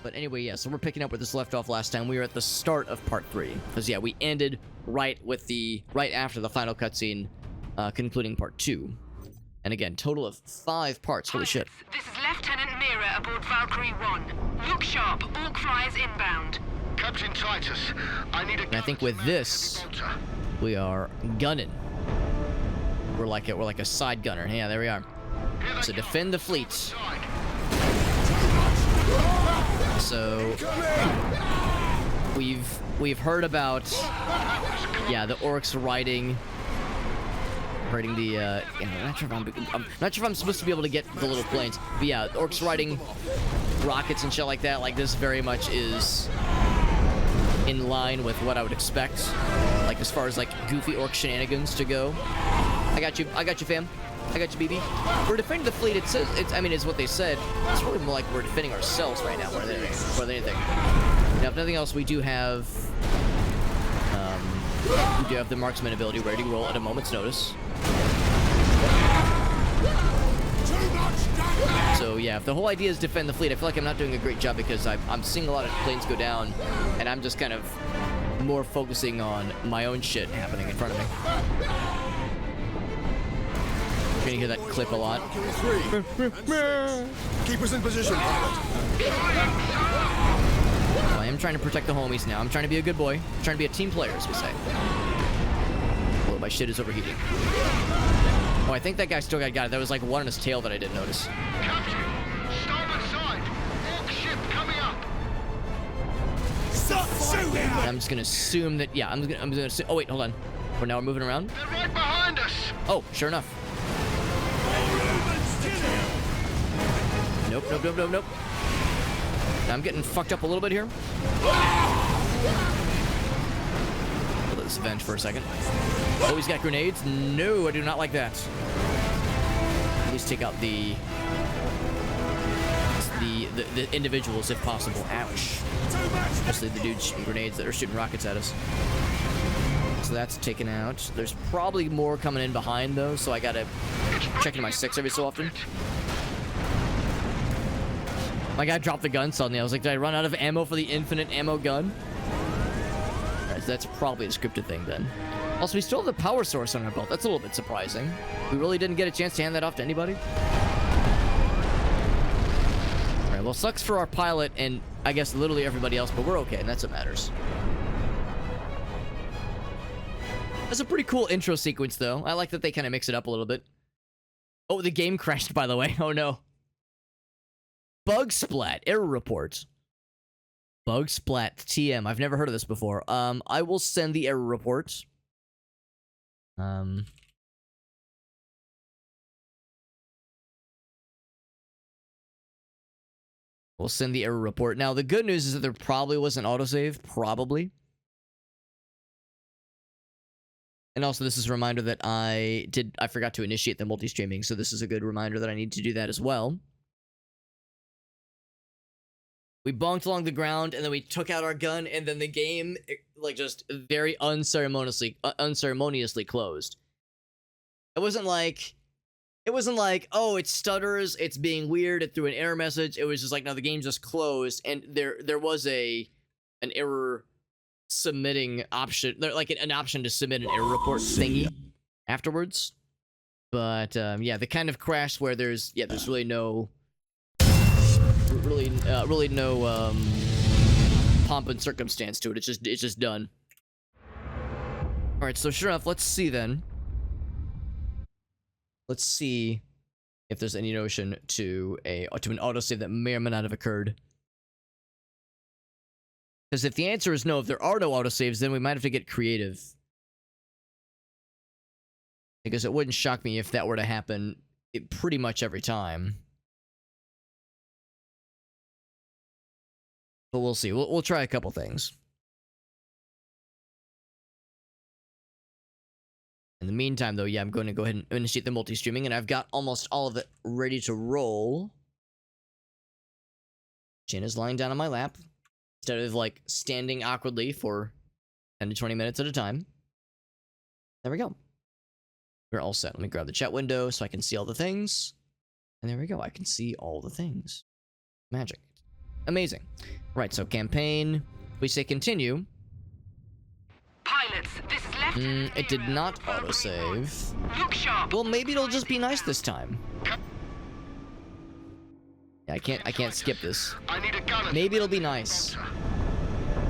But anyway, yeah, so we're picking up where this left off last time. We were at the start of part 3. Because, yeah, we ended right after the final cutscene, concluding part 2. And again, total of 5 parts. Holy shit. This is Lieutenant Mira aboard Valkyrie 1. Look sharp, Orc flyers inbound. Captain Titus, I need a gun. And I think with this, we are gunning. We're like a side gunner. Yeah, there we are. So defend the fleet. So we've heard about the orcs riding the I'm not sure if I'm supposed to be able to get the little planes, but yeah, orcs riding rockets and shit like that. Like, this very much is in line with what I would expect, like as far as like goofy orc shenanigans to go. I got you fam. I got you, BB. We're defending the fleet. It says, it's what they said. It's really more like we're defending ourselves right now more than anything. Now, if nothing else, we do have the marksman ability ready to roll at a moment's notice. So yeah, if the whole idea is defend the fleet, I feel like I'm not doing a great job because I'm seeing a lot of planes go down, and I'm just kind of more focusing on my own shit happening in front of me. You're gonna hear that clip a lot. Keep us in position, pilot. Well, I am trying to protect the homies now. I'm trying to be a good boy. I'm trying to be a team player, as we say. Oh, my shit is overheating. Oh, I think that guy still got it. There was like one on his tail that I didn't notice. Captain, starboard side. Orc ship coming up. Stop shooting! And I'm just gonna assume that. Yeah, I'm gonna assume. Oh wait, hold on. We're moving around. They're right behind us. Oh, sure enough. Nope. I'm getting fucked up a little bit here. Let this vent for a second. Oh, he's got grenades? No, I do not like that. At least take out the individuals if possible. Ouch. Especially the dudes shooting grenades that are shooting rockets at us. So that's taken out. There's probably more coming in behind though, so I gotta check into my 6 every so often. My guy dropped the gun suddenly. I was like, did I run out of ammo for the infinite ammo gun? Alright, so that's probably a scripted thing then. Also, we still have the power source on our belt. That's a little bit surprising. We really didn't get a chance to hand that off to anybody. Alright, well, sucks for our pilot and I guess literally everybody else, but we're okay, and that's what matters. That's a pretty cool intro sequence, though. I like that they kind of mix it up a little bit. Oh, the game crashed, by the way. Oh, no. Bug splat. Error report. Bug splat. TM. I've never heard of this before. I will send the error report. We'll send the error report. Now, the good news is that there probably was an autosave. Probably. And also, this is a reminder that I forgot to initiate the multi-streaming, so this is a good reminder that I need to do that as well. We bonked along the ground, and then we took out our gun, and then the game, like, just very unceremoniously closed. It wasn't like, oh, it stutters, it's being weird, it threw an error message. It was just like, no, the game just closed, and there was an error submitting option, like an option to submit an error report thingy afterwards. But yeah, the kind of crash where there's really no pomp and circumstance to it. It's just done. All right, so sure enough, let's see then. Let's see if there's any notion to an autosave that may or may not have occurred. Because if the answer is no, if there are no autosaves, then we might have to get creative. Because it wouldn't shock me if that were to happen pretty much every time. But we'll see. We'll try a couple things. In the meantime, though, yeah, I'm going to go ahead and initiate the multi-streaming, and I've got almost all of it ready to roll. Jin is lying down on my lap, instead of, like, standing awkwardly for 10 to 20 minutes at a time. There we go. We're all set. Let me grab the chat window so I can see all the things. And there we go. I can see all the things. Magic. Amazing. Right, so campaign. We say continue. Pilots, this is Lieutenant It did Mira not aboard Valkyrie autosave. 1. Look sharp. Well, maybe it'll just be nice this time. Yeah, I can't skip this. I need a gunner. Maybe it'll be nice.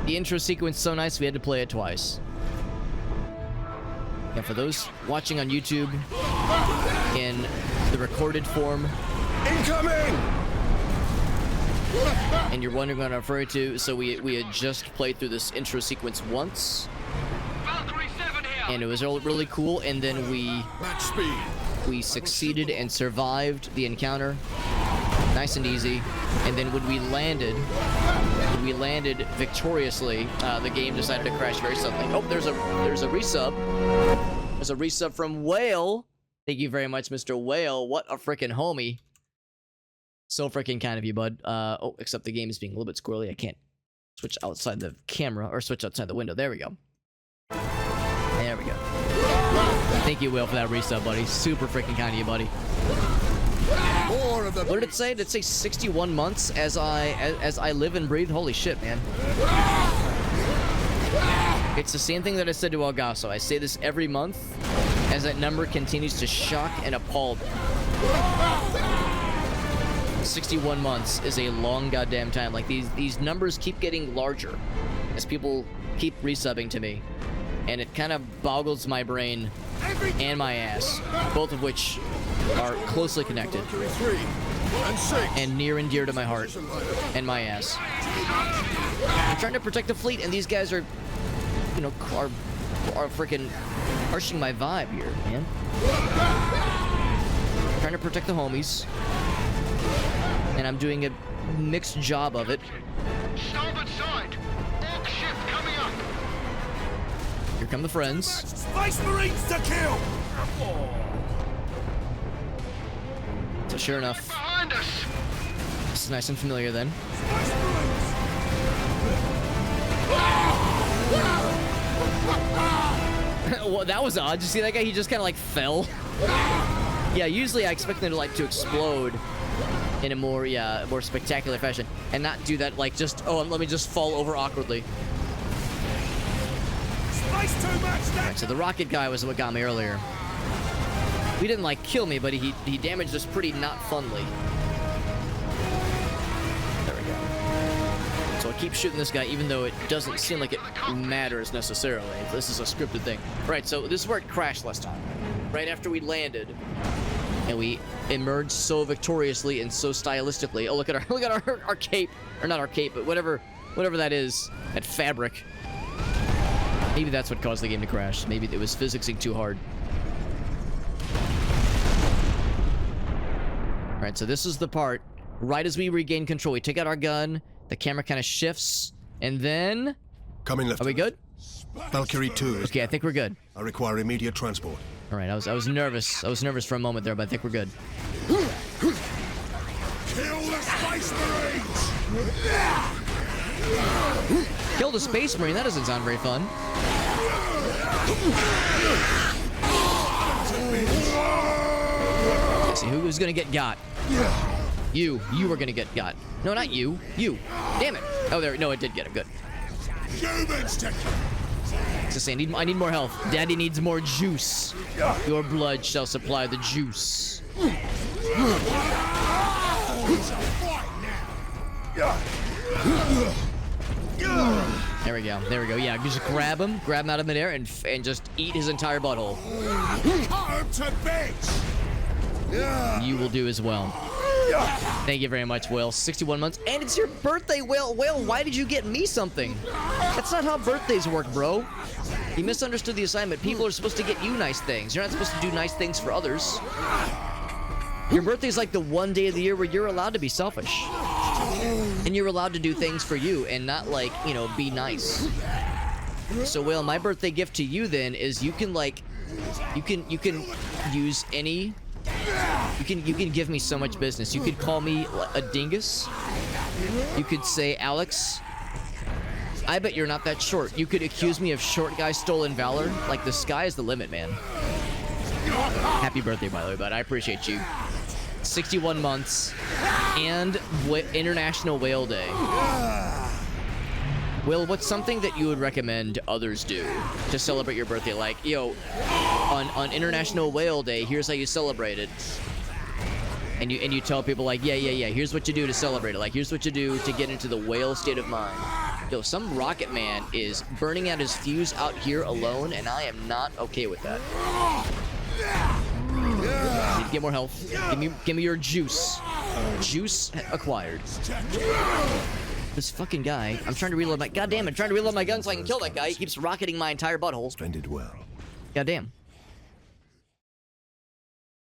The intro sequence is so nice we had to play it twice. And for those watching on YouTube in the recorded form, Incoming! and you're wondering what I'm referring to, so we had just played through this intro sequence once, Valkyrie 7 here. and it was really cool, and then Match speed. we succeeded and survived the encounter. Nice and easy. And then when we landed victoriously, the game decided to crash very suddenly. Oh, there's a resub. There's a resub from Whale. Thank you very much, Mr. Whale. What a freaking homie. So freaking kind of you, bud. Oh, except the game is being a little bit squirrely. I can't switch outside the camera or switch outside the window. There we go. There we go. Thank you, Whale, for that resub, buddy. Super freaking kind of you, buddy. More of the What did it say? Did it say 61 months as I live and breathe? Holy shit, man. It's the same thing that I said to Elgaso. I say this every month as that number continues to shock and appall me. 61 months is a long goddamn time. Like, these numbers keep getting larger as people keep resubbing to me. And it kind of boggles my brain and my ass, both of which are closely connected 3 and 6. and near and dear to my heart and my ass. I'm trying to protect the fleet, and these guys are, you know, are freaking harshing my vibe here, man. I'm trying to protect the homies, and I'm doing a mixed job of it. Starboard side. Orc ship coming up. Here come the friends. Space Marines to kill! So sure enough, Behind us. this is nice and familiar then. Space Marines! Well, that was odd. Did you see that guy? He just kind of like fell. Yeah, usually I expect them to explode in a more spectacular fashion, and not do that like just, oh, let me just fall over awkwardly. Space too much now! Right, so the rocket guy was what got me earlier. He didn't like kill me, but he damaged us pretty not funly. There we go. So I keep shooting this guy, even though it doesn't seem like it matters necessarily. This is a scripted thing. Right, so this is where it crashed last time. Right after we landed, and we emerged so victoriously and so stylistically. Oh, look at our cape, or not our cape, but whatever that is, that fabric. Maybe that's what caused the game to crash. Maybe it was physicsing too hard. All right, so this is the part. Right as we regain control, we take out our gun. The camera kind of shifts, and then Coming left. are we good? Valkyrie 2 is Okay, I think we're good. I require immediate transport. All right, I was nervous. I was nervous for a moment there, but I think we're good. Kill the Space Marines! Killed a space marine. That doesn't sound very fun. Let's see who's gonna get got. You were gonna get got. No, not you. You. Damn it. Oh, there. No, it did get it. Good. Humans to Just saying, I need more health. Daddy needs more juice. Your blood shall supply the juice. There we go. There we go. Yeah, just grab him out of midair, and just eat his entire butthole. cut him to bits! You will do as well. Thank you very much, Will. 61 months, and it's your birthday, Will. Will, why did you get me something? That's not how birthdays work, bro. You misunderstood the assignment. People are supposed to get you nice things. You're not supposed to do nice things for others. Your birthday's like the one day of the year where you're allowed to be selfish. And you're allowed to do things for you and not, like, you know, be nice. So, Will, my birthday gift to you then is you can use any... You can give me so much business. You could call me a dingus. You could say, Alex, I bet you're not that short. You could accuse me of short guy stolen valor. Like, the sky is the limit, man. Happy birthday, by the way, bud. I appreciate you. 61 months and International Whale Day. Will, what's something that you would recommend others do to celebrate your birthday? Like, yo, on International Whale Day, here's how you celebrate it. And you tell people like, yeah, here's what you do to celebrate it. Like, here's what you do to get into the whale state of mind. Yo, some rocket man is burning out his fuse out here alone, and I am not okay with that. Need to get more health. Give me your juice. Juice acquired. This fucking guy. I'm trying to reload my. Goddamn! I'm trying to reload my gun so I can kill that guy. He keeps rocketing my entire butthole. Splendid well. Goddamn.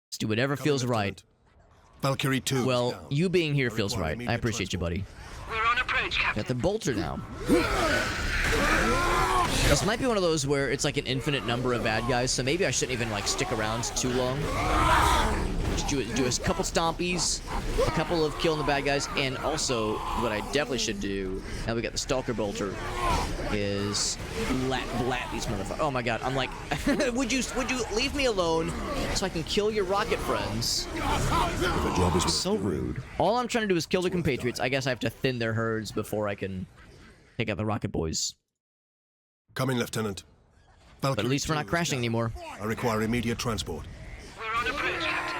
Let's do whatever feels right. Valkyrie 2. Well, down. you being here feels Require right. I immediate appreciate you, buddy. We're on approach, Captain. Got the bolter now. This might be one of those where it's like an infinite number of bad guys, so maybe I shouldn't even like stick around too long. Just do a couple stompies, a couple of killing the bad guys, and also what I definitely should do, now we got the Stalker Bolter, is blat these motherfuckers. Oh my god, I'm like, would you leave me alone so I can kill your rocket friends? The job is So rude. All I'm trying to do is kill the compatriots. I guess I have to thin their herds before I can take out the rocket boys. Come in, Lieutenant. Valkyrie But at least we're not 2 is crashing down. anymore. I require immediate transport. We're on approach, Captain.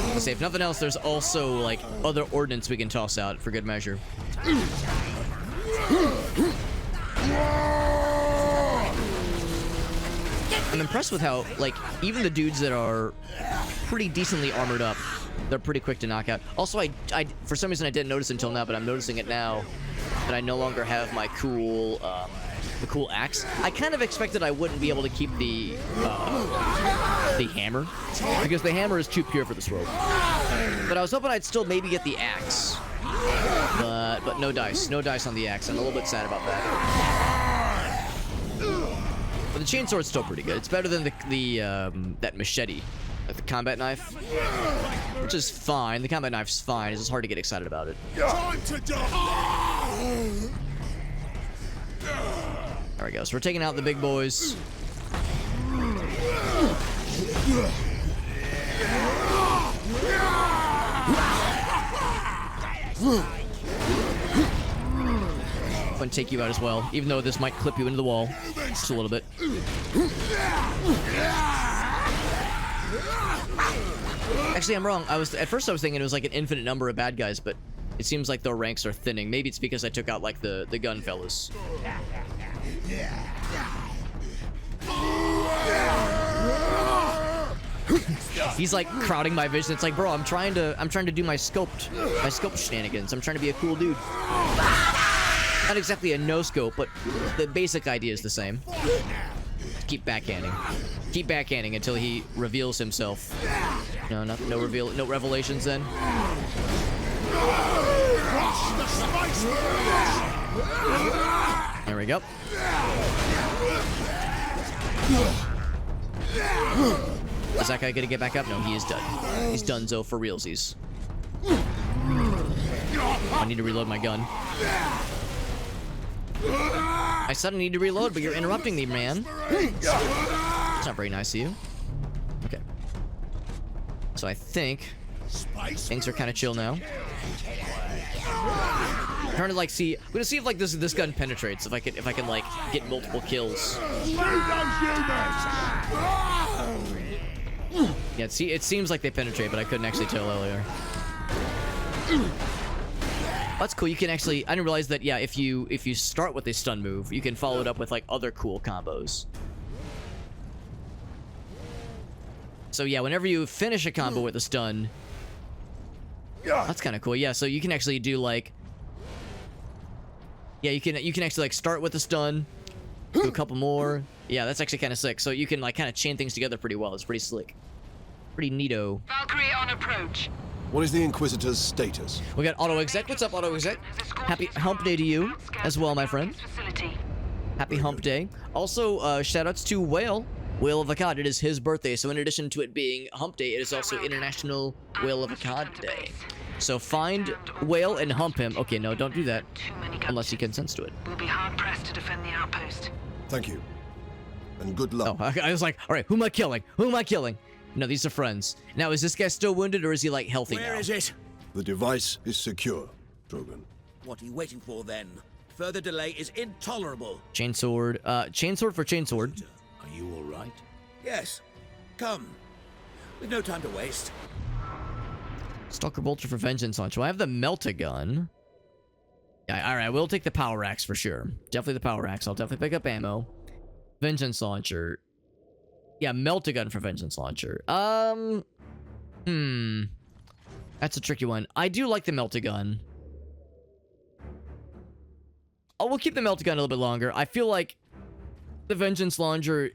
Let's say if nothing else, there's also like other ordnance we can toss out for good measure. I'm impressed with how, like, even the dudes that are pretty decently armored up, they're pretty quick to knock out. Also, I for some reason I didn't notice until now, but I'm noticing it now that I no longer have my cool, the cool axe. I kind of expected I wouldn't be able to keep the hammer, because the hammer is too pure for this world. But I was hoping I'd still maybe get the axe. But no dice. No dice on the axe. I'm a little bit sad about that. But the chainsword's still pretty good. It's better than that machete, like the combat knife, which is fine. The combat knife's fine. It's just hard to get excited about it. Time to die! There we go. So we're taking out the big boys. I'm gonna take you out as well, even though this might clip you into the wall just a little bit. Actually, I'm wrong. At first I was thinking it was like an infinite number of bad guys, but it seems like their ranks are thinning. Maybe it's because I took out like the gun fellas. He's like crowding my vision. It's like, bro, I'm trying to do my scope shenanigans. I'm trying to be a cool dude. Not exactly a no scope, but the basic idea is the same. Keep backhanding. Keep backhanding until he reveals himself. No revelations then. There we go. Is that guy gonna get back up? No, he is done. He's donezo for realsies. I need to reload my gun. I said I need to reload, but you're interrupting me, man. It's not very nice of you. Okay. So I think things are kind of chill now. I'm trying to like see. I'm gonna see if like this gun penetrates. If I can like get multiple kills. Yeah, see, it seems like they penetrate, but I couldn't actually tell earlier. That's cool. You can actually. I didn't realize that. Yeah, if you start with a stun move, you can follow it up with like other cool combos. So yeah, whenever you finish a combo with a stun, that's kind of cool. Yeah, so you can actually do like. Yeah, you can actually like start with a stun, do a couple more. Yeah, that's actually kind of sick. So you can like kind of chain things together pretty well. It's pretty slick, pretty neato. Valkyrie on approach. What is the Inquisitor's status? We got Auto Exec. What's up, Auto Exec? Happy Hump Day to you as well, my friend. Happy Hump Day. Also, shoutouts to Whale of Akkad. It is his birthday, so in addition to it being Hump Day, it is also International Whale of Akkad Day. So find Whale and hump him. Okay, no, don't do that unless he consents to it. We'll be hard pressed to defend the outpost. Thank you. And good luck. Oh, I was like, all right, who am I killing? Who am I killing? No, these are friends. Now, is this guy still wounded, or is he, like, healthy now? Where is it? The device is secure, Drogon. What are you waiting for, then? Further delay is intolerable. Chainsword. Chainsword for chainsword. Are you all right? Yes. Come. We've no time to waste. Stalker bolter for vengeance launcher. Well, I have the melt-a-gun. Yeah, alright, we'll take the power axe for sure. Definitely the power axe. I'll definitely pick up ammo. Vengeance launcher. Yeah, melt-a-gun for vengeance launcher. That's a tricky one. I do like the melt-a-gun. Oh, we'll keep the melt-a-gun a little bit longer. I feel like the vengeance launcher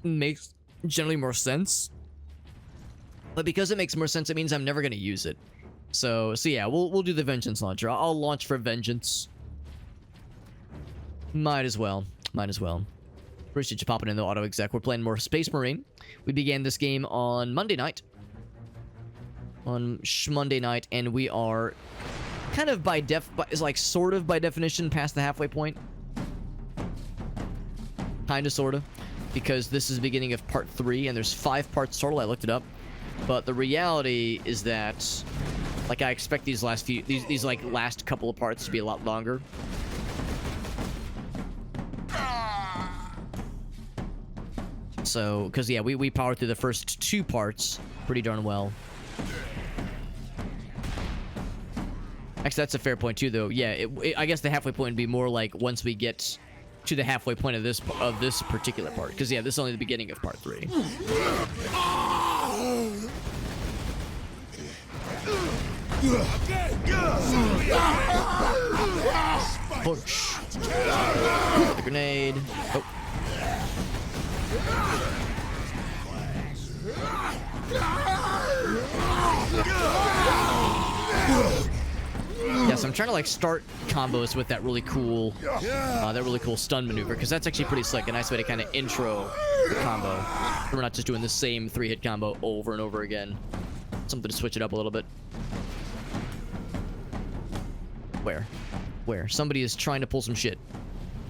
makes generally more sense. But because it makes more sense, it means I'm never going to use it. So yeah, we'll do the vengeance launcher. I'll launch for vengeance. Might as well. Appreciate you popping in the auto exec. We're playing more Space Marine. We began this game on Monday night. Monday night, and we are kind of sort of by definition past the halfway point. Kinda, sorta. Because this is the beginning of part 3, and there's 5 parts total. I looked it up. But the reality is that, like, I expect these last couple of parts to be a lot longer. So, because, yeah, we powered through the first 2 parts pretty darn well. Actually, that's a fair point, too, though. Yeah, I guess the halfway point would be more like once we get to the halfway point of this particular part. Because, yeah, this is only the beginning of part 3. Push. The grenade. Oh. Yes, I'm trying to like start combos with that really cool stun maneuver, because that's actually pretty slick. A nice way to kind of intro the combo. We're not just doing the same 3-hit combo over and over again. Something to switch it up a little bit. Where? Somebody is trying to pull some shit.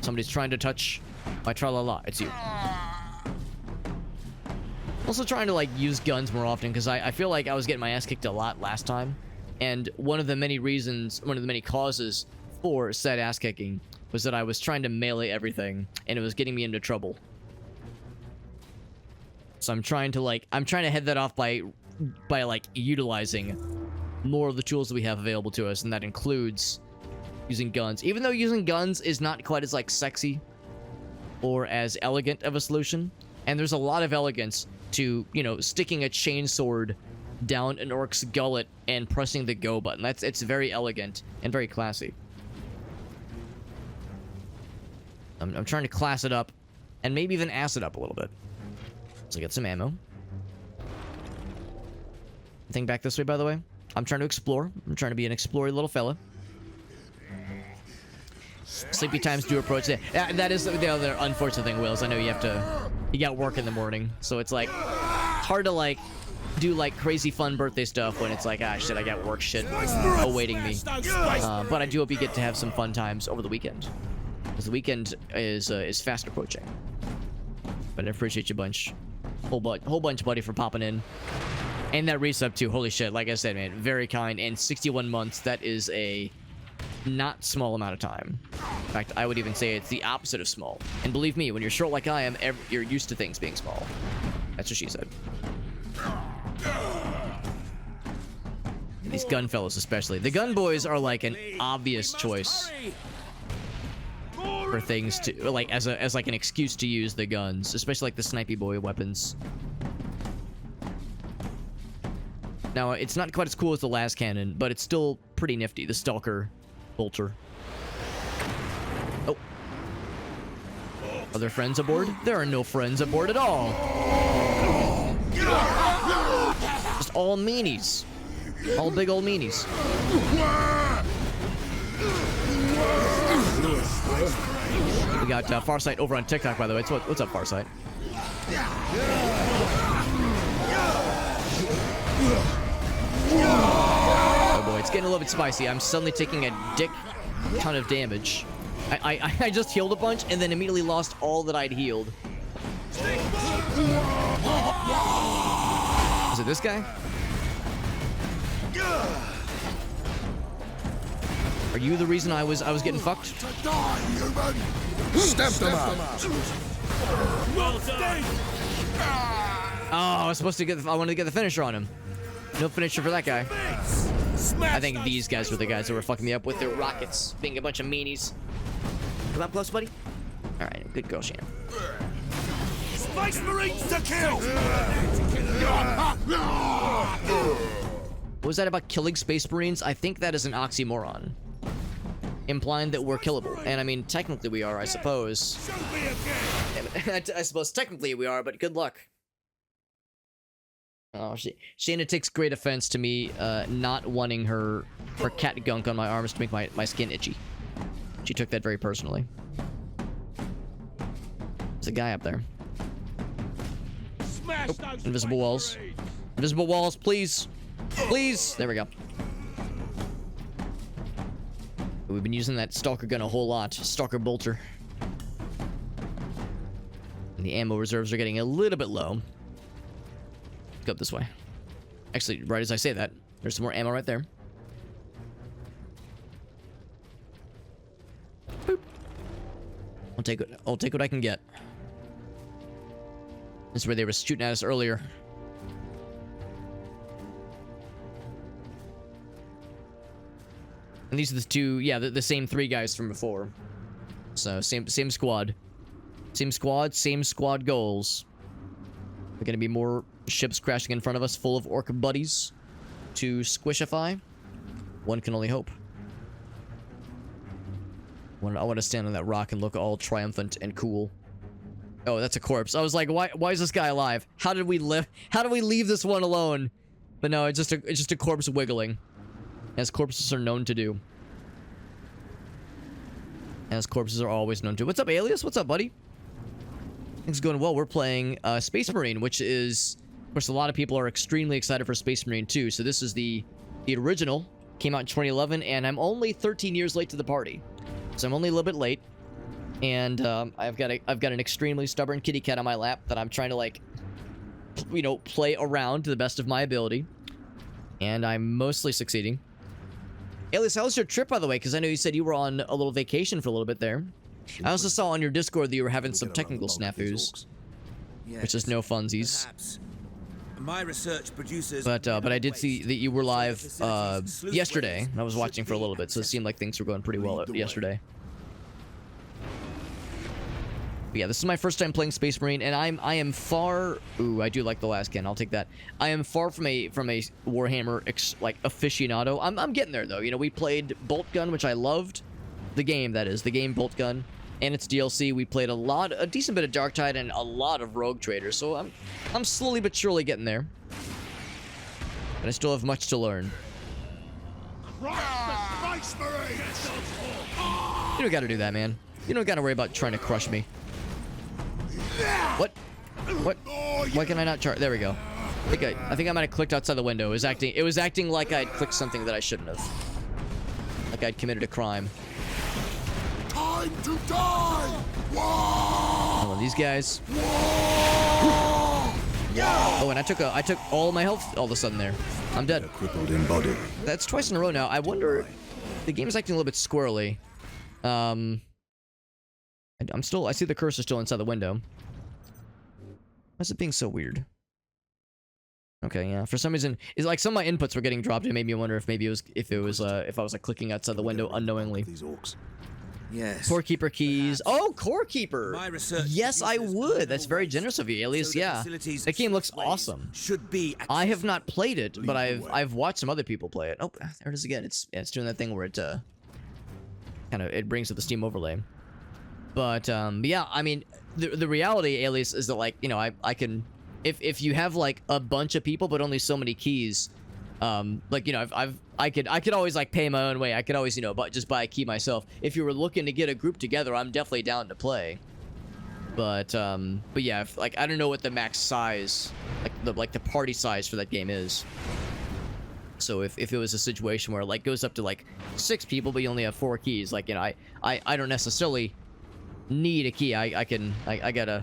Somebody's trying to touch my tra-la-la. It's you. Also trying to like use guns more often, because I feel like I was getting my ass kicked a lot last time. And one of the many causes for said ass kicking was that I was trying to melee everything, and it was getting me into trouble. So I'm trying to head that off by like utilizing more of the tools that we have available to us, and that includes using guns. Even though using guns is not quite as like sexy or as elegant of a solution, and there's a lot of elegance to, you know, sticking a chainsword down an orc's gullet and pressing the go button. It's very elegant and very classy. I'm trying to class it up and maybe even ass it up a little bit. So get some ammo. Anything back this way, by the way? I'm trying to explore. I'm trying to be an exploring little fella. Sleepy times do approach. That is the other unfortunate thing, Wills. I know you got work in the morning, so it's like hard to like do like crazy fun birthday stuff when it's like, ah shit, I got work shit awaiting me. But I do hope you get to have some fun times over the weekend, because the weekend is fast approaching. But I appreciate you a bunch, whole bunch, buddy, for popping in. And that resub too. Holy shit, like I said, man, very kind. And 61 months, that is a not small amount of time. In fact, I would even say it's the opposite of small. And believe me, when you're short like I am, you're used to things being small. That's what she said. And these gun fellows especially. The gun boys are like an obvious choice for things to, like, as like an excuse to use the guns, especially like the snipey boy weapons. Now, it's not quite as cool as the last cannon, but it's still pretty nifty. The Stalker Bolter. Oh. Are there friends aboard? There are no friends aboard at all. Just all meanies. All big old meanies. We got Farsight over on TikTok, by the way. What's up, Farsight? Oh boy, it's getting a little bit spicy. I'm suddenly taking a dick ton of damage. I just healed a bunch and then immediately lost all that I'd healed. Is it this guy? Are you the reason I was getting fucked? Step them out. Oh, I was supposed to get. I wanted to get the finisher on him. No finisher for that guy. I think these guys were the guys that were fucking me up with their rockets, being a bunch of meanies. Come up close, buddy. All right, good girl, Shannon. Space Marines to kill! What was that about killing Space Marines? I think that is an oxymoron, implying that we're killable. And I mean, technically we are, I suppose. I suppose technically we are, but good luck. Oh, Shannon takes great offense to me not wanting her cat gunk on my arms to make my skin itchy. She took that very personally. There's a guy up there. Oh, invisible walls. Invisible walls, please. Please. There we go. We've been using that stalker gun a whole lot. Stalker bolter. And the ammo reserves are getting a little bit low. Go up this way. Actually, right as I say that, there's some more ammo right there. Boop. I'll take what I can get. This is where they were shooting at us earlier. And these are the two, yeah, the same three guys from before. So same squad. Same squad goals. There gonna be more ships crashing in front of us full of orc buddies to squishify. One can only hope. I want to stand on that rock and look all triumphant and cool. Oh, that's a corpse. I was like, why is this guy alive? How did we live? How do we leave this one alone? But no, it's just a corpse wiggling, as corpses are known to do. As corpses are always known to. What's up, Alias? What's up, buddy? Things going well. We're playing Space Marine, which is, of course, a lot of people are extremely excited for Space Marine 2. So this is the original. Came out in 2011, and I'm only 13 years late to the party. So I'm only a little bit late. And I've got an extremely stubborn kitty cat on my lap that I'm trying to, like, you know, play around to the best of my ability. And I'm mostly succeeding. Alias, how was your trip, by the way? Because I know you said you were on a little vacation for a little bit there. I also saw on your Discord that you were having some technical snafus, which is no funsies. Perhaps. My research produces. But I did see that you were live yesterday. I was watching for a little bit, so it seemed like things were going pretty well yesterday. But yeah, this is my first time playing Space Marine, and I am far. Ooh, I do like the last can. I'll take that. I am far from a Warhammer like aficionado. I'm getting there though. You know, we played Bolt Gun, which I loved. The game, that is, the game Bolt Gun, and its DLC. We played a decent bit of Darktide and a lot of Rogue Traders. So I'm slowly but surely getting there. But I still have much to learn. Crush the Space Marines! You don't gotta do that, man. You don't gotta worry about trying to crush me. What? What? Why can I not charge? There we go. I think I might have clicked outside the window. It was acting like I'd clicked something that I shouldn't have. Like I'd committed a crime. Time to die! Oh, these guys. Oh, and I took all my health all of a sudden there. I'm dead. Crippled in body. That's twice in a row now. I wonder. The game's acting a little bit squirrely. I see the cursor still inside the window. Why is it being so weird? Okay, yeah. For some reason, it's like some of my inputs were getting dropped. It made me wonder if I was like clicking outside the window unknowingly. These orcs. Yes. Core Keeper keys. Oh, Core Keeper. My research Yes, I would. That's very generous of you, Alias. Yeah. That game looks awesome. Should be. I have not played it, but I've watched some other people play it. Oh, there it is again. It's doing that thing where it kind of it brings up the Steam overlay. But yeah, I mean, the reality, Alias, is that, like, you know, I can, if you have like a bunch of people but only so many keys, like, you know, I could always like pay my own way. I could always, you know, just buy a key myself. If you were looking to get a group together, I'm definitely down to play. But yeah, like, I don't know what the max size, like the party size for that game is. So if it was a situation where it, like, goes up to like 6 people but you only have 4 keys, like, you know, I don't necessarily need a key. I gotta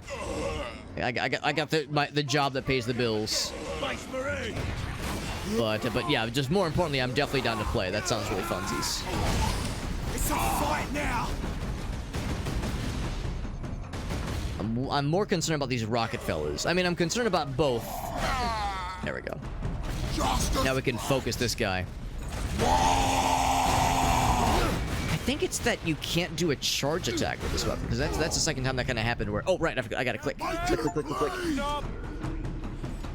I got the job that pays the bills. Space Marine! But yeah, just more importantly, I'm definitely down to play. That sounds really funsies. It's a fight now! I'm more concerned about these rocket fellas. I mean, I'm concerned about both. There we go. Now we can focus this guy. I think it's that you can't do a charge attack with this weapon, because that's the second time that kind of happened where... Oh, right, I gotta click. Click.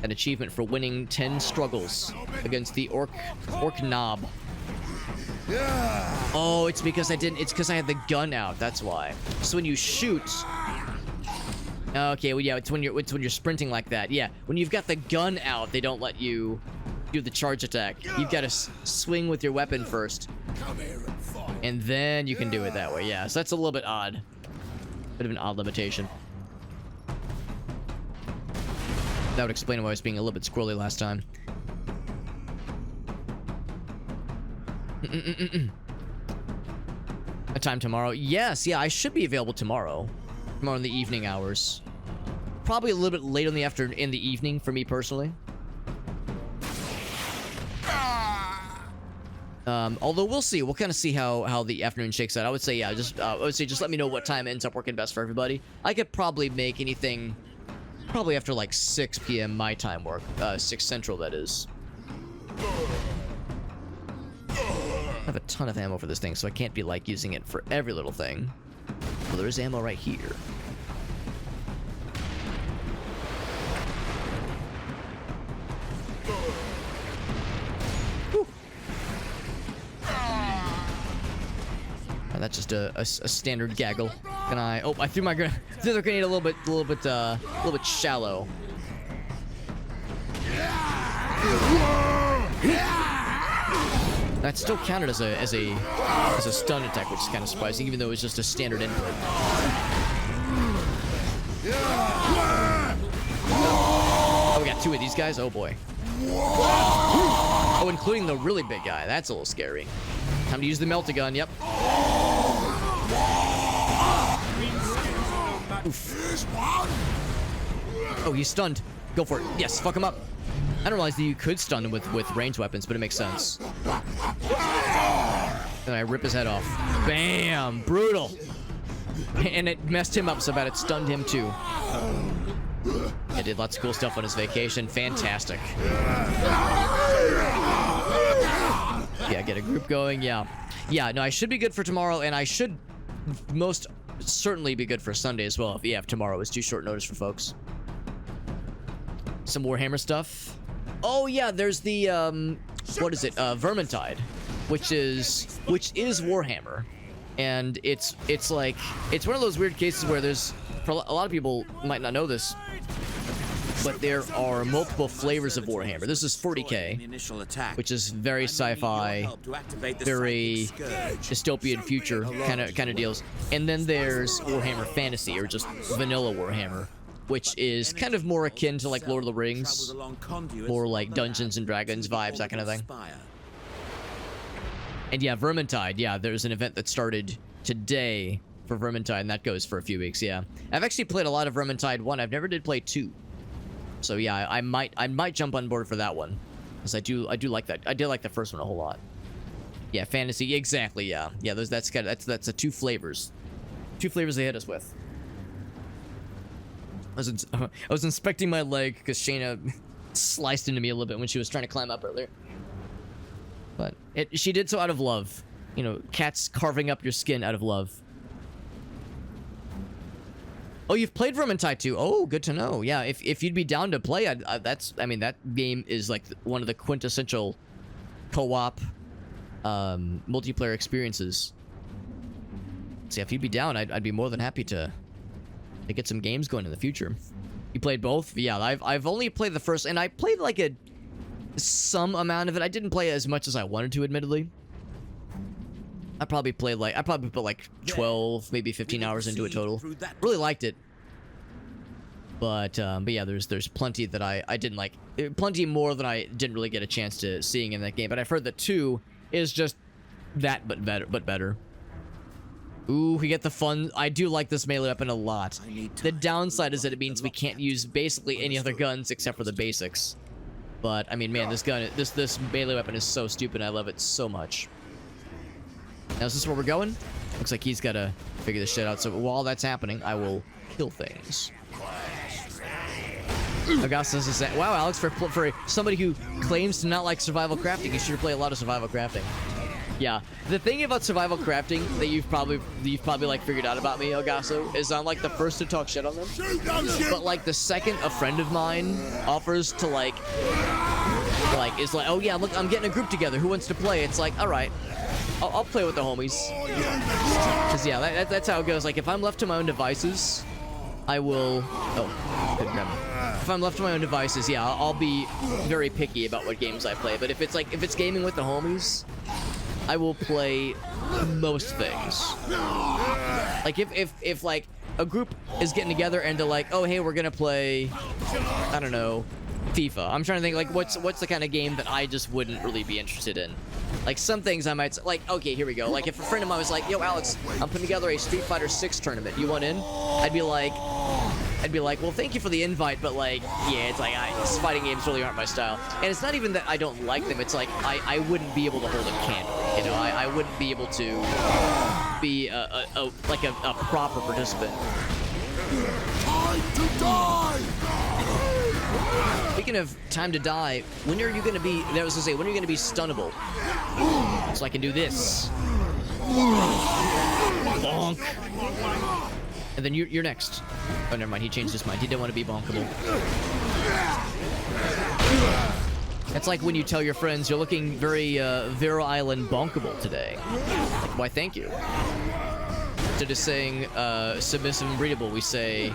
An achievement for winning 10 struggles against the Orc Knob. Oh, it's because it's because I had the gun out, that's why. So when you shoot... Okay, well, yeah, it's when you're sprinting like that. Yeah, when you've got the gun out, they don't let you do the charge attack. You've got to swing with your weapon first, and then you can do it that way. Yeah, so that's a little bit odd. Bit of an odd limitation. That would explain why I was being a little bit squirrely last time. A time tomorrow? Yes, yeah, I should be available tomorrow. Tomorrow in the evening hours. Probably a little bit late in the evening for me personally. Although we'll see. We'll kind of see how the afternoon shakes out. I would say, yeah, just let me know what time ends up working best for everybody. I could probably make anything probably after like 6 p.m. my time work. 6 Central, that is. I have a ton of ammo for this thing, so I can't be like using it for every little thing. Well, there is ammo right here. Whew. That's just a standard gaggle. Can I? Oh, I threw the grenade a little bit shallow. That still counted as a stun attack, which is kind of surprising, even though it was just a standard input. Oh, we got 2 of these guys. Oh boy. Oh, including the really big guy. That's a little scary. Time to use the melta-gun. Yep. Oof. Oh, he's stunned. Go for it. Yes, fuck him up. I didn't realize that you could stun him with ranged weapons, but it makes sense. And I rip his head off. Bam! Brutal! And it messed him up so bad it stunned him too. He did lots of cool stuff on his vacation. Fantastic. Yeah, get a group going. Yeah. Yeah, no, I should be good for tomorrow, and I should most certainly be good for Sunday as well. If tomorrow is too short notice for folks. Some Warhammer stuff. Oh yeah, there's the what is it? Vermintide, which is Warhammer, and it's one of those weird cases where there's, for a lot of people might not know this, but there are multiple flavors of Warhammer. This is 40K, which is very sci-fi, very dystopian future kind of deals, and then there's Warhammer Fantasy, or just vanilla Warhammer, which is kind of more akin to like Lord of the Rings, more like Dungeons and Dragons vibes, that kind of thing. And yeah, Vermintide, yeah, there's an event that started today for Vermintide, and that goes for a few weeks, yeah. I've actually played a lot of Vermintide 1, I've never did play 2. So yeah, I might jump on board for that one, because I do like that. I did like the first one a whole lot. Yeah, fantasy, exactly, yeah. Yeah, that's the 2 flavors. 2 flavors they hit us with. I was inspecting my leg because Shayna sliced into me a little bit when she was trying to climb up earlier. But she did so out of love. You know, cats carving up your skin out of love. Oh, you've played Vermintide 2. Oh, good to know. Yeah, if you'd be down to play, I mean, that game is like one of the quintessential co-op multiplayer experiences. So yeah, if you'd be down, I'd be more than happy to get some games going in the future. You played both? Yeah, I've only played the first, and I played like some amount of it. I didn't play as much as I wanted to, admittedly. I probably put like 12, maybe 15 hours into it total. Really liked it. But yeah, there's plenty that I didn't like. Plenty more than I didn't really get a chance to seeing in that game. But I've heard that 2 is just that, but better. Ooh, we get the fun. I do like this melee weapon a lot. I need The time downside to is that it means we can't use basically any other guns except for the basics. But I mean, man, this melee weapon is so stupid. I love it so much. Now, is this where we're going? Looks like he's got to figure this shit out. So while that's happening, I will kill things. Augustus is saying, wow, Alex, for somebody who claims to not like survival crafting, you should play a lot of survival crafting. Yeah, the thing about survival crafting that you've probably like figured out about me, Elgaso, is I'm like the first to talk shit on them. But like the second a friend of mine offers to is like, oh yeah, look, I'm getting a group together. Who wants to play? It's like, all right, I'll play with the homies. Cause yeah, that's how it goes. Like if I'm left to my own devices, I will. Oh, couldn't grab me. If I'm left to my own devices, yeah, I'll be very picky about what games I play. But if it's gaming with the homies, I will play most things. Like if like a group is getting together and they're like, oh hey, we're gonna play, I don't know, FIFA. I'm trying to think like what's the kind of game that I just wouldn't really be interested in. Like some things I might like. Okay, here we go. Like if a friend of mine was like, yo Alex, I'm putting together a Street Fighter 6 tournament. You want in? I'd be like, well, thank you for the invite, but like, yeah, it's like fighting games really aren't my style. And it's not even that I don't like them. It's like I wouldn't be able to hold a candle. You know, I wouldn't be able to be a proper participant. Time to die! Speaking of time to die, when are you gonna be? I was gonna say, when are you gonna be stunnable? So I can do this. Bonk. And then you're next. Oh, never mind. He changed his mind. He didn't want to be bonkable. It's like when you tell your friends you're looking very Vero Island bonkable today. Like, why, thank you. Instead of saying submissive and breedable, we say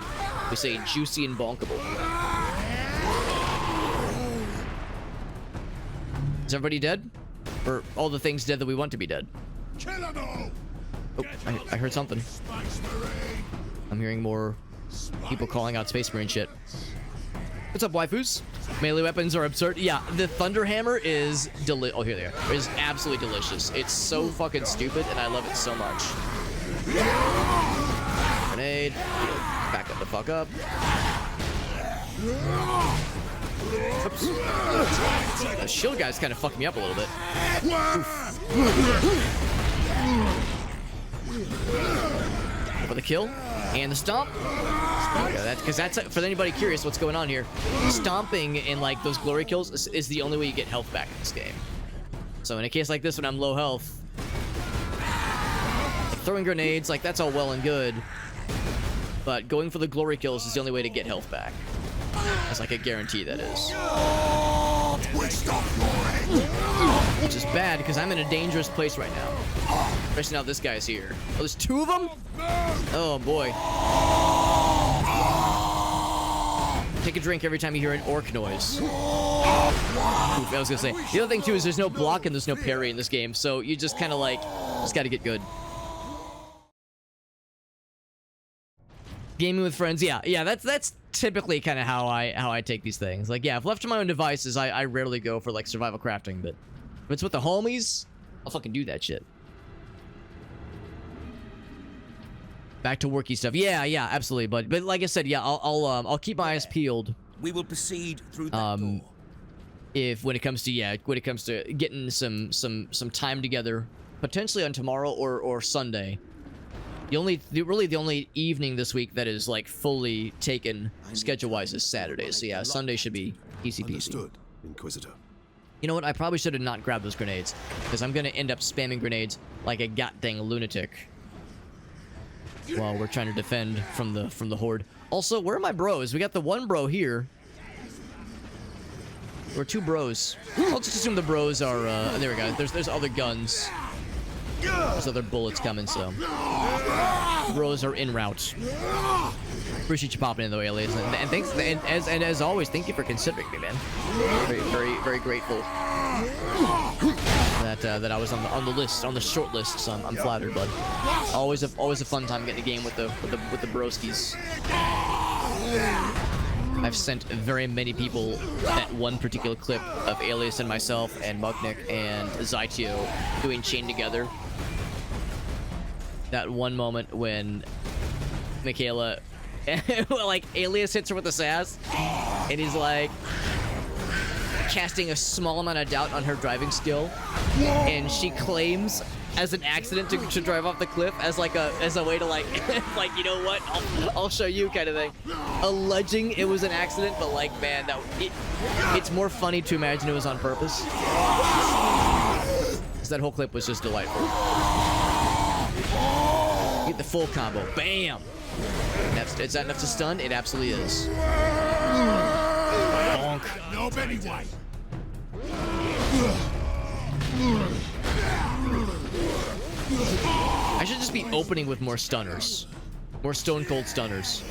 juicy and bonkable. Is everybody dead? Or all the things dead that we want to be dead? Oh, I heard something. I'm hearing more people calling out Space Marine shit. What's up, waifus? Melee weapons are absurd. Yeah, the Thunder Hammer is oh, here they are. It is absolutely delicious. It's so fucking stupid, and I love it so much. Grenade. Back up the fuck up. Oops. The shield guy's kind of fucked me up a little bit. For the kill and the stomp. Yeah, that's for anybody curious what's going on here. Stomping in like those glory kills is the only way you get health back in this game. So in a case like this, when I'm low health, like throwing grenades, like that's all well and good, but going for the glory kills is the only way to get health back. That's like a guarantee, that is. Which is bad because I'm in a dangerous place right now. Especially now this guy's here. Oh, there's two of them? Oh boy. Take a drink every time you hear an orc noise. Oof, I was gonna say. The other thing too is there's no block and there's no parry in this game, so you just kind of like, just gotta get good. Gaming with friends, yeah, that's typically kind of how I take these things. Like, yeah, if left to my own devices, I rarely go for like survival crafting, but if it's with the homies, I'll fucking do that shit. Back to worky stuff. Yeah, absolutely. But like I said, yeah, I'll keep my eyes peeled. We will proceed through that door. When it comes to getting some time together, potentially on tomorrow or Sunday. Really the only evening this week that is like fully taken schedule-wise is Saturday. So yeah, Sunday should be easy peasy. Understood, Inquisitor. You know what? I probably should have not grabbed those grenades because I'm gonna end up spamming grenades like a goddamn lunatic while we're trying to defend from the horde. Also, where are my bros? We got the one bro here. Or two bros. I'll just assume the bros are. There we go. There's other guns. There's other bullets coming, so bros are en route. Appreciate you popping in though, aliens, and thanks. And as always, thank you for considering me, man. Very grateful that I was on the list, on the short list. So I'm flattered, bud. Always a fun time getting a game with the broskies. I've sent very many people that one particular clip of Alias and myself and Mugnik and Zytio doing Chain Together. that one moment when Michaela, like, Alias hits her with the sass, and he's like casting a small amount of doubt on her driving skill, and she claims as an accident to drive off the cliff as like a way to like like, you know what, I'll show you kind of thing, alleging it was an accident, but like, man, it's more funny to imagine it was on purpose. Because that whole clip was just delightful. Get the full combo, bam. Is that enough to stun? It absolutely is. Bonk. No, anyway. I should just be opening with more stunners. More stone cold stunners.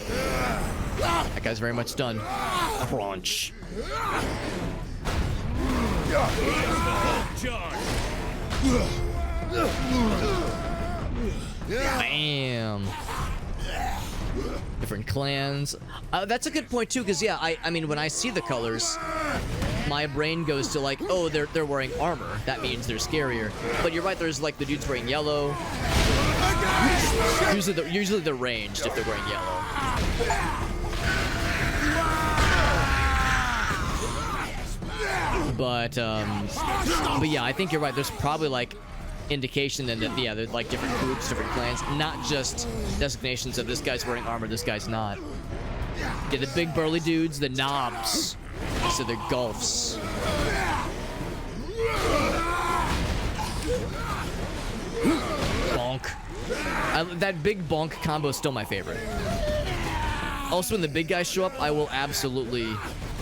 That guy's very much stunned. Crunch. Bam. Different clans. That's a good point too, because yeah, I mean, when I see the colors, my brain goes to like, oh, they're wearing armor. That means they're scarier. But you're right. There's like the dudes wearing yellow. Usually they're ranged if they're wearing yellow. But yeah, I think you're right. There's probably like indication then that, yeah, there's like different groups, different clans, not just designations of this guy's wearing armor, this guy's not. Yeah, the big burly dudes, the knobs, so they're gulfs. Bonk. That big bonk combo is still my favorite. Also, when the big guys show up, I will absolutely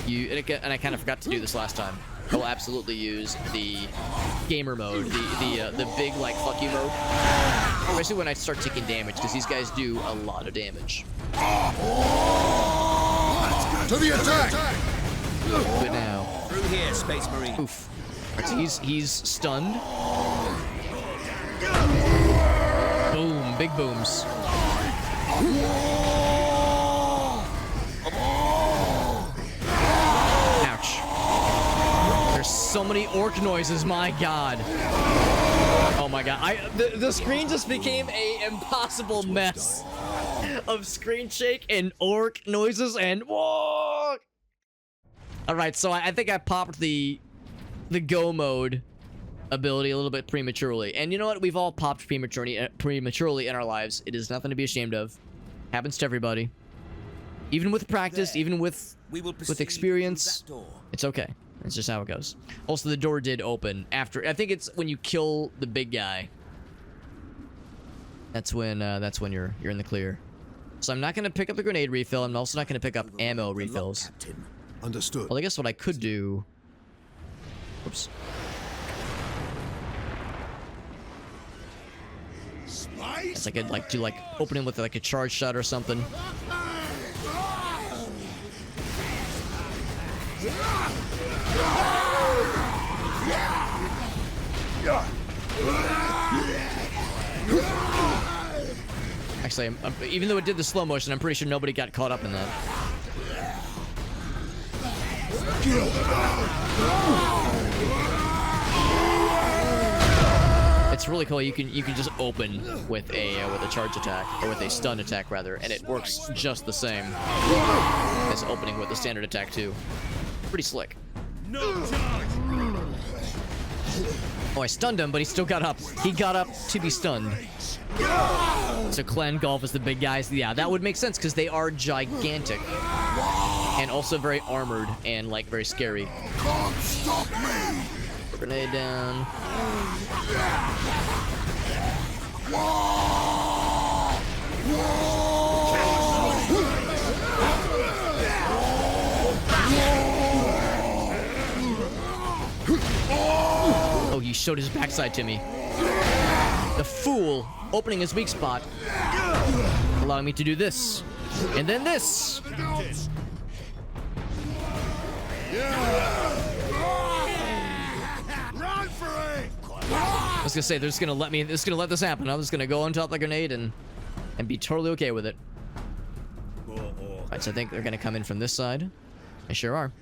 use, and I kind of forgot to do this last time, I will absolutely use the gamer mode, the big, like, fuck you mode. Especially when I start taking damage, because these guys do a lot of damage. To the attack! But now. Through here, Space Marine. Oof. Right, so he's stunned. Boom, big booms. Ouch. There's so many orc noises, my god. Oh my god. The screen just became a impossible mess of screen shake and orc noises and whoa. Alright, so I think I popped the go mode ability a little bit prematurely. And you know what? We've all popped prematurely in our lives. It is nothing to be ashamed of. Happens to everybody. Even with practice, even with experience, it's okay. It's just how it goes. Also, the door did open after. I think it's when you kill the big guy. That's when you're in the clear. So I'm not gonna pick up the grenade refill. I'm also not gonna pick up ammo refills. Understood. Well, I guess what I could do. Oops. It's like I'd like do like opening with like a charge shot or something. Actually, even though it did the slow motion, I'm pretty sure nobody got caught up in that. It's really cool. You can just open with a charge attack, or with a stun attack rather, and it works just the same as opening with a standard attack too. Pretty slick. Oh, I stunned him, but he still got up. He got up to be stunned. So Clan Golf is the big guys. Yeah, that would make sense because they are gigantic and also very armored and like very scary. Can't stop me! Grenade down. Oh, he showed his backside to me. The fool opening his weak spot, allowing me to do this, and then this. I was gonna say they're just gonna let this happen. I'm just gonna go on top of the grenade and be totally okay with it. Alright, so I think they're gonna come in from this side. They sure are.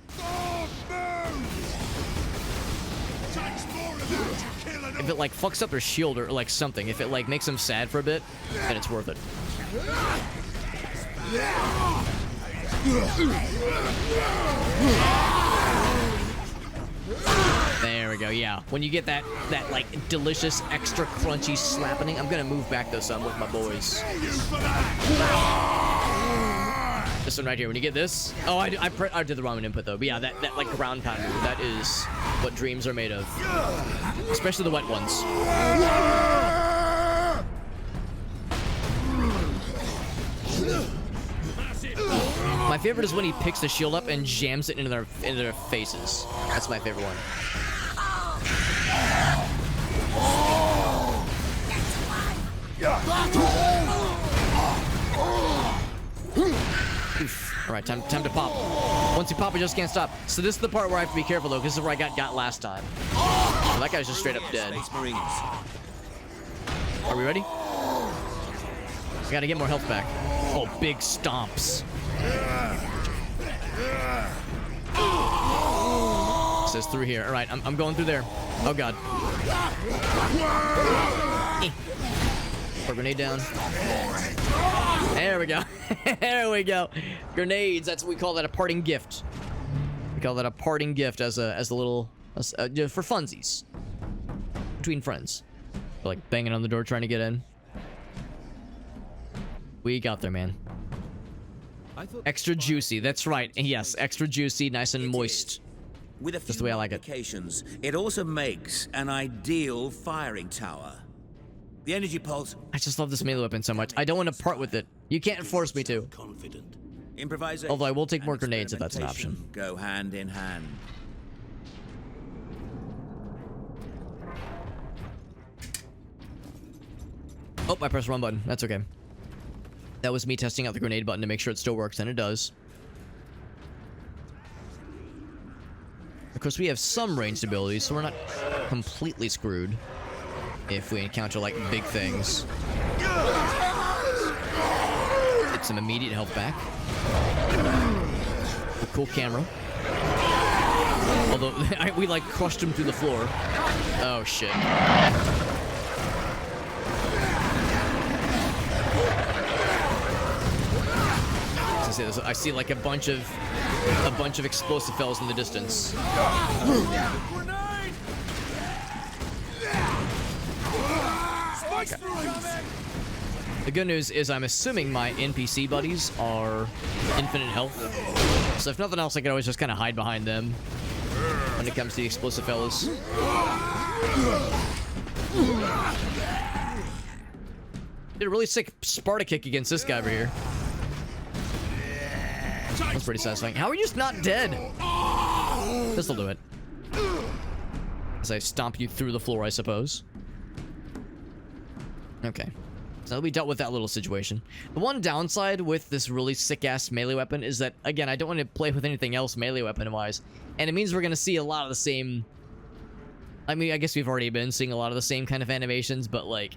Takes more of that to kill if it like fucks up their shield or like something, if it like makes them sad for a bit, then it's worth it. There we go. Yeah, when you get that like delicious extra crunchy slapping, I'm gonna move back though some with my boys. This one right here. When you get this, oh, I did the wrong input though. But yeah, that like ground pound move, that is what dreams are made of, especially the wet ones. My favorite is when he picks the shield up and jams it into their faces. That's my favorite one. All right, time to pop. Once you pop, you just can't stop. So this is the part where I have to be careful though, because this is where I got last time. So that guy's just straight up dead. Space Marines. Are we ready? I gotta get more health back. Oh, big stomps. It says through here. All right, I'm going through there. Oh god. Put a grenade down. There we go. There we go. Grenades. That's what we call that, a parting gift. We call that a parting gift as a little for funsies between friends. We're like banging on the door trying to get in. We got there, man. Extra juicy. That's right. Yes, extra juicy, nice and moist. With a few Just the way I like it. modifications, it also makes an ideal firing tower. The energy pulse. I just love this melee weapon so much. I don't want to part with it. You can't force me to. Confident. Improvisation. Although I will take more and grenades if that's an option. experimentation go hand in hand. Oh, I pressed the wrong button. That's okay. That was me testing out the grenade button to make sure it still works, and it does. Of course, we have some ranged abilities, so we're not completely screwed if we encounter, like, big things. Get some immediate health back. A cool camera. Although, we, like, crushed him through the floor. Oh, shit. I see like a bunch of explosive fellas in the distance. Okay. The good news is I'm assuming my NPC buddies are infinite health. So if nothing else, I can always just kind of hide behind them when it comes to the explosive fellas. Did a really sick Sparta kick against this guy over here. That's pretty satisfying. How are you just not dead? This'll do it. As I stomp you through the floor, I suppose. Okay. So we dealt with that little situation. The one downside with this really sick-ass melee weapon is that, again, I don't want to play with anything else melee weapon-wise. And it means we're going to see a lot of the same... I mean, I guess we've already been seeing a lot of the same kind of animations, but, like...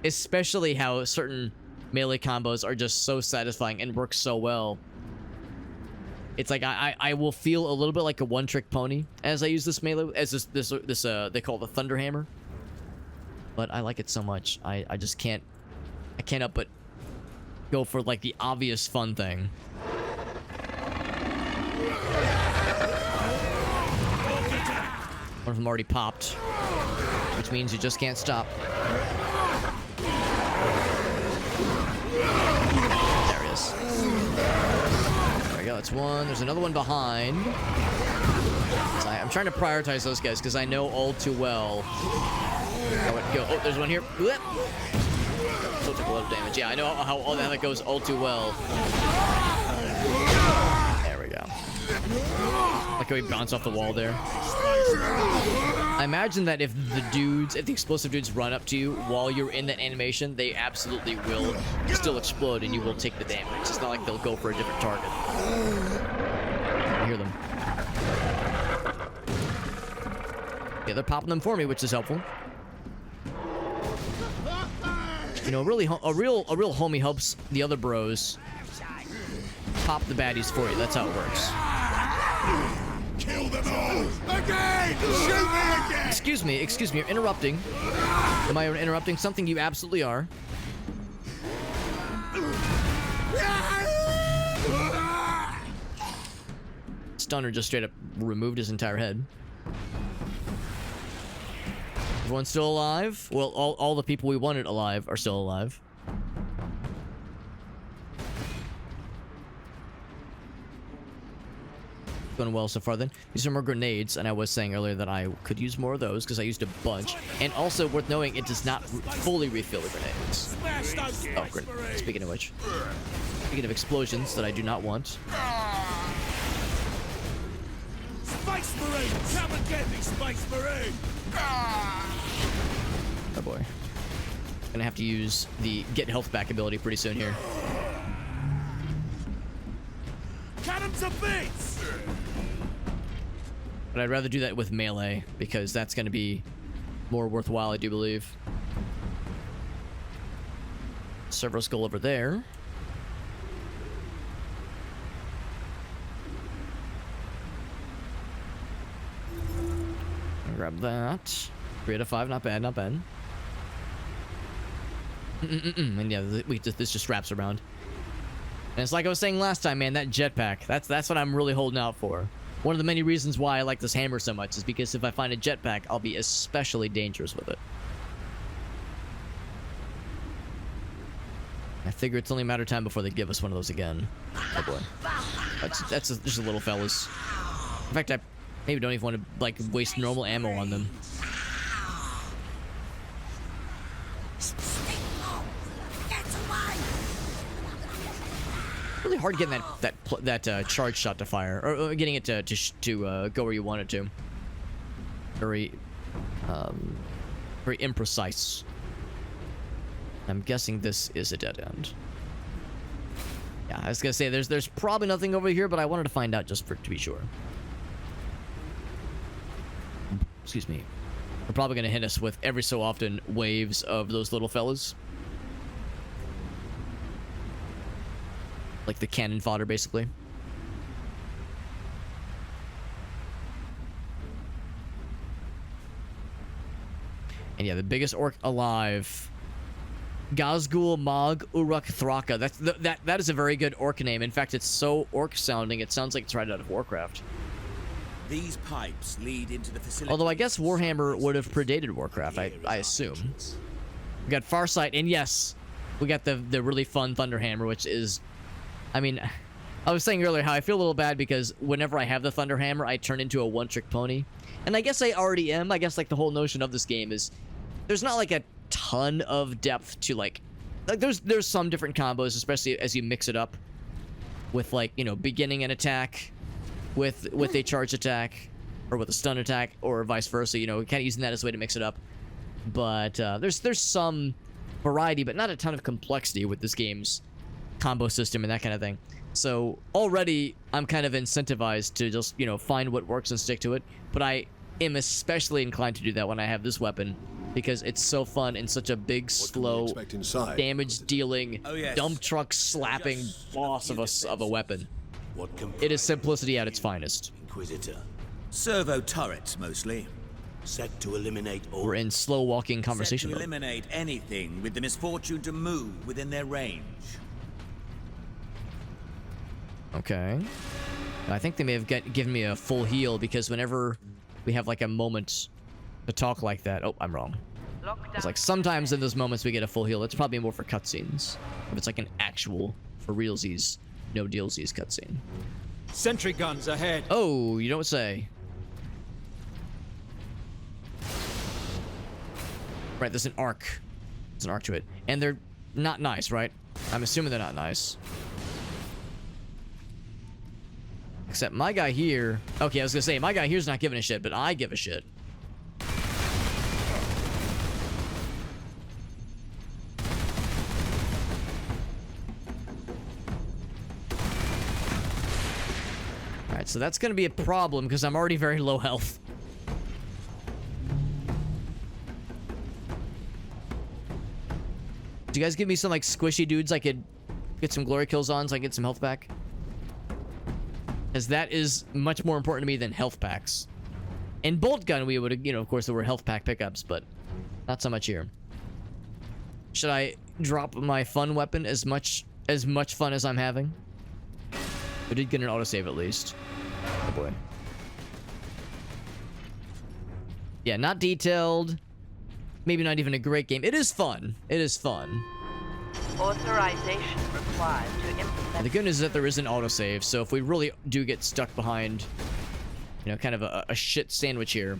Especially how certain melee combos are just so satisfying and work so well. It's like I will feel a little bit like a one-trick pony as I use this melee, as this they call it the Thunder Hammer. But I like it so much, I just can't help but go for like the obvious fun thing. One of them already popped, which means you just can't stop. There he is. That's one. There's another one behind. So I'm trying to prioritize those guys because I know all too well how it goes. Oh, there's one here. Still took a lot of damage. Yeah, I know how all that goes all too well. There we go. Like how he bounced off the wall there. I imagine that if the explosive dudes run up to you while you're in that animation, they absolutely will still explode and you will take the damage. It's not like they'll go for a different target. I hear them. Yeah, they're popping them for me, which is helpful. You know, a real homie helps the other bros pop the baddies for you. That's how it works. Kill them animal! Again! Shoot me again! Excuse me, you're interrupting. Am I interrupting something? You absolutely are. Stunner just straight up removed his entire head. Everyone's still alive? Well, all the people we wanted alive are still alive. Going well so far then. These are more grenades, and I was saying earlier that I could use more of those because I used a bunch. And also worth knowing, it does not fully refill the grenades. Oh, great. Speaking of which. Speaking of explosions that I do not want. Space Marine! Come and get me, Space Marine! Oh boy. Gonna have to use the get health back ability pretty soon here. Cut him to bits! But I'd rather do that with melee, because that's gonna be more worthwhile, I do believe. Servo skull over there. Grab that. 3 out of 5, not bad, not bad. And yeah, this just wraps around. And it's like I was saying last time, man, that jetpack. That's what I'm really holding out for. One of the many reasons why I like this hammer so much is because if I find a jetpack, I'll be especially dangerous with it. I figure it's only a matter of time before they give us one of those again. Oh boy. That's just a little fellas. In fact, I maybe don't even want to like waste normal ammo on them. Really hard getting that charge shot to fire, or getting it to go where you want it to. Very imprecise. I'm guessing this is a dead end. Yeah, I was gonna say there's probably nothing over here, but I wanted to find out just to be sure. Excuse me. They're probably gonna hit us with every so often waves of those little fellas. Like the cannon fodder, basically. And yeah, the biggest orc alive. Gazgul Mag Uruk Thraka. That is a very good orc name. In fact, it's so orc sounding, it sounds like it's right out of Warcraft. These pipes lead into the facility. Although I guess Warhammer would have predated Warcraft, I assume. We got Farsight, and yes, we got the really fun Thunderhammer, which is, I mean, I was saying earlier how I feel a little bad because whenever I have the Thunderhammer, I turn into a one-trick pony. And I guess I already am. I guess like the whole notion of this game is there's not like a ton of depth to like there's some different combos, especially as you mix it up with like, you know, beginning an attack with a charge attack or with a stun attack or vice versa, you know, kind of using that as a way to mix it up. But there's some variety, but not a ton of complexity with this game's combo system and that kind of thing. So already I'm kind of incentivized to just, you know, find what works and stick to it. But I am especially inclined to do that when I have this weapon because it's so fun and such a big, slow, damage-dealing, dump truck slapping boss of a weapon. It is simplicity at its finest. Inquisitor. Servo turrets, mostly. Set to eliminate all. We're in slow walking conversation Set to mode. eliminate anything with the misfortune to move within their range. Okay. I think they may have given me a full heal because whenever we have like a moment to talk like that... Oh, I'm wrong. It's like sometimes in those moments we get a full heal. It's probably more for cutscenes. If it's like an actual, for realsies, no dealsies cutscene. Sentry guns ahead. Oh, you don't say. Right, there's an arc. There's an arc to it. And they're not nice, right? I'm assuming they're not nice. Except my guy here... Okay, I was gonna say, my guy here's not giving a shit, but I give a shit. Alright, so that's gonna be a problem, because I'm already very low health. Do you guys give me some, like, squishy dudes I could get some glory kills on so I can get some health back? As that is much more important to me than health packs. And bolt gun, we would have, you know, of course there were health pack pickups, but not so much here. Should I drop my fun weapon as much fun as I'm having? We did get an autosave at least. Oh boy. Yeah, not detailed. Maybe not even a great game. It is fun. It is fun. Authorization required to implement. And the good news is that there is an autosave, so if we really do get stuck behind, you know, kind of a shit sandwich here,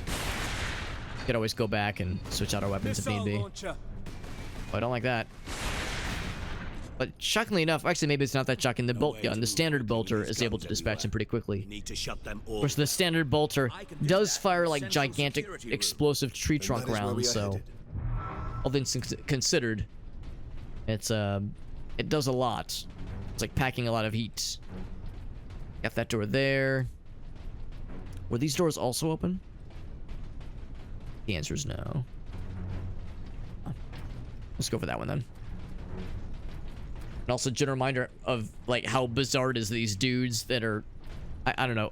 we could always go back and switch out our weapons if need be. Oh, I don't like that. But shockingly enough, actually maybe it's not that shocking, the bolt gun, the standard bolter is able to dispatch them pretty quickly. Need to shut them Of all. course, the standard bolter does fire like gigantic explosive tree trunk rounds, so all things considered, it's it does a lot. It's like packing a lot of heat. Got that door there. Were these doors also open? The answer is no. Let's go for that one then. And also, general reminder of like how bizarre it is these dudes that are, I don't know,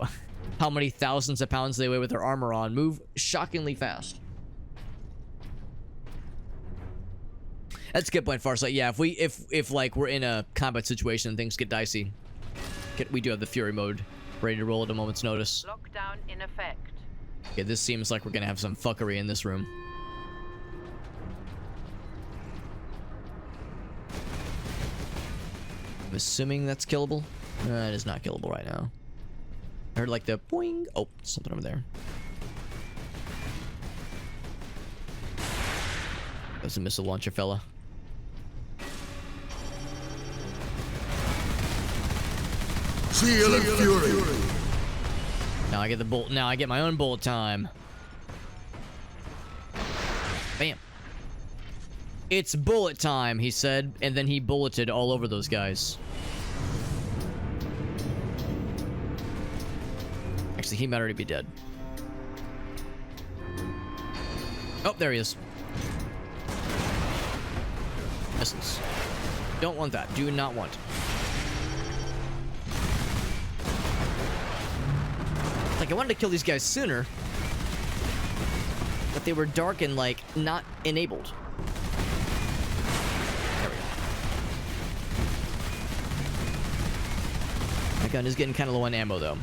how many thousands of pounds they weigh with their armor on, move shockingly fast. That's a good point, Farsight. Yeah, if like we're in a combat situation and things get dicey, we do have the Fury mode ready to roll at a moment's notice. Lockdown in effect. Okay, this seems like we're gonna have some fuckery in this room. I'm assuming that's killable. It is not killable right now. I heard like the boing. Oh, something over there. There's a missile launcher fella. Seal and fury. Now I get the bolt. Now I get my own bullet time. Bam. It's bullet time, he said, and then he bulleted all over those guys. Actually, he might already be dead. Oh, there he is. Missiles. Don't want that. Do not want. Like, I wanted to kill these guys sooner, but they were dark and, like, not enabled. There we go. My gun is getting kind of low on ammo, though.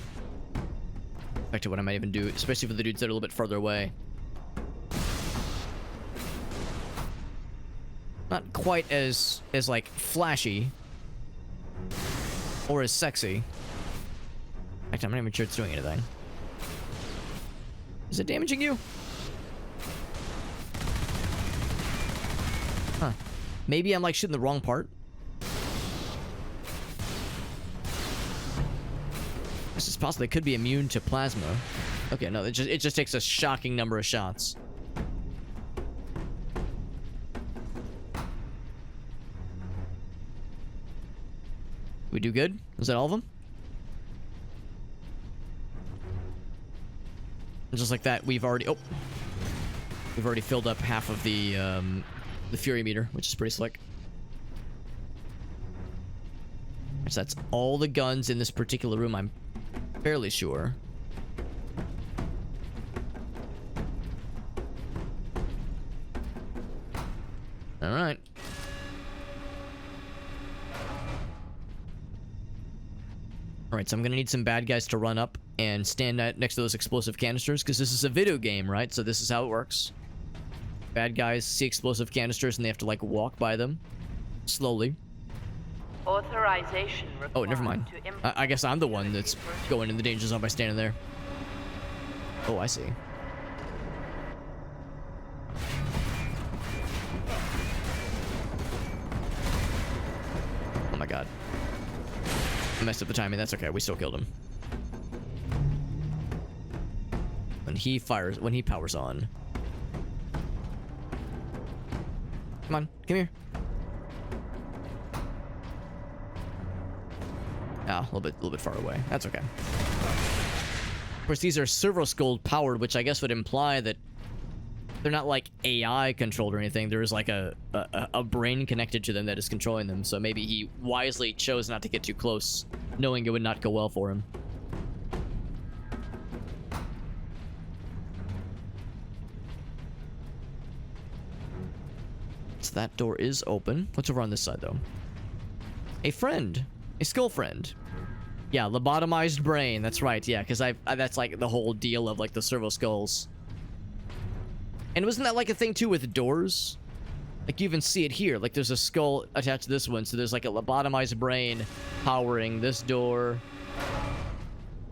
Back to what I might even do, especially for the dudes that are a little bit further away. Not quite as like, flashy. Or as sexy. In fact, I'm not even sure it's doing anything. Is it damaging you? Huh. Maybe I'm like shooting the wrong part. This is possible. It could be immune to plasma. Okay, no, it just takes a shocking number of shots. We do good? Is that all of them? And just like that, we've already filled up half of the Fury meter, which is pretty slick. So that's all the guns in this particular room, I'm fairly sure. All right. Alright, so I'm gonna need some bad guys to run up and stand next to those explosive canisters, because this is a video game, right? So this is how it works. Bad guys see explosive canisters and they have to, like, walk by them. Slowly. Authorization required. Oh, never mind. I guess I'm the one that's going in the danger zone by standing there. Oh, I see. Oh my god. I messed up the timing. That's okay. We still killed him. When he powers on. Come on, come here. Ah, a little bit far away. That's okay. Of course, these are servo skull powered, which I guess would imply that they're not like AI controlled or anything. There is like a brain connected to them that is controlling them. So maybe he wisely chose not to get too close, knowing it would not go well for him. So that door is open. What's over on this side though? A friend, a skull friend. Yeah, lobotomized brain. That's right. Yeah, because that's like the whole deal of like the servo skulls. And wasn't that like a thing too with doors? Like you even see it here. Like there's a skull attached to this one, so there's like a lobotomized brain powering this door.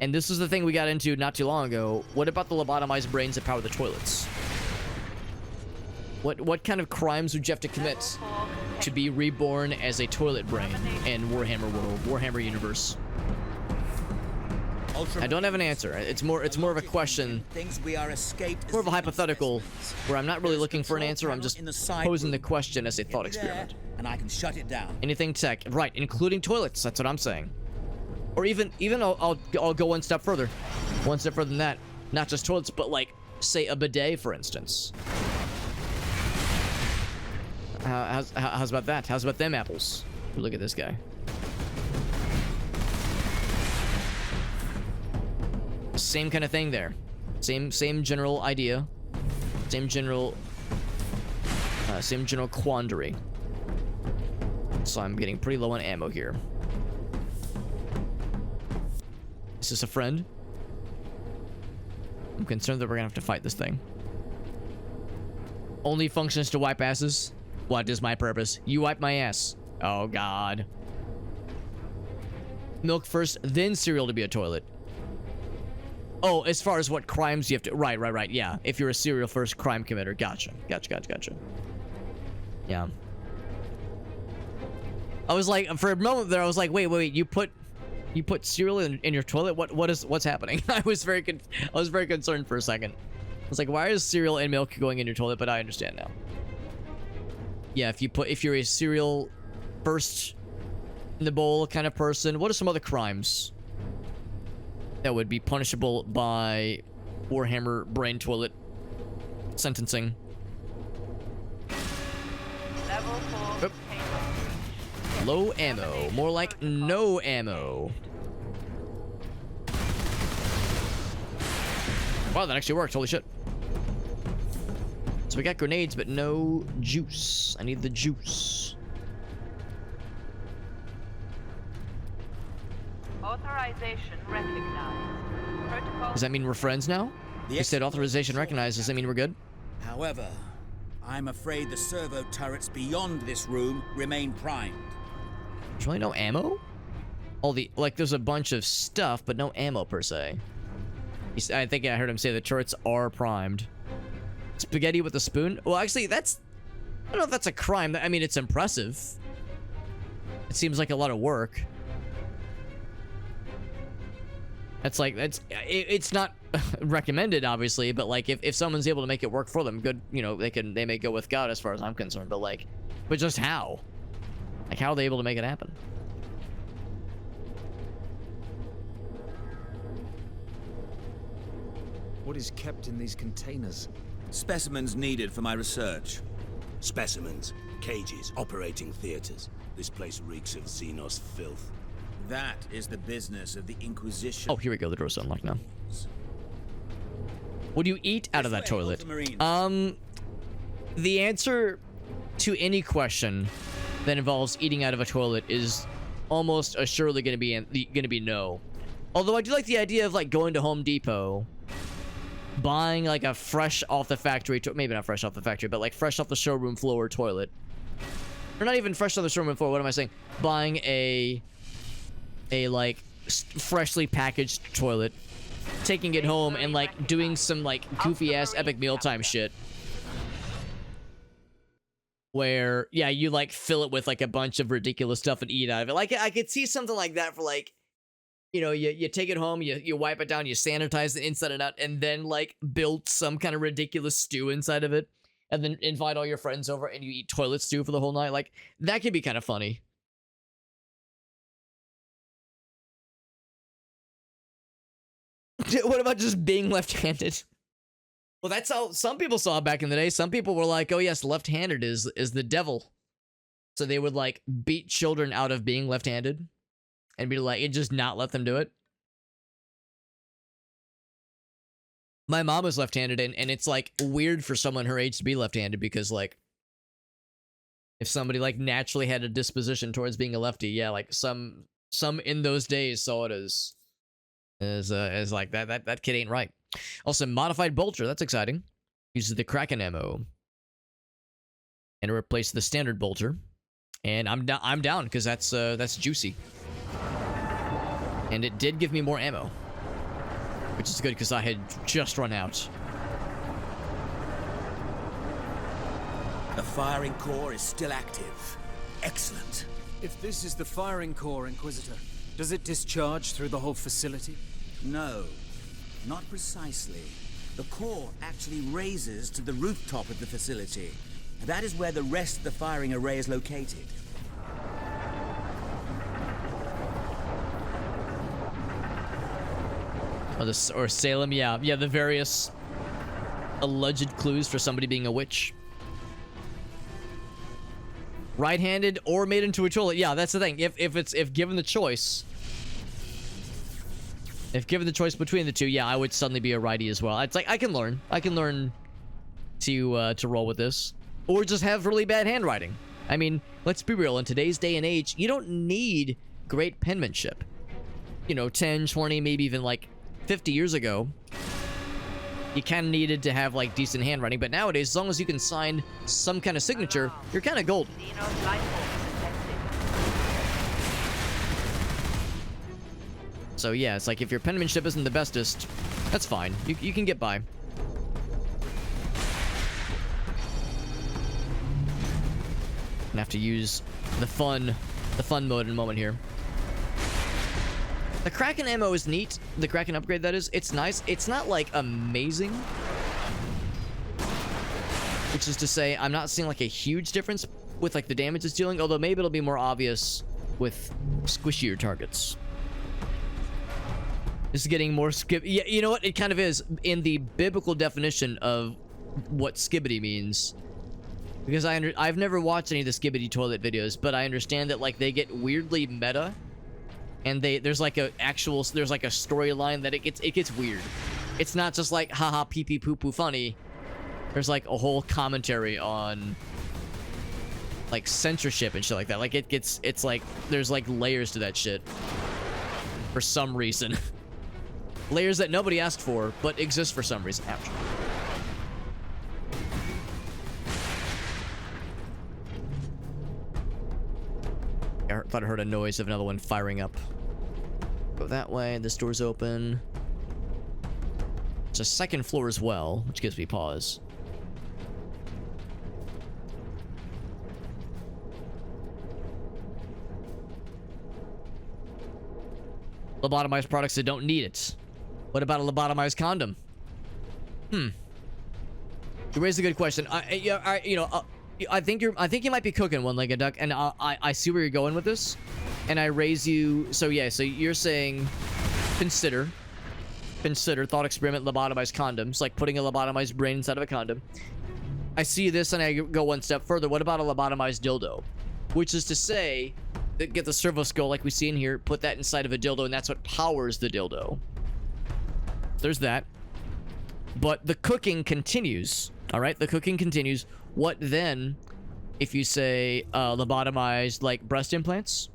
And this is the thing we got into not too long ago. What about the lobotomized brains that power the toilets? What kind of crimes would you have to commit to be reborn as a toilet brain in Warhammer world, Warhammer universe? I don't have an answer. It's more of a question, more of a hypothetical, where I'm not really looking for an answer. I'm just posing the question as a thought experiment. And I can shut it down. Anything tech, right? Including toilets. That's what I'm saying. Or even I'll go one step further than that. Not just toilets, but like say a bidet, for instance. How's about that? How's about them apples? Look at this guy. Same kind of thing there. Same general idea. Same general quandary. So I'm getting pretty low on ammo here. Is this a friend? I'm concerned that we're gonna have to fight this thing. Only functions to wipe asses. What is my purpose? You wipe my ass. Oh god. Milk first, then cereal to be a toilet. Oh, as far as what crimes you have to... Right. Yeah. If you're a serial first crime committer. Gotcha. Yeah. I was like, for a moment there, I was like, wait. You put cereal in your toilet? What's happening? I was very concerned for a second. I was like, why is cereal and milk going in your toilet? But I understand now. Yeah, if you're a cereal first in the bowl kind of person, what are some other crimes that would be punishable by Warhammer brain toilet sentencing? Level 4 Low ammo. More like no ammo. Wow, that actually worked. Holy shit. So we got grenades, but no juice. I need the juice. Authorization recognized. Protocol. Does that mean we're friends now? You said authorization recognized. Does that mean we're good? However, I'm afraid the servo turrets beyond this room remain primed. There's really no ammo? There's a bunch of stuff, but no ammo per se. I think I heard him say the turrets are primed. Spaghetti with a spoon? Well, actually, I don't know if that's a crime. I mean, it's impressive. It seems like a lot of work. It's not recommended, obviously, but like if someone's able to make it work for them, good, they may go with God as far as I'm concerned, but just how? Like, how are they able to make it happen? What is kept in these containers? Specimens needed for my research. Specimens, cages, operating theaters. This place reeks of Xenos filth. That is the business of the Inquisition. Oh, here we go. The door's unlocked now. What do you eat out of that toilet? The answer to any question that involves eating out of a toilet is almost assuredly going to be no. Although I do like the idea of like going to Home Depot, buying like a fresh off the factory, maybe not fresh off the factory, but like fresh off the showroom floor toilet. Or not even fresh off the showroom floor. What am I saying? Buying a like freshly packaged toilet, taking it home and like doing some like goofy ass epic mealtime shit where you like fill it with like a bunch of ridiculous stuff and eat out of it. Like I could see something like that for like, you take it home, you wipe it down, you sanitize the inside and out, and then like build some kind of ridiculous stew inside of it, and then invite all your friends over and you eat toilet stew for the whole night. Like that could be kind of funny. What about just being left-handed? Well, that's how some people saw it back in the day. Some people were like, oh yes, left-handed is the devil. So they would like beat children out of being left-handed and be like, and just not let them do it. My mom was left-handed, and it's like weird for someone her age to be left-handed because like if somebody like naturally had a disposition towards being a lefty, yeah, like some in those days saw it as like that kid ain't right. Also, modified bolter, that's exciting. Uses the Kraken ammo and replace the standard bolter, and I'm down because that's juicy, and it did give me more ammo, which is good because I had just run out. The firing core is still active. Excellent. If this is the firing core, Inquisitor, does it discharge through the whole facility? No, not precisely. The core actually raises to the rooftop of the facility. That is where the rest of the firing array is located. Or Salem, yeah, the various alleged clues for somebody being a witch. Right-handed or made into a toilet. Yeah, that's the thing. If given the choice, between the two, yeah, I would suddenly be a righty as well. It's like I can learn to roll with this, or just have really bad handwriting. I mean, let's be real. In today's day and age, you don't need great penmanship. You know, 10, 20, maybe even like 50 years ago, you kind of needed to have like decent handwriting, but nowadays, as long as you can sign some kind of signature, you're kind of golden. Xenos life form detected. So yeah, it's like if your penmanship isn't the bestest, that's fine. You can get by. Gonna have to use the fun mode in a moment here. The Kraken ammo is neat. The Kraken upgrade, that is. It's nice. It's not, like, amazing. Which is to say, I'm not seeing, like, a huge difference with, like, the damage it's dealing. Although, maybe it'll be more obvious with squishier targets. This is getting more skip... Yeah, you know what? It kind of is. In the biblical definition of what skibbity means. Because I've never watched any of the skibbity toilet videos, but I understand that, like, they get weirdly meta. And there's like a storyline that it gets weird. It's not just like haha pee pee poo poo funny. There's like a whole commentary on like censorship and shit like that. Like it's like there's like layers to that shit for some reason. Layers that nobody asked for but exist for some reason. Ouch. I thought I heard a noise of another one firing up. Go that way. This door's open. It's a second floor as well, which gives me pause. Lobotomized products that don't need it. What about a lobotomized condom? You raised a good question. I think you might be cooking one-legged duck, and I see where you're going with this, and I raise you. So yeah, so you're saying, consider thought experiment lobotomized condoms, like putting a lobotomized brain inside of a condom. I see this, and I go one step further. What about a lobotomized dildo? Which is to say, get the servo skull like we see in here, put that inside of a dildo, and that's what powers the dildo. There's that. But the cooking continues. All right, the cooking continues. What then if you say lobotomized like breast implants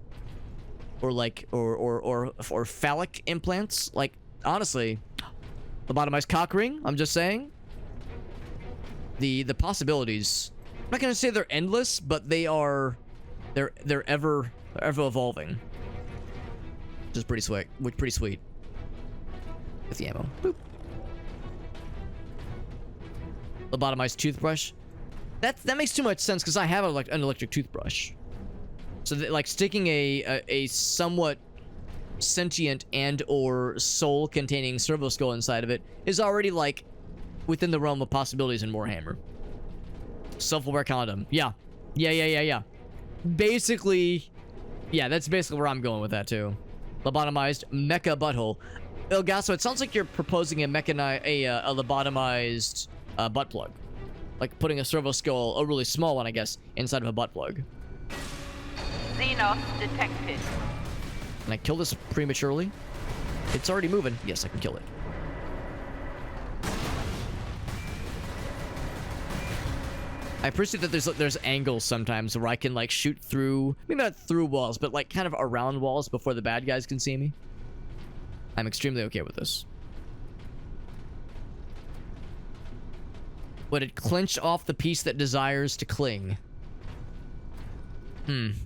or like or phallic implants? Like honestly, lobotomized cock ring? I'm just saying. The possibilities, I'm not gonna say they're endless, but they're ever evolving. Which is pretty sweet. With the ammo. Boop. Lobotomized toothbrush. That makes too much sense because I have an electric toothbrush. So that, like sticking a somewhat sentient and or soul containing servo skull inside of it is already like within the realm of possibilities in Warhammer. Self-aware condom. Yeah. Basically, yeah, that's basically where I'm going with that too. Lobotomized mecha butthole. Oh, Gasso, it sounds like you're proposing a lobotomized butt plug. Like putting a servo skull, a really small one, I guess, inside of a butt plug. Xenos detected. Can I kill this prematurely? It's already moving. Yes, I can kill it. I appreciate that there's angles sometimes where I can like shoot through, maybe not through walls, but like kind of around walls before the bad guys can see me. I'm extremely okay with this. Would it clinch off the piece that desires to cling?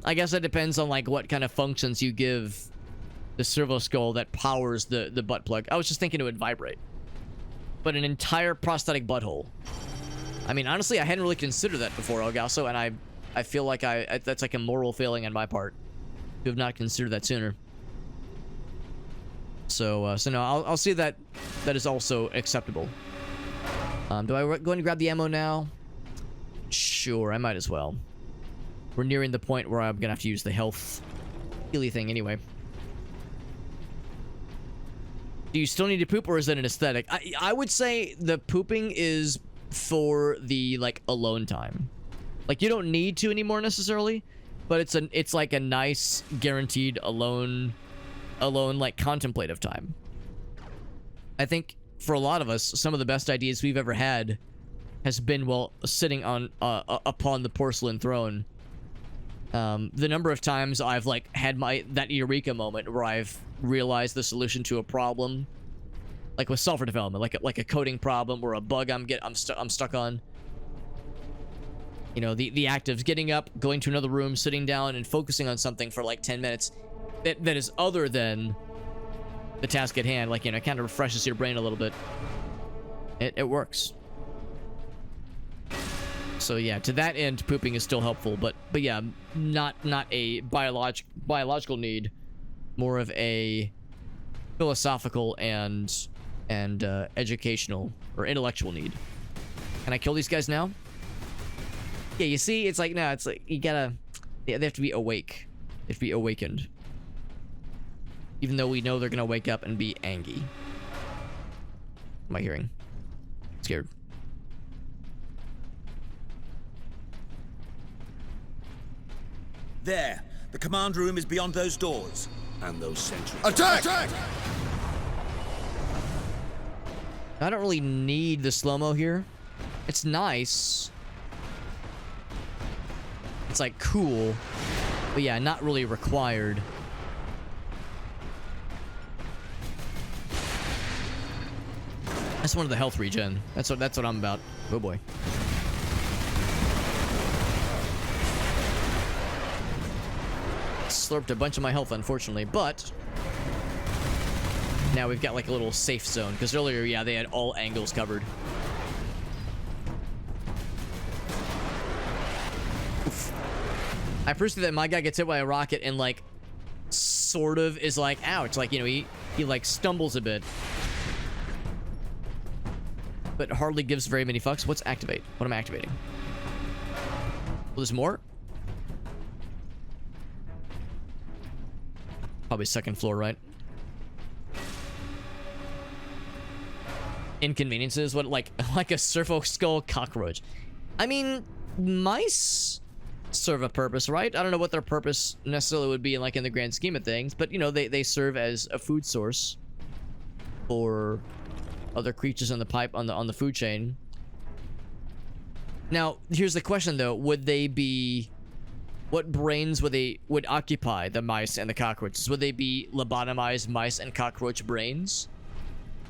I guess that depends on like what kind of functions you give the servo skull that powers the butt plug. I was just thinking it would vibrate. But an entire prosthetic butthole. I mean, honestly, I hadn't really considered that before, Elgaso, and I feel like that's like a moral failing on my part to have not considered that sooner. So no, I'll see that is also acceptable. Do I go and grab the ammo now? Sure, I might as well. We're nearing the point where I'm gonna have to use the health healy thing anyway. Do you still need to poop, or is it an aesthetic? I would say the pooping is for the like alone time. Like you don't need to anymore necessarily, but it's like a nice guaranteed alone like contemplative time. I think for a lot of us, some of the best ideas we've ever had has been while sitting on upon the porcelain throne. The number of times I've like had that eureka moment where I've realized the solution to a problem, like with software development, like a coding problem or a bug I'm stuck on. You know, the act of getting up, going to another room, sitting down, and focusing on something for like 10 minutes that is other than the task at hand. Like, you know, it kind of refreshes your brain a little bit. It works. So yeah, to that end, pooping is still helpful, but yeah, not a biological need, more of a philosophical and educational or intellectual need. Can I kill these guys now? Yeah, you see, it's like, no, it's like you gotta, they have to be awake. They have to be awakened. Even though we know they're gonna wake up and be angry. What am I hearing? Scared. There. The command room is beyond those doors. And those sentries. Attack! Attack! I don't really need the slow-mo here. It's nice. It's like cool. But yeah, not really required. I just wanted the health regen. That's what I'm about. Oh boy. Slurped a bunch of my health, unfortunately, but now we've got like a little safe zone, because earlier, yeah, they had all angles covered. Oof. I appreciate that my guy gets hit by a rocket and like sort of is like, ouch, like, you know, he like stumbles a bit, but hardly gives very many fucks. What's activate? What am I activating? Well, there's more. Probably second floor, right? Inconveniences? What, like a servo skull cockroach? I mean, mice serve a purpose, right? I don't know what their purpose necessarily would be like in the grand scheme of things, but you know, they serve as a food source for other creatures on the pipe on the food chain. Now, here's the question though: would they be? What brains would occupy the mice and the cockroaches? Would they be lobotomized mice and cockroach brains?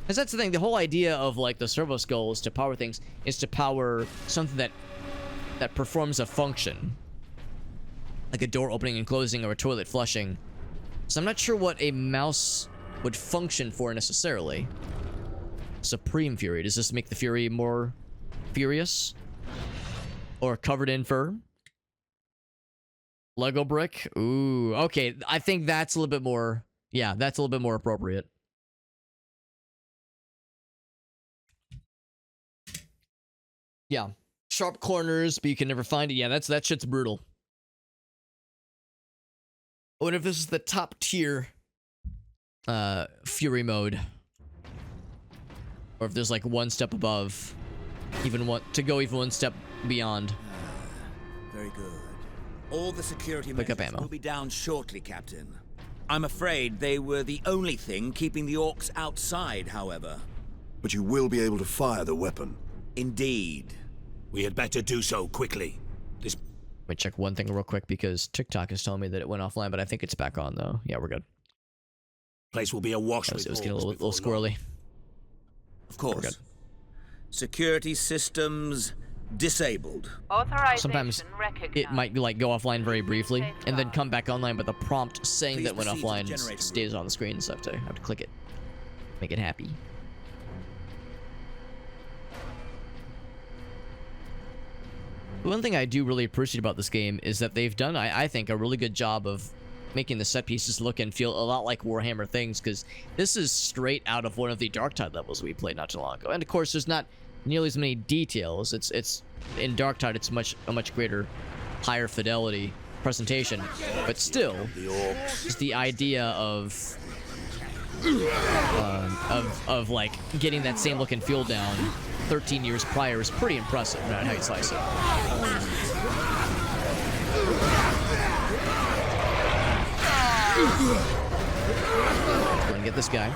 Because that's the thing. The whole idea of like the servo skulls to power things is to power something that performs a function, like a door opening and closing or a toilet flushing. So I'm not sure what a mouse would function for necessarily. Supreme Fury. Does this make the Fury more furious or covered in fur? Lego brick? Ooh, okay. I think that's a little bit more... Yeah, that's a little bit more appropriate. Yeah. Sharp corners, but you can never find it. Yeah, that shit's brutal. I wonder if this is the top tier Fury mode. or if there's like one step above, even one to go even one step beyond. Very good. All the security Pick up measures ammo. will be down shortly, Captain. I'm afraid they were the only thing keeping the orcs outside, however. But you will be able to fire the weapon. Indeed. We had better do so quickly. This Let me check one thing real quick because TikTok is telling me that it went offline, but I think it's back on though. Yeah, we're good. place will be awash It with was getting a orcs little before long. squirrely. Of course. good. Security systems disabled. Authorization Sometimes recognized. it might like go offline very briefly and then come back online, but the prompt saying Please that went proceed to the offline generator stays on the screen, so I have to click it, make it happy. One thing I do really appreciate about this game is that they've done, I think, a really good job of making the set pieces look and feel a lot like Warhammer things, because this is straight out of one of the Darktide levels we played not too long ago. And of course, there's not nearly as many details. It's in Darktide, it's a much greater, higher fidelity presentation, but still, just the idea of like getting that same look and feel down 13 years prior is pretty impressive, no matter how you slice it. Gonna get this guy.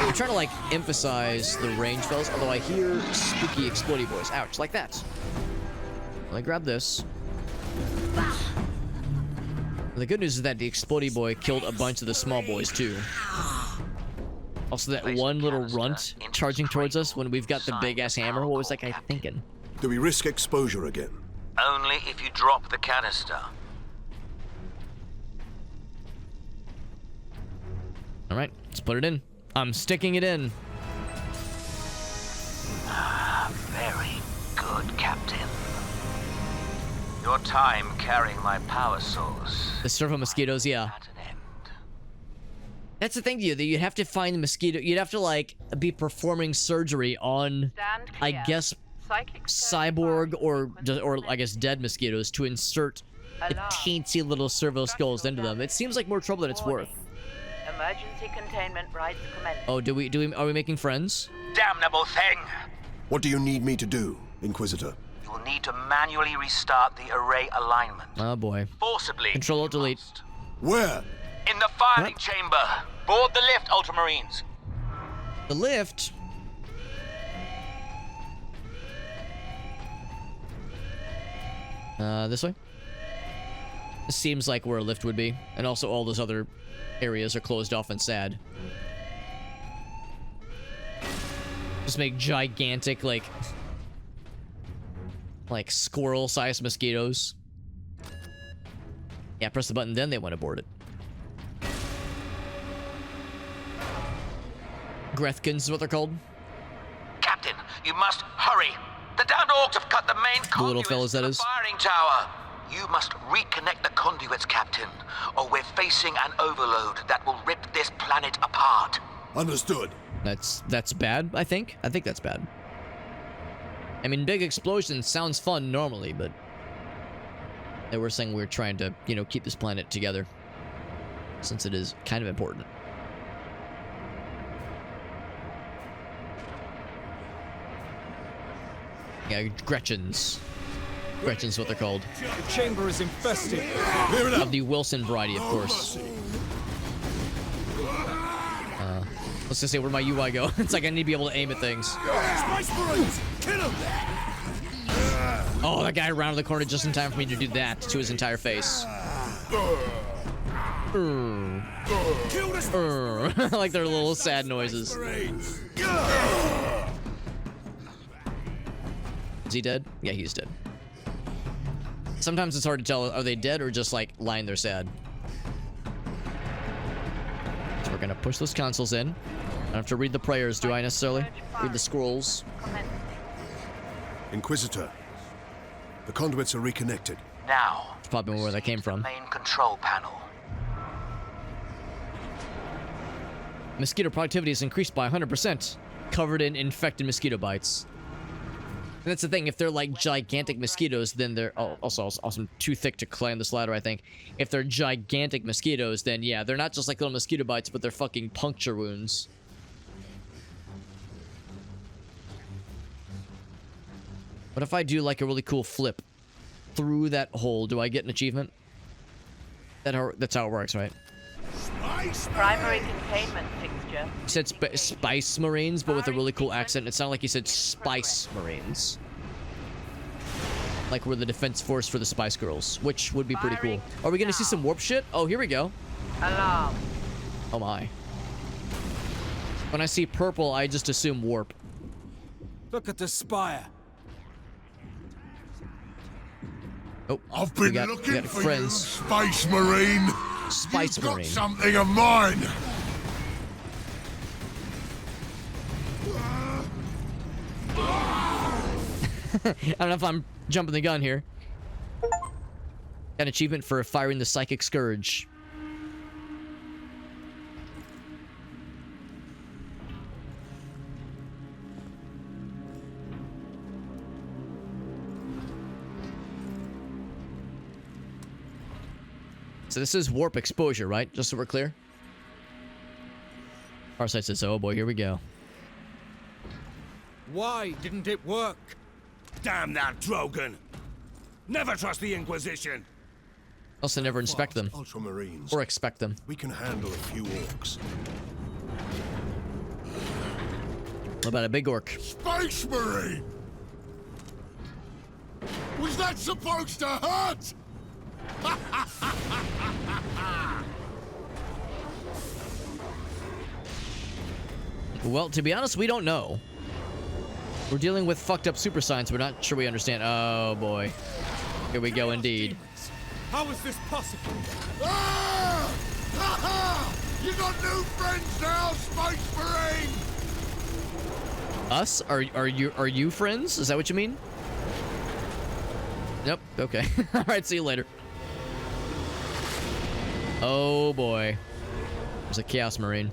I'm trying to like emphasize the range fellas, although I hear spooky explodey boys. Ouch, like that. Let me grab this. The good news is that the explodey boy killed a bunch of the small boys too. Also, that one little runt charging towards us when we've got the big-ass hammer. What was that guy thinking? Do we risk exposure again? Only if you drop the canister. All right, let's put it in. I'm sticking it in. Very good, Captain. Your time carrying my power source The servo mosquitoes, yeah. at an end. That's the thing, to you, that you'd have to find the mosquito. You'd have to like be performing surgery on, Stand I clear. guess, Psychic cyborg or I guess dead mosquitoes to insert the Alarm. teensy little servo skulls into them. It seems like more trouble than it's worth. Emergency containment rights commence. Oh, are we making friends? Damnable thing! What do you need me to do, Inquisitor? You will need to manually restart the array alignment. Oh boy. Forcibly. Control, you delete. must. Where? In the firing What? chamber. Board the lift, Ultramarines. The lift. This way. This seems like where a lift would be, and also all those other areas are closed off and sad. Just make gigantic, like squirrel-sized mosquitoes. Yeah, press the button, then they went aboard it. Grethkins is what they're called. Captain, you must hurry. The downed orcs have cut the main The little conduits fellas, to that the is. firing tower. You must reconnect the conduits, Captain, or we're facing an overload that will rip this planet apart. Understood. That's bad, I think. I think that's bad. I mean, big explosions sounds fun normally, but they were saying we're trying to, keep this planet together, since it is kind of important. Yeah, Gretchens. Gretchen's what they're called. The chamber is infested. Of the Wilson variety, of course. Let's just say where my UI go. It's like I need to be able to aim at things. Space Marines! Kill him! Oh, that guy rounded the corner just in time for me to do that to his entire face. Like their little sad noises. Is he dead? Yeah, he's dead. Sometimes it's hard to tell, are they dead or just like lying there sad? So we're gonna push those consoles in. I don't have to read the prayers, do I necessarily? Read the scrolls. Inquisitor, the conduits are reconnected. Now, It's probably where that came the from. main control panel. Mosquito productivity is increased by 100%. Covered in infected mosquito bites. And that's the thing, if they're like gigantic mosquitoes, then they're also too thick to climb this ladder, I think. If they're gigantic mosquitoes, then yeah, they're not just like little mosquito bites, but they're fucking puncture wounds. What if I do like a really cool flip through that hole? Do I get an achievement? That's how it works, right? Primary containment fixture. You said Spice Marines, but with a really cool accent. It sounded like you said Spice Marines. Like we're the defense force for the Spice Girls, which would be pretty cool. Are we gonna see some warp shit? Oh, here we go. Alarm. Oh my. When I see purple, I just assume warp. Look at the spire. Oh, I've been we looking got for friends. you, Space Marine. Spice You've Marine. got something of mine. I don't know if I'm jumping the gun here. An achievement for firing the Psychic Scourge. So this is warp exposure, right? Just so we're clear. Our site says, oh boy, here we go. Why didn't it work? Damn that Drogon! Never trust the Inquisition! Also never inspect them. Ultramarines. Or expect them. We can handle a few orcs. What about a big orc? Space Marine! Was that supposed to hurt? Well, to be honest, we don't know. We're dealing with fucked up super science. We're not sure we understand. Oh boy. Here we go indeed. How is this possible? Ah! Ha-ha! You got new friends now, Space Marine! Us? Are you friends? Is that what you mean? Nope. Okay. Alright, see you later. Oh boy. There's a Chaos Marine.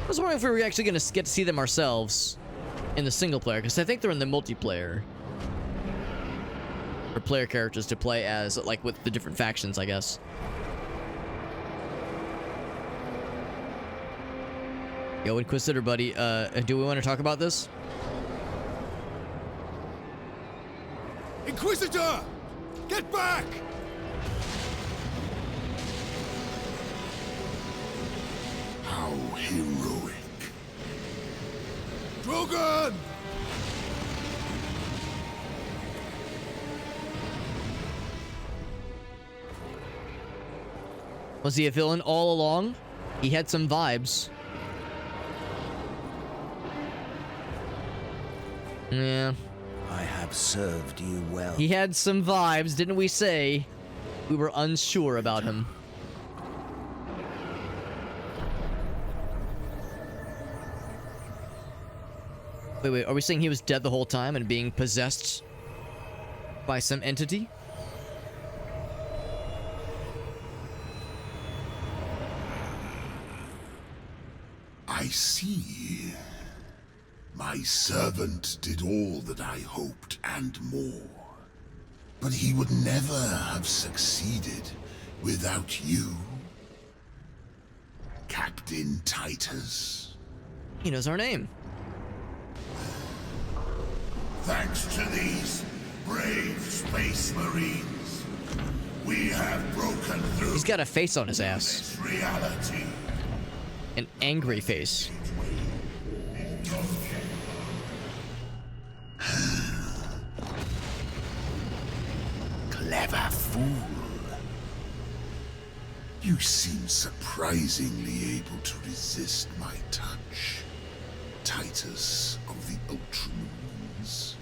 I was wondering if we were actually going to get to see them ourselves in the single player, because I think they're in the multiplayer. For player characters to play as, like, with the different factions, I guess. Yo, Inquisitor buddy, do we want to talk about this? Inquisitor! Get back! How heroic. Drogon! Was he a villain all along? He had some vibes. Yeah. I have served you well. He had some vibes, didn't we say? We were unsure about him. Wait, are we saying he was dead the whole time and being possessed by some entity? I see. My servant did all that I hoped and more. But he would never have succeeded without you, Captain Titus. He knows our name. Thanks to these brave space marines, we have broken through. He's got a face on his ass. This reality. An angry face. Clever fool. You seem surprisingly able to resist my touch, Titus of the Ultramarines.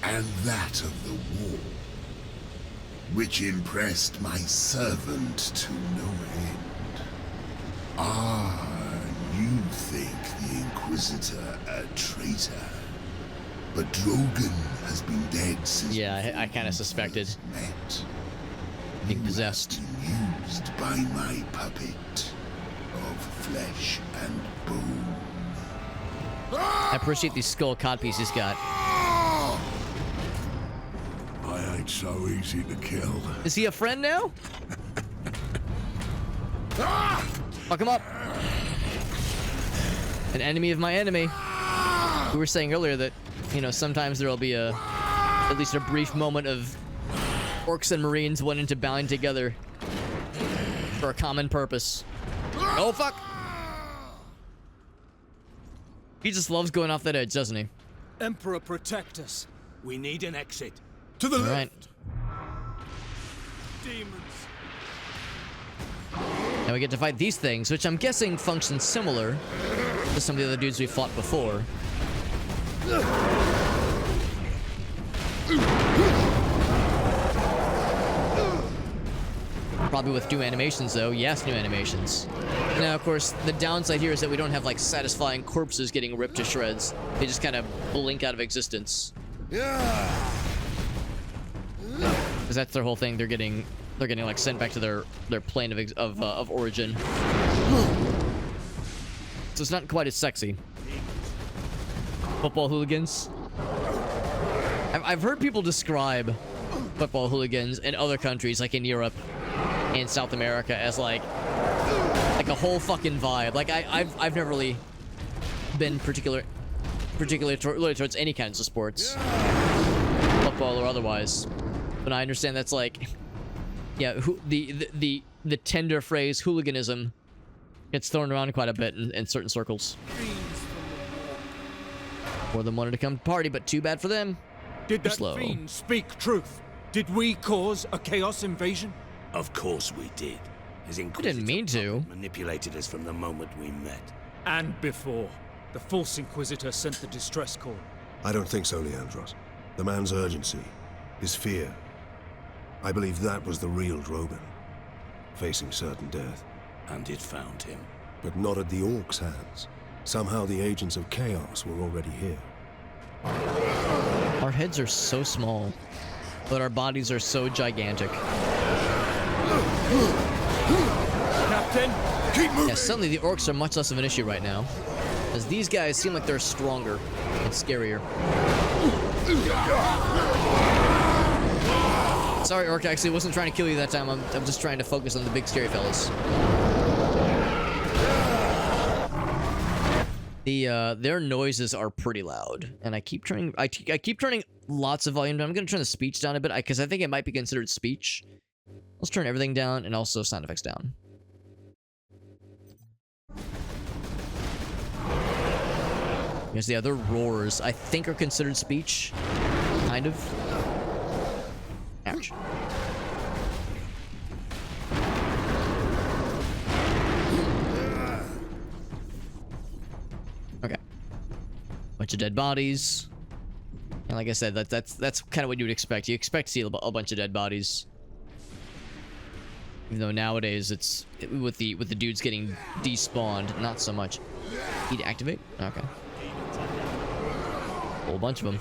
And that of the war, which impressed my servant to no end. Ah, you think the Inquisitor a traitor. But Drogon has been dead since... Yeah, I kind of suspected. Met. Being possessed. Used by my puppet of flesh and bone. I appreciate these skull codpiece he's got. I ain't so easy to kill. Is he a friend now? Fuck him up. An enemy of my enemy. We were saying earlier that, you know, sometimes there'll be at least a brief moment of orcs and marines wanting to bind together for a common purpose. Oh, fuck! He just loves going off that edge, doesn't he? Emperor, protect us. We need an exit. To the All left. right. Demons. Now we get to fight these things, which I'm guessing function similar to some of the other dudes we fought before. Probably with new animations, though. Yes, new animations. Now, of course, the downside here is that we don't have, like, satisfying corpses getting ripped to shreds. They just kind of blink out of existence. Because that's their whole thing. They're getting like sent back to their plane of origin. So it's not quite as sexy. Football hooligans. I've heard people describe football hooligans in other countries, like in Europe and South America, as like a whole fucking vibe. Like I've never really been particularly towards any kinds of sports, football or otherwise. But I understand that's like, yeah, the tender phrase hooliganism gets thrown around quite a bit in certain circles. More than wanted to come party, but too bad for them. Did that slow. fiend speak truth? Did we cause a chaos invasion? Of course we did. His didn't mean to. Manipulated us from the moment we met. And before. The false Inquisitor sent the distress call. I don't think so, Leandros. The man's urgency, his fear. I believe that was the real Drogon, facing certain death. And it found him. But not at the Orcs' hands. Somehow the agents of Chaos were already here. Our heads are so small, but our bodies are so gigantic. Captain! Keep moving! Yeah, suddenly the orcs are much less of an issue right now, as these guys seem like they're stronger and scarier. Sorry, Orc, actually wasn't trying to kill you that time. I'm just trying to focus on the big scary fellas. Their noises are pretty loud, and I keep turning lots of volume down. I'm gonna turn the speech down a bit because I think it might be considered speech. Let's turn everything down and also sound effects down. Because the other roars I think are considered speech, kind of. Ouch. Okay. Bunch of dead bodies. And like I said, that's kind of what you would expect. You expect to see a bunch of dead bodies. Even though nowadays it's with the dudes getting despawned, not so much. Need to activate? Okay. Whole bunch of them.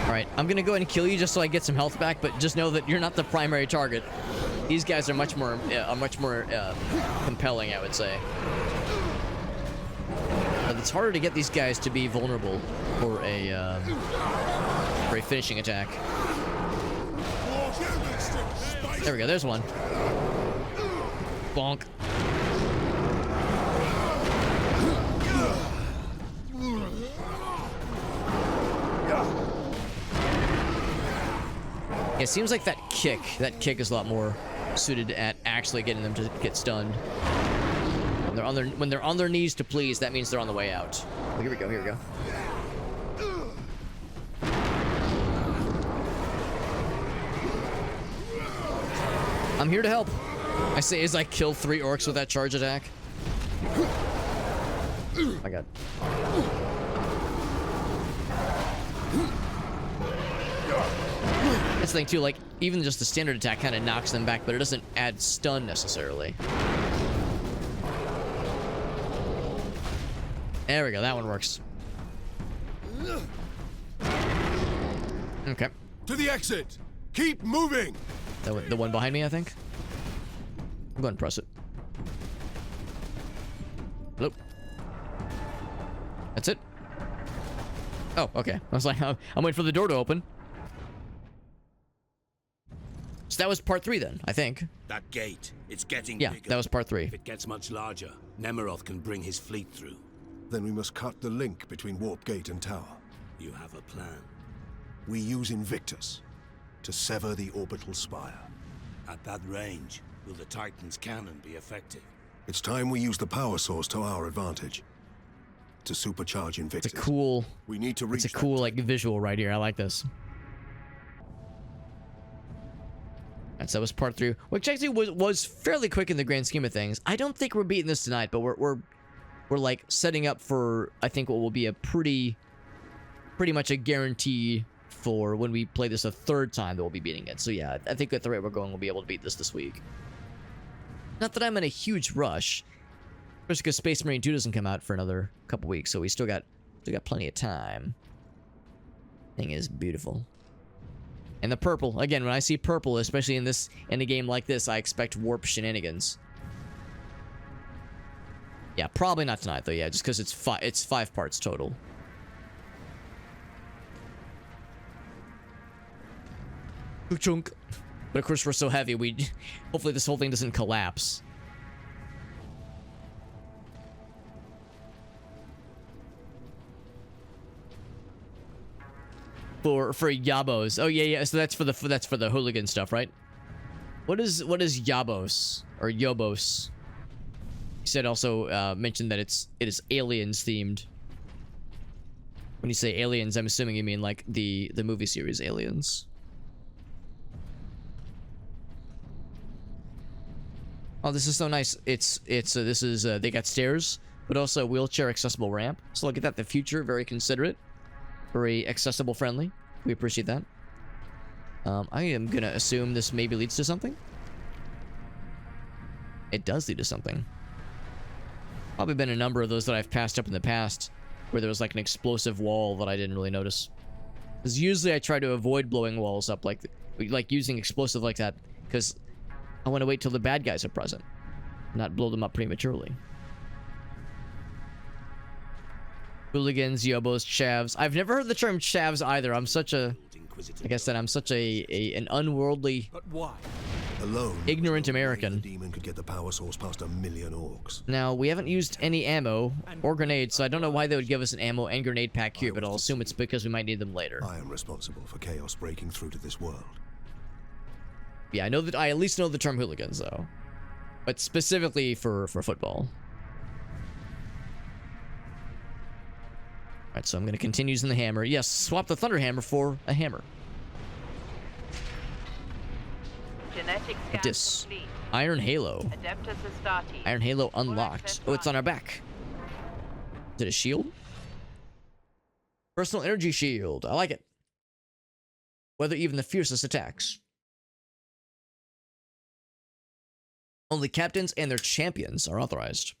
Alright, I'm gonna go ahead and kill you just so I get some health back, but just know that you're not the primary target. These guys are much more compelling, I would say. But it's harder to get these guys to be vulnerable for a finishing attack. There we go, there's one. Bonk. Yeah, it seems like that kick is a lot more suited at actually getting them to get stunned. When they're on their knees to please, that means they're on the way out. Oh, here we go, here we go. I'm here to help. I say as I kill 3 orcs with that charge attack. Oh my god. That's the thing too, like, even just the standard attack kind of knocks them back, but it doesn't add stun necessarily. There we go, that one works. Okay. To the exit! Keep moving! The one behind me, I think? Go ahead and press it. Hello? That's it? Oh, okay. I was like, I'm waiting for the door to open. So that was part 3 then, I think. That gate, it's getting Yeah, bigger. that was part 3. If it gets much larger, Nemeroth can bring his fleet through. Then we must cut the link between Warp Gate and Tower. You have a plan. We use Invictus to sever the orbital spire. At that range, will the Titan's cannon be effective? It's time we use the power source to our advantage. To supercharge Invictus. It's a cool... We need to reach It's a cool, like, visual right here. I like this. And so that was part 3, which actually was fairly quick in the grand scheme of things. I don't think we're beating this tonight, but we're like setting up for, I think, what will be a pretty much a guarantee for when we play this a 3rd time that we'll be beating it. So yeah, I think at the rate we're going, we'll be able to beat this week. Not that I'm in a huge rush, especially because Space Marine 2 doesn't come out for another couple weeks, so we still got plenty of time. Thing is beautiful. And the purple, again, when I see purple, especially in a game like this, I expect warp shenanigans. Yeah, probably not tonight though. Yeah, just because it's 5 parts total. Chunk. But of course we're so heavy, hopefully this whole thing doesn't collapse. For Yabos. Oh yeah. So that's for the hooligan stuff, right? What is Yabos or Yobos? He said also mentioned that it is aliens themed. When you say aliens, I'm assuming you mean like the movie series Aliens. Oh, this is so nice. This is they got stairs, but also wheelchair accessible ramp. So look at that. The future, very considerate. Very accessible friendly. We appreciate that. I am gonna assume this maybe leads to something. It does lead to something. Probably been a number of those that I've passed up in the past where there was like an explosive wall that I didn't really notice. Because usually I try to avoid blowing walls up like using explosive like that because I want to wait till the bad guys are present, not blow them up prematurely. Hooligans, Yobos, Chavs. I've never heard the term Chavs either. I'm such a... Like I said, I'm such an unworldly... But why? Alone, ignorant American. The demon could get the power source past 1 million orcs. Now, we haven't used any ammo or grenades, so I don't know why they would give us an ammo and grenade pack here, but I'll assume it's because we might need them later. I am responsible for chaos breaking through to this world. Yeah, I know that. I at least know the term hooligans, though. But specifically for football. Alright, so I'm going to continue using the hammer. Yes, swap the thunder hammer for a hammer. Genetic scan This. complete. Iron Halo. Adeptus Astartes. Iron Halo unlocked. Oh, it's on our back. Is it a shield? Personal energy shield. I like it. Weather even the fiercest attacks. Only captains and their champions are authorized.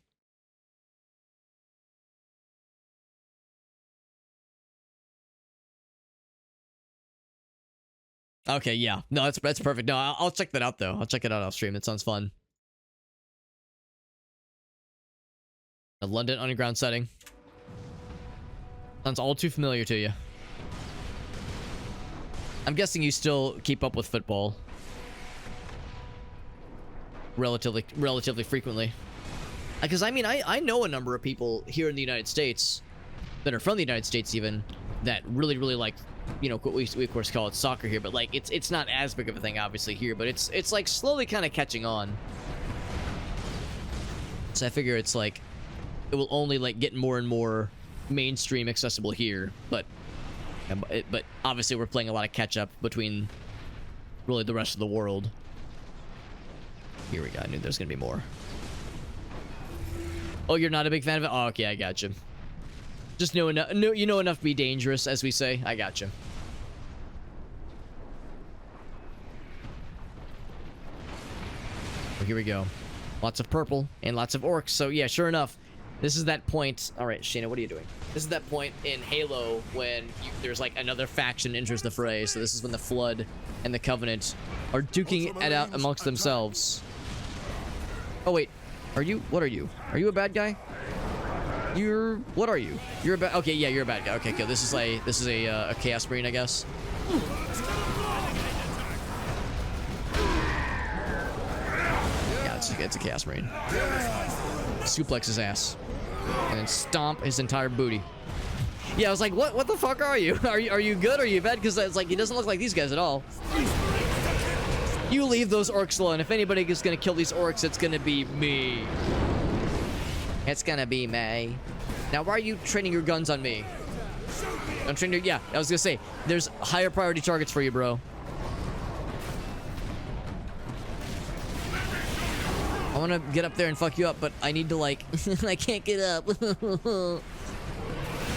Okay, yeah. No, that's perfect. No, I'll check that out, though. I'll check it out off stream. That sounds fun. A London underground setting. Sounds all too familiar to you. I'm guessing you still keep up with football. Relatively frequently. Because, I mean, I know a number of people here in the United States that are from the United States even that really like, you know, we of course call it soccer here, but like it's not as big of a thing obviously here, but it's like slowly kind of catching on. So I figure it's like it will only like get more and more mainstream accessible here, but obviously we're playing a lot of catch up between really the rest of the world. Here we go. I knew there's gonna be more. Oh, you're not a big fan of it? Oh, okay, I got you. Just know enough. You know enough to be dangerous, as we say. I got you. Well, here we go. Lots of purple and lots of orcs. So yeah, sure enough, this is that point. All right, Shayna, what are you doing? This is that point in Halo when there's like another faction enters the fray. So this is when the Flood and the Covenant are duking it out amongst themselves. Oh wait, are you? What are you? Are you a bad guy? What are you? You're a bad. Okay, yeah, you're a bad guy. Okay, good. This is a Chaos Marine, I guess. Yeah, it's a Chaos Marine. Suplex his ass, and then stomp his entire booty. Yeah, I was like, what the fuck are you? Are you good? Or are you bad? Because it's like he doesn't look like these guys at all. You leave those orcs alone. If anybody is gonna kill these orcs, it's gonna be me. It's gonna be me. Now, why are you training your guns on me? I'm training. Yeah, I was gonna say, there's higher priority targets for you, bro. I want to get up there and fuck you up, but I need to like, I can't get up.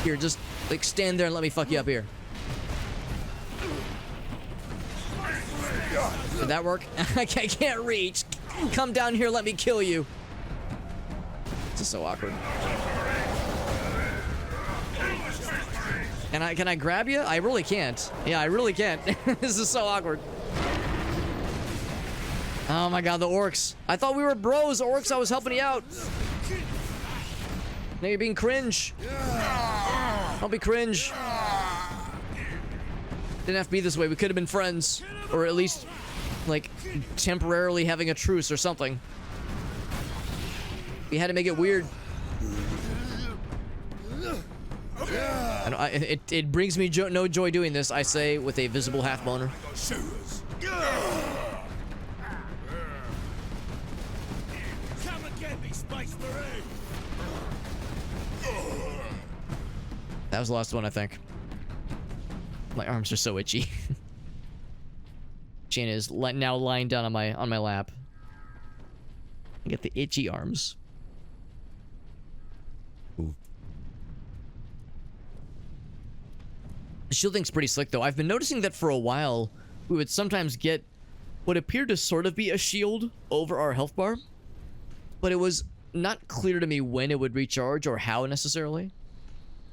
Here, just like stand there and let me fuck you up here. Did that work? I can't reach. Come down here, let me kill you. This is so awkward. Can I grab you? I really can't. Yeah, I really can't. This is so awkward. Oh my god, the orcs. I thought we were bros. Orcs, I was helping you out. Now you're being cringe. Don't be cringe. Didn't have to be this way. We could have been friends. Or at least, like, temporarily having a truce or something. We had to make it weird. It brings me no joy doing this, I say, with a visible half boner. That was the last one, I think. My arms are so itchy. Jane is now lying down on my lap. I get the itchy arms. Ooh. The shield thing's pretty slick, though. I've been noticing that for a while, we would sometimes get what appeared to sort of be a shield over our health bar, but it was not clear to me when it would recharge or how necessarily.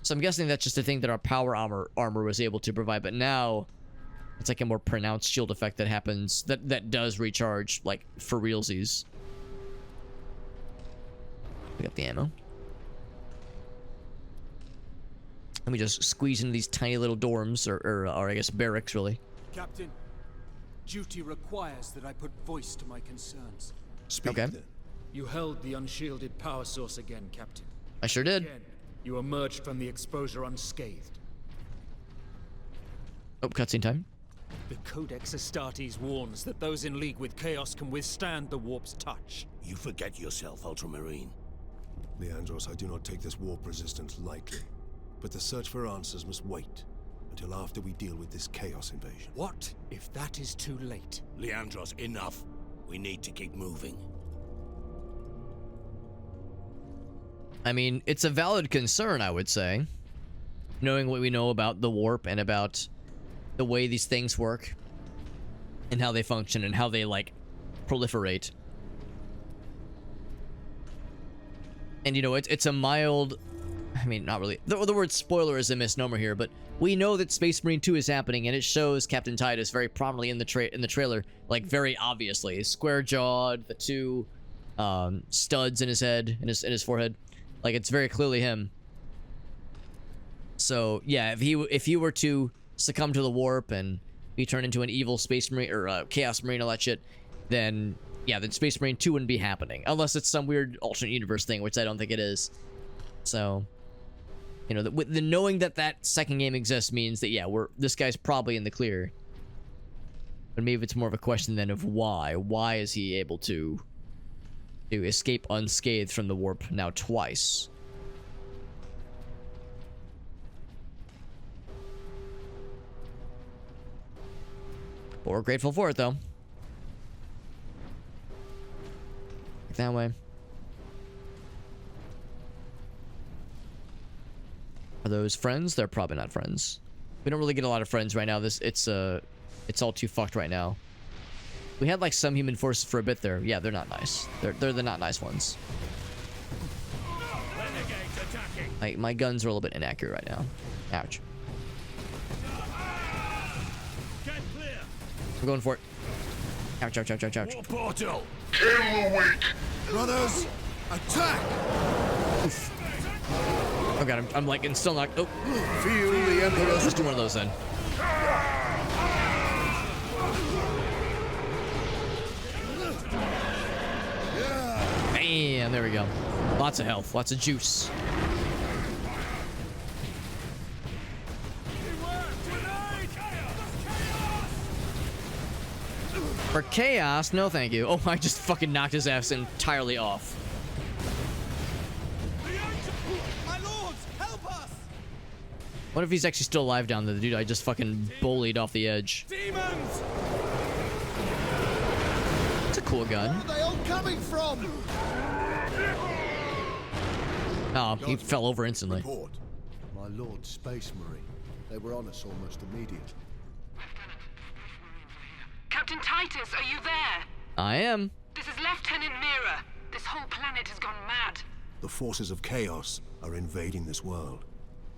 So I'm guessing that's just a thing that our power armor was able to provide, but now it's like a more pronounced shield effect that happens, that does recharge, like, for realsies. We got the ammo. Let me just squeeze into these tiny little dorms, or I guess barracks, really. Captain, duty requires that I put voice to my concerns. Speak, okay. Then. You held the unshielded power source again, Captain. I sure did. Again, you emerged from the exposure unscathed. Oh, cutscene time. The Codex Astartes warns that those in league with Chaos can withstand the warp's touch. You forget yourself, Ultramarine. Leandros, I do not take this warp resistance lightly. But the search for answers must wait until after we deal with this Chaos invasion. What if that is too late? Leandros, enough. We need to keep moving. I mean, it's a valid concern, I would say. Knowing what we know about the warp and about the way these things work and how they function and how they, like, proliferate. And, you know, it's a mild... I mean, not really. The word spoiler is a misnomer here, but we know that Space Marine 2 is happening, and it shows Captain Titus very prominently in the trailer, like, very obviously. Square-jawed, the two studs in his head, in his forehead. Like, it's very clearly him. So, yeah, if he were to succumb to the warp and be turned into an evil Space Marine, or Chaos Marine, all that shit, then, yeah, then Space Marine 2 wouldn't be happening. Unless it's some weird alternate universe thing, which I don't think it is. So, you know, the knowing that second game exists means that, yeah, this guy's probably in the clear. But maybe it's more of a question then of why. Why is he able to escape unscathed from the warp now twice? But we're grateful for it, though. That way. Are those friends? They're probably not friends. We don't really get a lot of friends right now. It's all too fucked right now. We had like some human forces for a bit there. Yeah, they're not nice. They're the not nice ones. My guns are a little bit inaccurate right now. Ouch. I'm going for it. Ouch, ouch, ouch, ouch, ouch. Portal! Kill the weak! Brothers, attack! Oh god, I'm like, and still not. Oh, feel the Emperor. Let's just do one of those then. Bam, there we go. Lots of health, lots of juice. For chaos, no thank you. Oh, I just fucking knocked his ass entirely off. My lords, help us! What if he's actually still alive down there? The dude I just fucking bullied off the edge. Demons! It's a cool gun. Where are they all coming from? Oh, he fell over instantly. Report. My lord, Space Marine. They were on us almost immediately. Captain Titus, are you there? I am. This is Lieutenant Mira. This whole planet has gone mad. The forces of chaos are invading this world.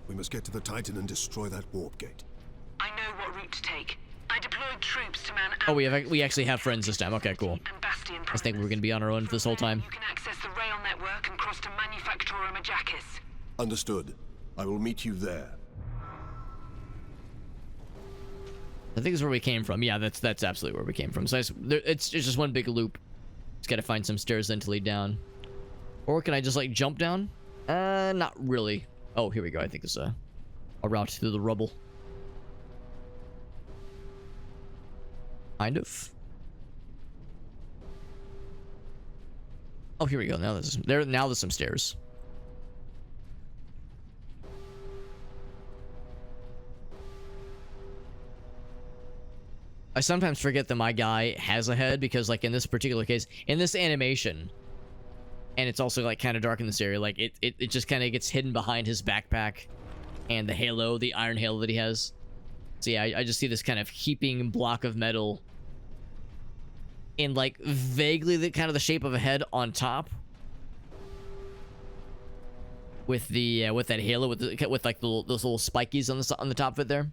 We must get to the Titan and destroy that warp gate. I know what route to take. I deployed troops to man. Oh, we actually have friends this time. Okay, cool. And Bastion I think we were gonna be on our own this whole time. You can access the rail network and cross to Manufactura Majakis. Understood. I will meet you there. I think it's where we came from. Yeah, that's absolutely where we came from. So it's just one big loop. Just gotta find some stairs then to lead down. Or can I just like jump down? Not really. Oh, here we go. I think it's a route through the rubble. Kind of. Oh, here we go. Now there's some stairs. I sometimes forget that my guy has a head because, like, in this particular case, in this animation, and it's also like kind of dark in this area, like it just kind of gets hidden behind his backpack and the halo, the iron halo that he has. So yeah, I just see this kind of heaping block of metal in like vaguely the kind of the shape of a head on top, with the with that halo with like those little spikies on the top of it there.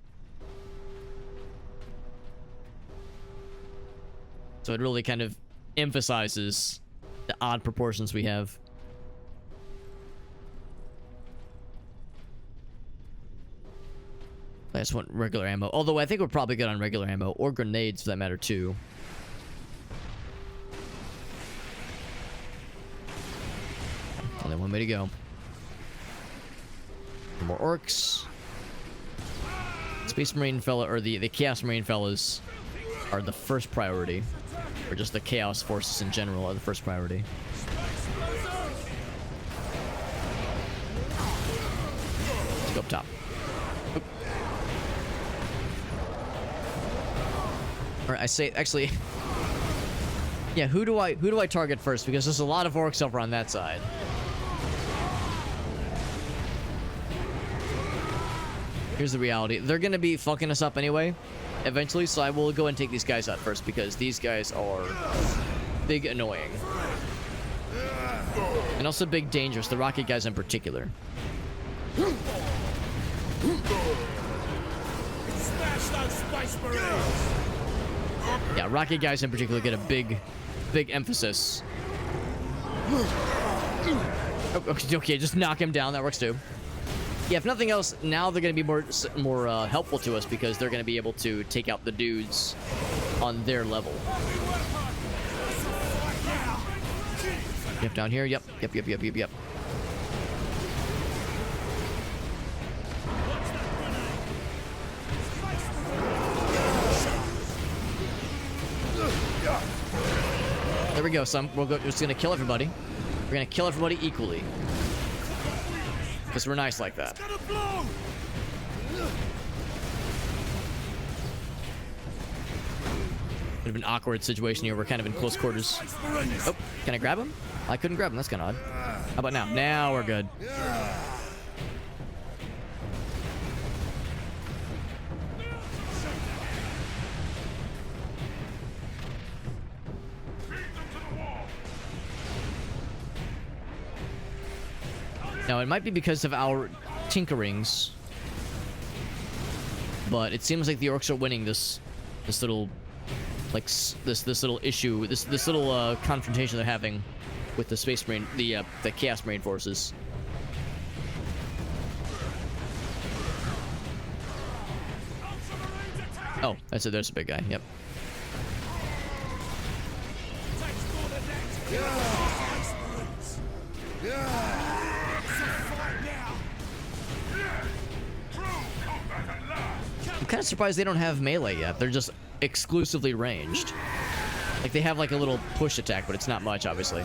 So it really kind of emphasizes the odd proportions we have. I just want regular ammo. Although I think we're probably good on regular ammo. Or grenades, for that matter, too. Only one way to go. More orcs. Space Marine fella, or the Chaos Marine fellas are the first priority. Or just the Chaos forces in general are the first priority. Let's go up top. Oop. All right, I say actually. Yeah, who do I target first? Because there's a lot of orcs over on that side. Here's the reality. They're gonna be fucking us up anyway, eventually, so I will go and take these guys out first because these guys are big annoying. And also big dangerous, the rocket guys in particular. Smash those Space Marines! Yeah, rocket guys in particular get a big emphasis. Oh, okay, just knock him down. That works too. Yeah, if nothing else, now they're going to be more helpful to us because they're going to be able to take out the dudes on their level. Yep, down here. Yep. There we go. We're just going to kill everybody. We're going to kill everybody equally. Because we're nice like that. Would have been an awkward situation here. We're kind of in close quarters. Oh, can I grab him? I couldn't grab him. That's kind of odd. How about now? Now we're good. Now, it might be because of our tinkerings, but it seems like the orcs are winning this little, like, this little issue, this little confrontation they're having with the Space Marine, the Chaos Marine forces. Oh, that's it. There's a big guy. Yep. I'm kind of surprised they don't have melee yet. They're just exclusively ranged. Like, they have like a little push attack, but it's not much, obviously.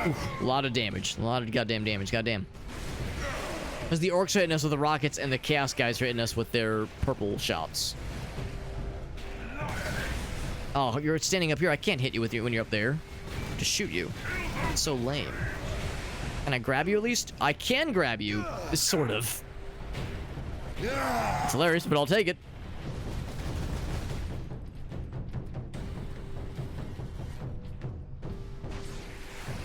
Oof, a lot of damage. A lot of goddamn damage. Goddamn. Because the orcs are hitting us with the rockets, and the chaos guys are hitting us with their purple shots. Oh, you're standing up here. I can't hit you with you when you're up there. Just shoot you. It's so lame. Can I grab you at least? I can grab you. Sort of. It's hilarious, but I'll take it.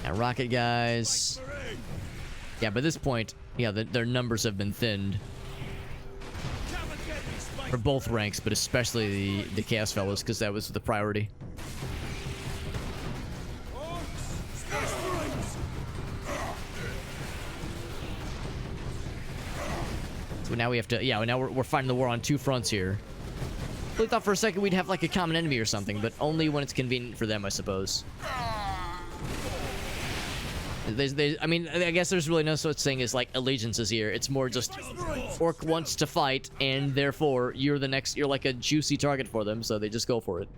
Now, rocket guys. Yeah, by this point, yeah, their numbers have been thinned. For both ranks, but especially the Chaos Fellows, because that was the priority. So now we have to, yeah, now we're fighting the war on two fronts here. I really thought for a second we'd have like a common enemy or something, but only when it's convenient for them, I suppose. I mean, I guess there's really no such thing as like allegiances here. It's more just Orc wants to fight, and therefore you're like a juicy target for them, so they just go for it.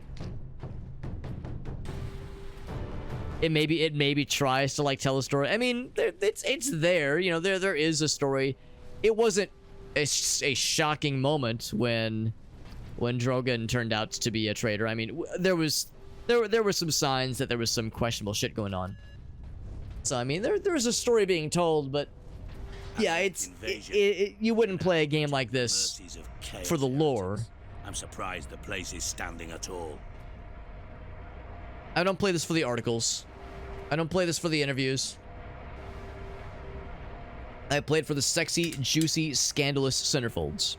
It maybe tries to like tell a story. I mean, it's there, you know, there is a story. It wasn't a shocking moment when Drogon turned out to be a traitor. I mean, there were some signs that there was some questionable shit going on. So I mean, there's a story being told, but yeah, you wouldn't play a game like this for the lore. I'm surprised the place is standing at all. I don't play this for the articles. I don't play this for the interviews. I played for the sexy, juicy, scandalous centerfolds.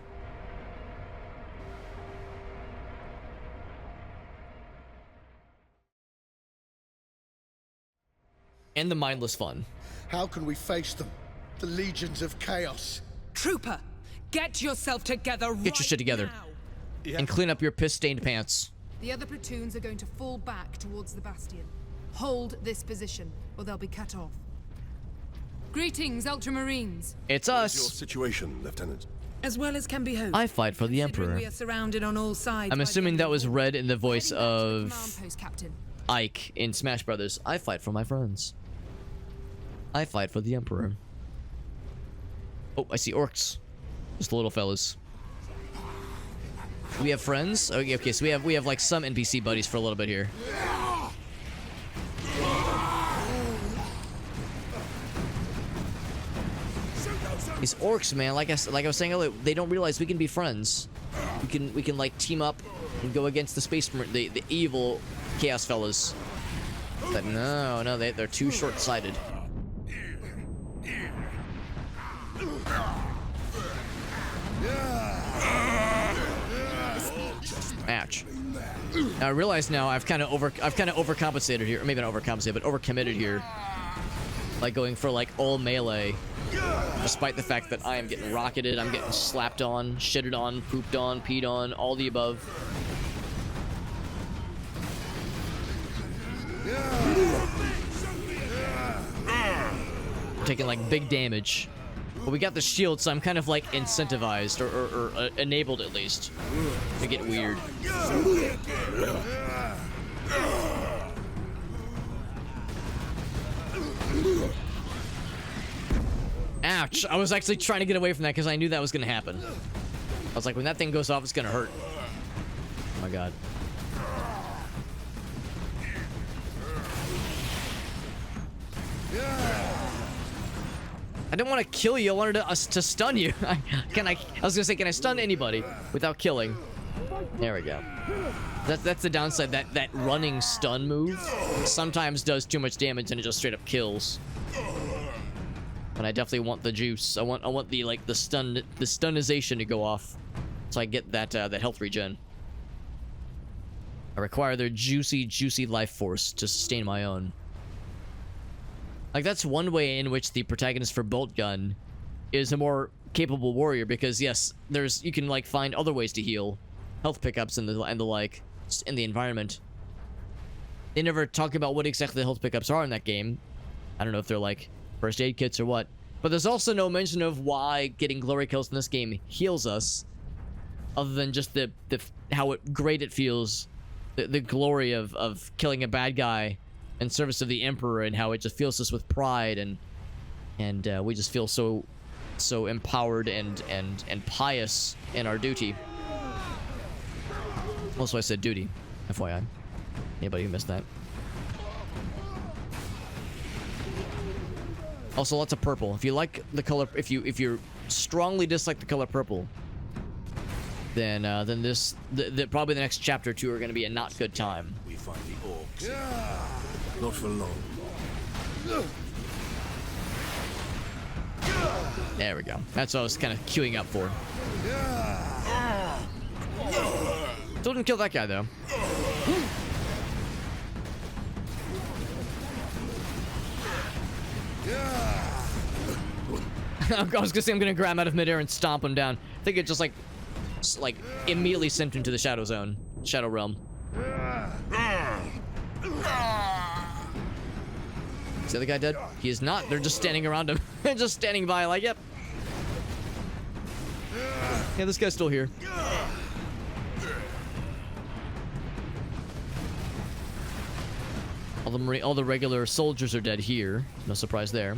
And the mindless fun. How can we face them? The legions of chaos. Trooper, get yourself together right now. Get your shit together. And clean up your piss-stained pants. The other platoons are going to fall back towards the bastion. Hold this position, or they'll be cut off. Greetings, Ultramarines. It's us. What's your situation, Lieutenant? As well as can be hoped. I fight for the Emperor. We are surrounded on all sides. I'm assuming that was read in the voice of Post, Captain. Ike in Smash Brothers. I fight for my friends. I fight for the Emperor. Oh, I see orcs. Just the little fellas. We have friends? Okay, so we have like some NPC buddies for a little bit here. These orcs, man, like I was saying earlier, they don't realize we can be friends. We can like team up and go against the evil Chaos fellas. But no, they're too short-sighted. Match. Now I realize now I've kind of overcompensated here, or maybe not overcompensated, but overcommitted here, like going for like all melee, despite the fact that I am getting rocketed, I'm getting slapped on, shitted on, pooped on, peed on, all the above. Taking like big damage. But we got the shield, so I'm kind of like incentivized, or enabled at least, to get weird. Ouch! I was actually trying to get away from that because I knew that was going to happen. I was like, when that thing goes off, it's going to hurt. Oh my god. I didn't want to kill you. I wanted to stun you. I was gonna say, can I stun anybody without killing? There we go. That's the downside. That running stun move sometimes does too much damage and it just straight up kills. But I definitely want the juice. I want the stunization to go off, so I get that health regen. I require their juicy life force to sustain my own. Like, that's one way in which the protagonist for Bolt Gun is a more capable warrior, because yes, you can like find other ways to heal, health pickups and the like in the environment. They never talk about what exactly the health pickups are in that game. I don't know if they're like first aid kits or what. But there's also no mention of why getting glory kills in this game heals us, other than just the how great it feels, the glory of killing a bad guy in service of the Emperor, and how it just fills us with pride, and we just feel so empowered and pious in our duty. Also, I said duty, FYI. Anybody who missed that? Also, lots of purple. If you like the color, if you strongly dislike the color purple, then this probably the next chapter or two are going to be a not good time. We find the orcs. Not for long. There we go. That's what I was kind of queuing up for. Still didn't kill that guy though. I was gonna say I'm gonna grab him out of midair and stomp him down. I think it just like immediately sent him to the shadow zone, shadow realm. Is the other guy dead? He is not. They're just standing around him. They're just standing by like, yep. Yeah, this guy's still here. All the regular soldiers are dead here. No surprise there.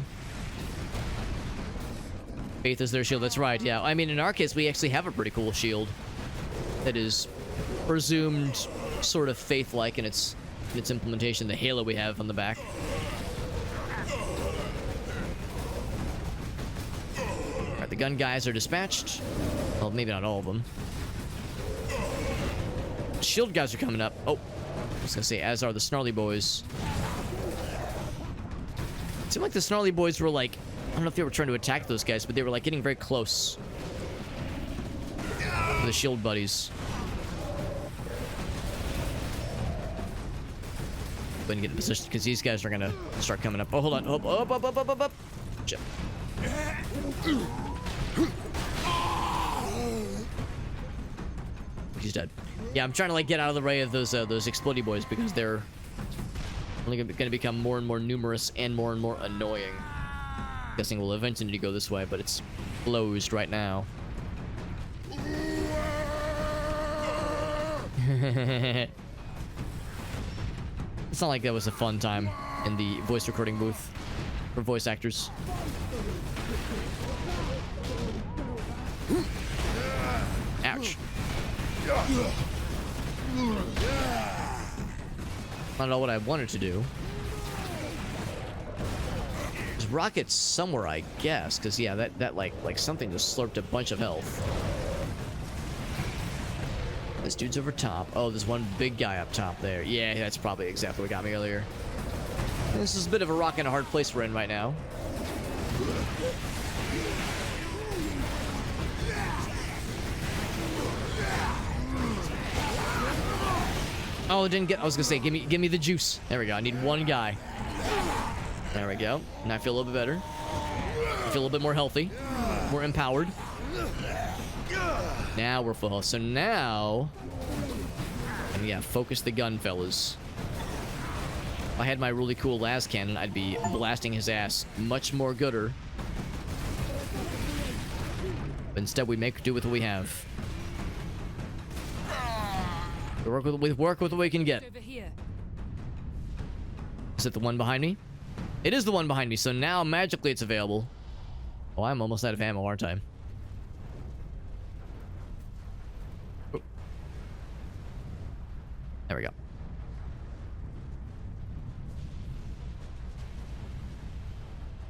Faith is their shield. That's right. Yeah. I mean, in our case, we actually have a pretty cool shield that is presumed sort of faith-like in its implementation. The halo we have on the back. All right, the gun guys are dispatched. Well, maybe not all of them. Shield guys are coming up. Oh, I was gonna say, as are the snarly boys. It seemed like the snarly boys were like, I don't know if they were trying to attack those guys, but they were like getting very close. The shield buddies. Go ahead and get in position, because these guys are gonna start coming up. Oh, hold on. Up. Shit. He's dead. Yeah, I'm trying to like get out of the way of those explodey boys, because they're only gonna become more and more numerous and more annoying. Guessing we'll eventually need to go this way, but it's closed right now. It's not like that was a fun time in the voice recording booth for voice actors. Ouch. Not at all what I wanted to do. There's rockets somewhere, I guess, because yeah, that like something just slurped a bunch of health. This dude's over top. Oh, there's one big guy up top there. Yeah, that's probably exactly what got me earlier. This is a bit of a rock and a hard place we're in right now. Oh, it didn't get. I was gonna say, give me the juice. There we go. I need one guy. There we go. And I feel a little bit better. I feel a little bit more healthy, more empowered. Now we're full health. So now, and yeah, focus the gun, fellas. If I had my really cool las cannon, I'd be blasting his ass much more gooder. But instead, we make do with what we have. We work with what we can get. Is it the one behind me? It is the one behind me. So now magically it's available. Oh, I'm almost out of ammo, aren't I? Oh. There we go.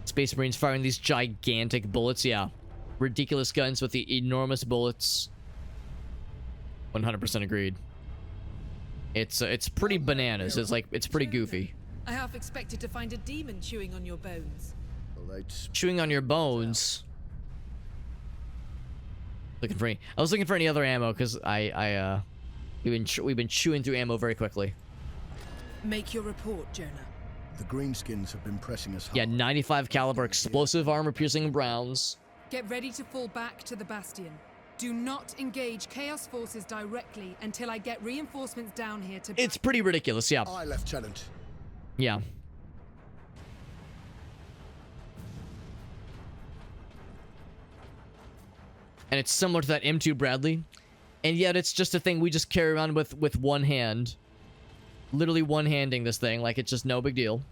Space Marines firing these gigantic bullets. Yeah, ridiculous guns with the enormous bullets. 100% agreed. It's pretty bananas. It's pretty goofy. I half expected to find a demon chewing on your bones. Well, chewing on your bones. Looking for any. I was looking for any other ammo because we've been chewing through ammo very quickly. Make your report, Jonah. The greenskins have been pressing us hard. Yeah, 95 caliber explosive armor piercing rounds. Get ready to fall back to the Bastion. Do not engage Chaos forces directly until I get reinforcements down here to... It's pretty ridiculous, yeah. Aye, Lieutenant. Yeah. And it's similar to that M2 Bradley. And yet it's just a thing we just carry around with one hand. Literally one-handing this thing like it's just no big deal.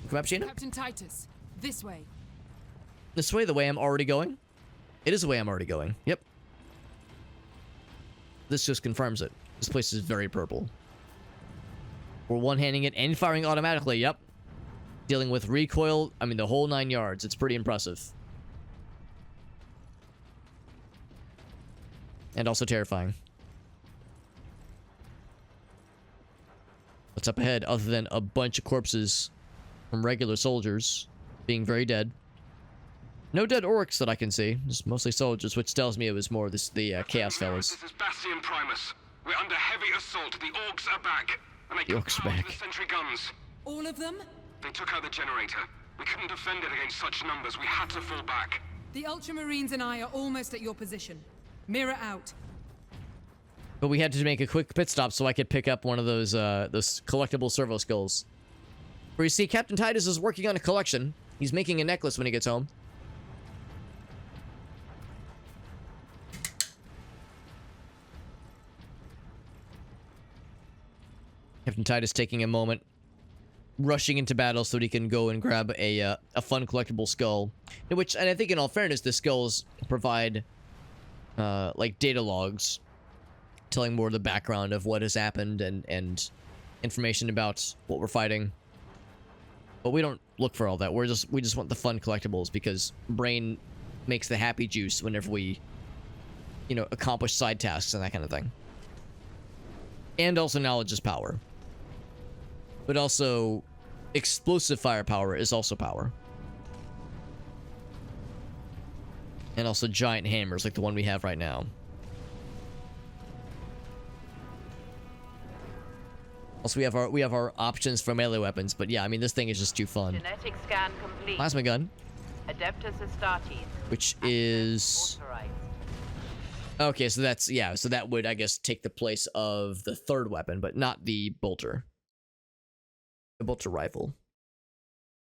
Come up, Sheena. Captain Titus, this way. This way, the way I'm already going? It is the way I'm already going. Yep. This just confirms it. This place is very purple. We're one-handing it and firing automatically, yep. Dealing with recoil, I mean the whole 9 yards. It's pretty impressive. And also terrifying. What's up ahead other than a bunch of corpses from regular soldiers being very dead? No dead orcs that I can see. Just mostly soldiers, which tells me it was more the Chaos fellas. This is Bastion Primus. We're under heavy assault. The orcs are back. And they The orcs are back. the sentry guns. All of them? They took out the generator. We couldn't defend it against such numbers. We had to fall back. The Ultramarines and I are almost at your position. Mirror out. But we had to make a quick pit stop so I could pick up one of those collectible servo skulls. Where you see Captain Titus is working on a collection. He's making a necklace when he gets home. Captain Titus taking a moment, rushing into battle so that he can go and grab a fun collectible skull. And I think in all fairness, the skulls provide like data logs, telling more of the background of what has happened and information about what we're fighting. But we don't look for all that. We just want the fun collectibles because brain makes the happy juice whenever we, accomplish side tasks and that kind of thing. And also knowledge is power. But also explosive firepower is also power. And also giant hammers like the one we have right now. Also, we have our options for melee weapons, but yeah, I mean, this thing is just too fun. Genetic scan complete. Plasma gun. Adeptus Astartes. Which is... Authorized. Okay, so that's, yeah, so that would, I guess, take the place of the third weapon, but not the bolter. The bolter rifle.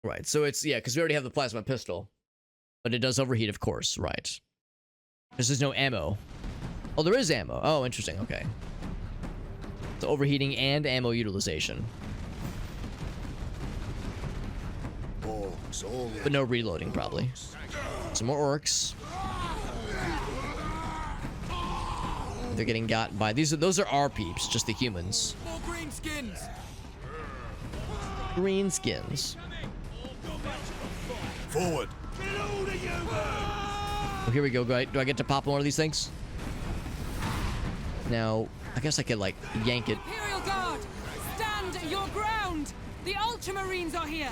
Right, so it's, yeah, because we already have the plasma pistol. But it does overheat, of course, right. There's no ammo. Oh, there is ammo. Oh, interesting, okay. So overheating and ammo utilization. But no reloading, probably. Some more orcs. They're getting got by... Those are our peeps, just the humans. More green skins. Green skins. Forward. Oh, here we go. Do I get to pop one of these things? Now, I guess I could, like, yank it. Imperial Guard, stand your ground. The Ultramarines are here.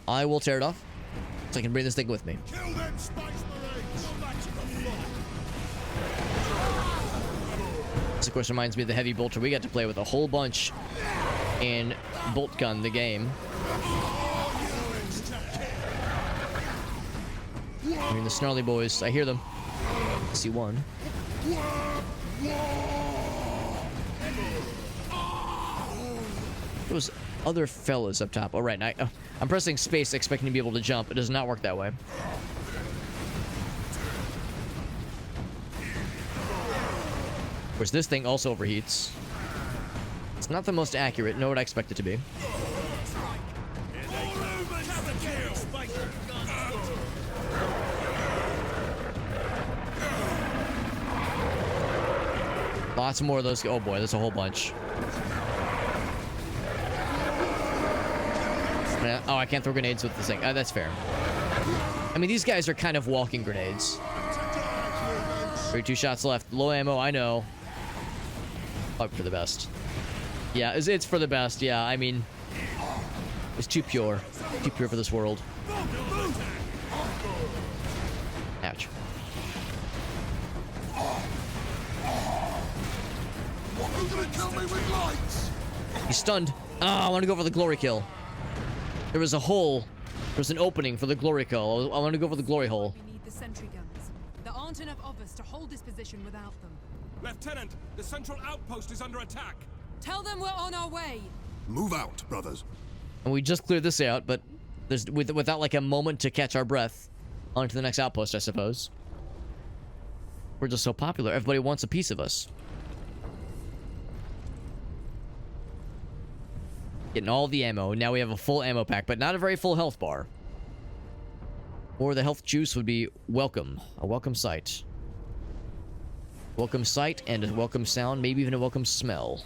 I will tear it off, so I can bring this thing with me. Kill them, Space Marines. This, of course, reminds me of the heavy bolter we got to play with a whole bunch in Bolt Gun, the game. I mean, the snarly boys. I hear them. I see one. Those other fellas up top. All right, I'm pressing space expecting to be able to jump. It does not work that way. Of course, this thing also overheats. It's not the most accurate, nor would I expect it to be. Lots more of those. Oh boy, there's a whole bunch. Oh, I can't throw grenades with this thing. That's fair. I mean, these guys are kind of walking grenades. 32 shots left. Low ammo, I know. Hope for the best. Yeah, it's for the best. Yeah, I mean, it's too pure. Too pure for this world. Ouch. He's stunned. Oh, I want to go for the glory kill. There was a hole There's an opening for the glory hole. I want to go for the glory hole. We need the sentry guns. There aren't enough of us to hold this position without them. Lieutenant, the central outpost is under attack. Tell them we're on our way. Move out, brothers. And we just cleared this out, but there's without like a moment to catch our breath, on to the next outpost, I suppose. We're just so popular. Everybody wants a piece of us. Getting all the ammo. Now we have a full ammo pack, but not a very full health bar. Or the health juice would be welcome. A welcome sight. Welcome sight and a welcome sound, maybe even a welcome smell.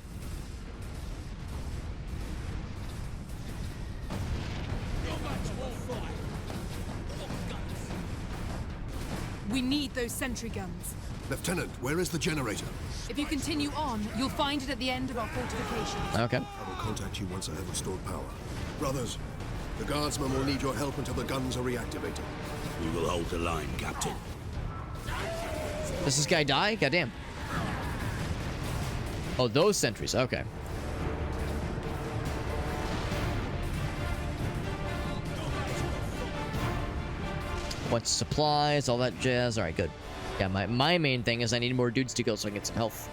We need those sentry guns. Lieutenant, where is the generator? If you continue on, you'll find it at the end of our fortifications. Okay. I will contact you once I have restored power. Brothers, the guardsmen will need your help until the guns are reactivated. We will hold the line, Captain. Does this guy die? Goddamn. Oh, those sentries. Okay. What's supplies? All that jazz. All right, good. Yeah, my main thing is I need more dudes to kill so I can get some health.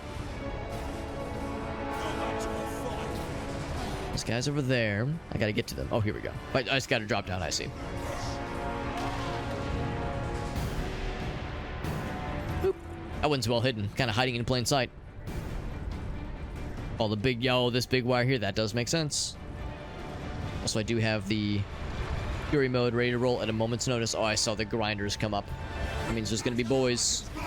This guy's over there. I gotta get to them. Oh, here we go. I just gotta drop down. I see. Boop. That one's well hidden. Kind of hiding in plain sight. Oh, the big, this big wire here. That does make sense. Also, I do have the Fury mode ready to roll at a moment's notice. Oh, I saw the grinders come up. That means there's gonna be boys. I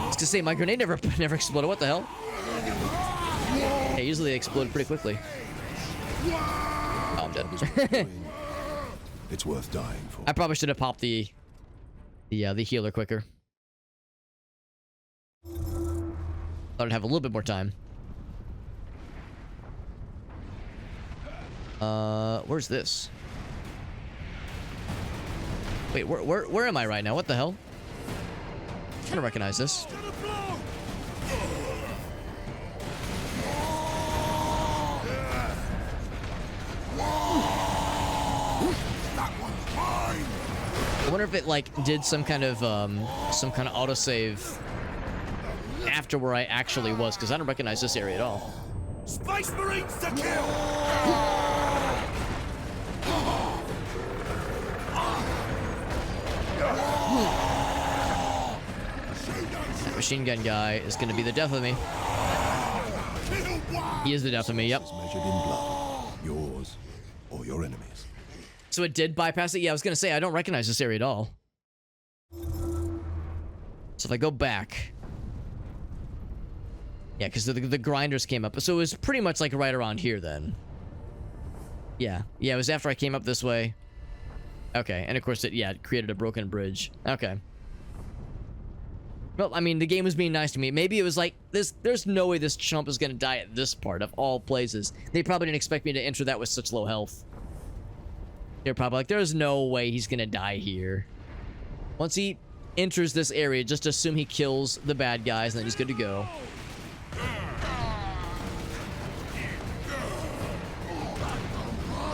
was gonna say, my grenade never exploded. What the hell? Yeah, usually they explode pretty quickly. Oh, I'm dead. It's worth dying for. I probably should have popped the healer quicker. Thought I'd have a little bit more time. Where's this? Wait, where am I right now? What the hell? I don't recognize this. I wonder if it like did some kind of autosave after where I actually was, because I don't recognize this area at all. Space Marines to kill! That machine gun guy is going to be the death of me. He is the death of me, yep. Measured in blood, yours or your enemies. So it did bypass it? Yeah, I was going to say, I don't recognize this area at all. So if I go back... Yeah, because the grinders came up. So it was pretty much like right around here then. Yeah. Yeah, it was after I came up this way. Okay, and of course it created a broken bridge. Okay. Well, I mean, the game was being nice to me. Maybe it was like, there's no way this chump is going to die at this part of all places. They probably didn't expect me to enter that with such low health. They're probably like, there's no way he's going to die here. Once he enters this area, just assume he kills the bad guys and then he's good to go.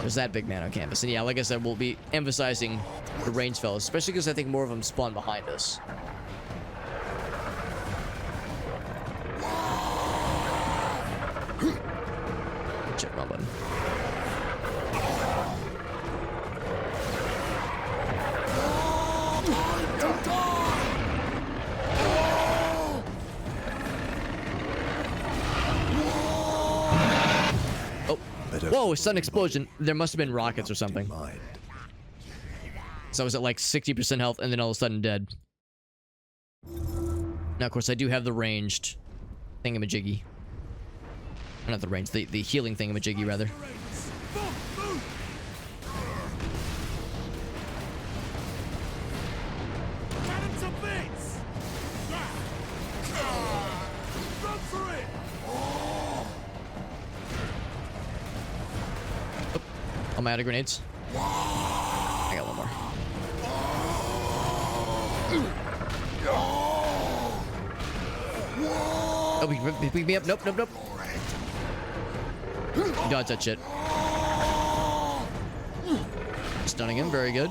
There's that big man on canvas. And yeah, like I said, we'll be emphasizing the range fellas, especially because I think more of them spawn behind us. Check wrong button. Whoa, sudden explosion. There must have been rockets or something. So I was at like 60% health and then all of a sudden dead. Now, of course, I do have the ranged thingamajiggy. Not the range, the healing thingamajiggy, rather. I'm out of grenades. I got one more. Oh, he picked me up. Nope, nope, nope. Dodge that shit. stunning him. Very good.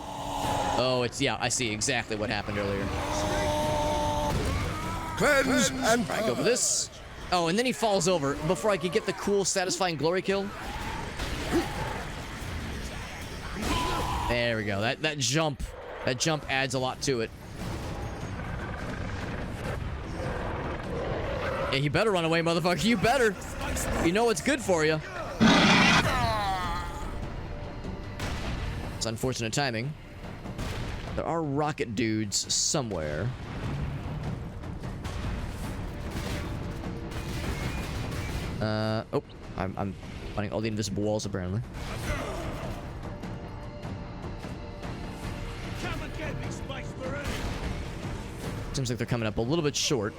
Oh, it's... Yeah, I see exactly what happened earlier. Cleanse and... Alright, go for this. Oh, and then he falls over before I could get the cool, satisfying glory kill. There we go. That jump adds a lot to it. Yeah, you better run away, motherfucker. You better. You know what's good for you. It's unfortunate timing. There are rocket dudes somewhere. Oh, I'm finding all the invisible walls apparently. Seems like they're coming up a little bit short.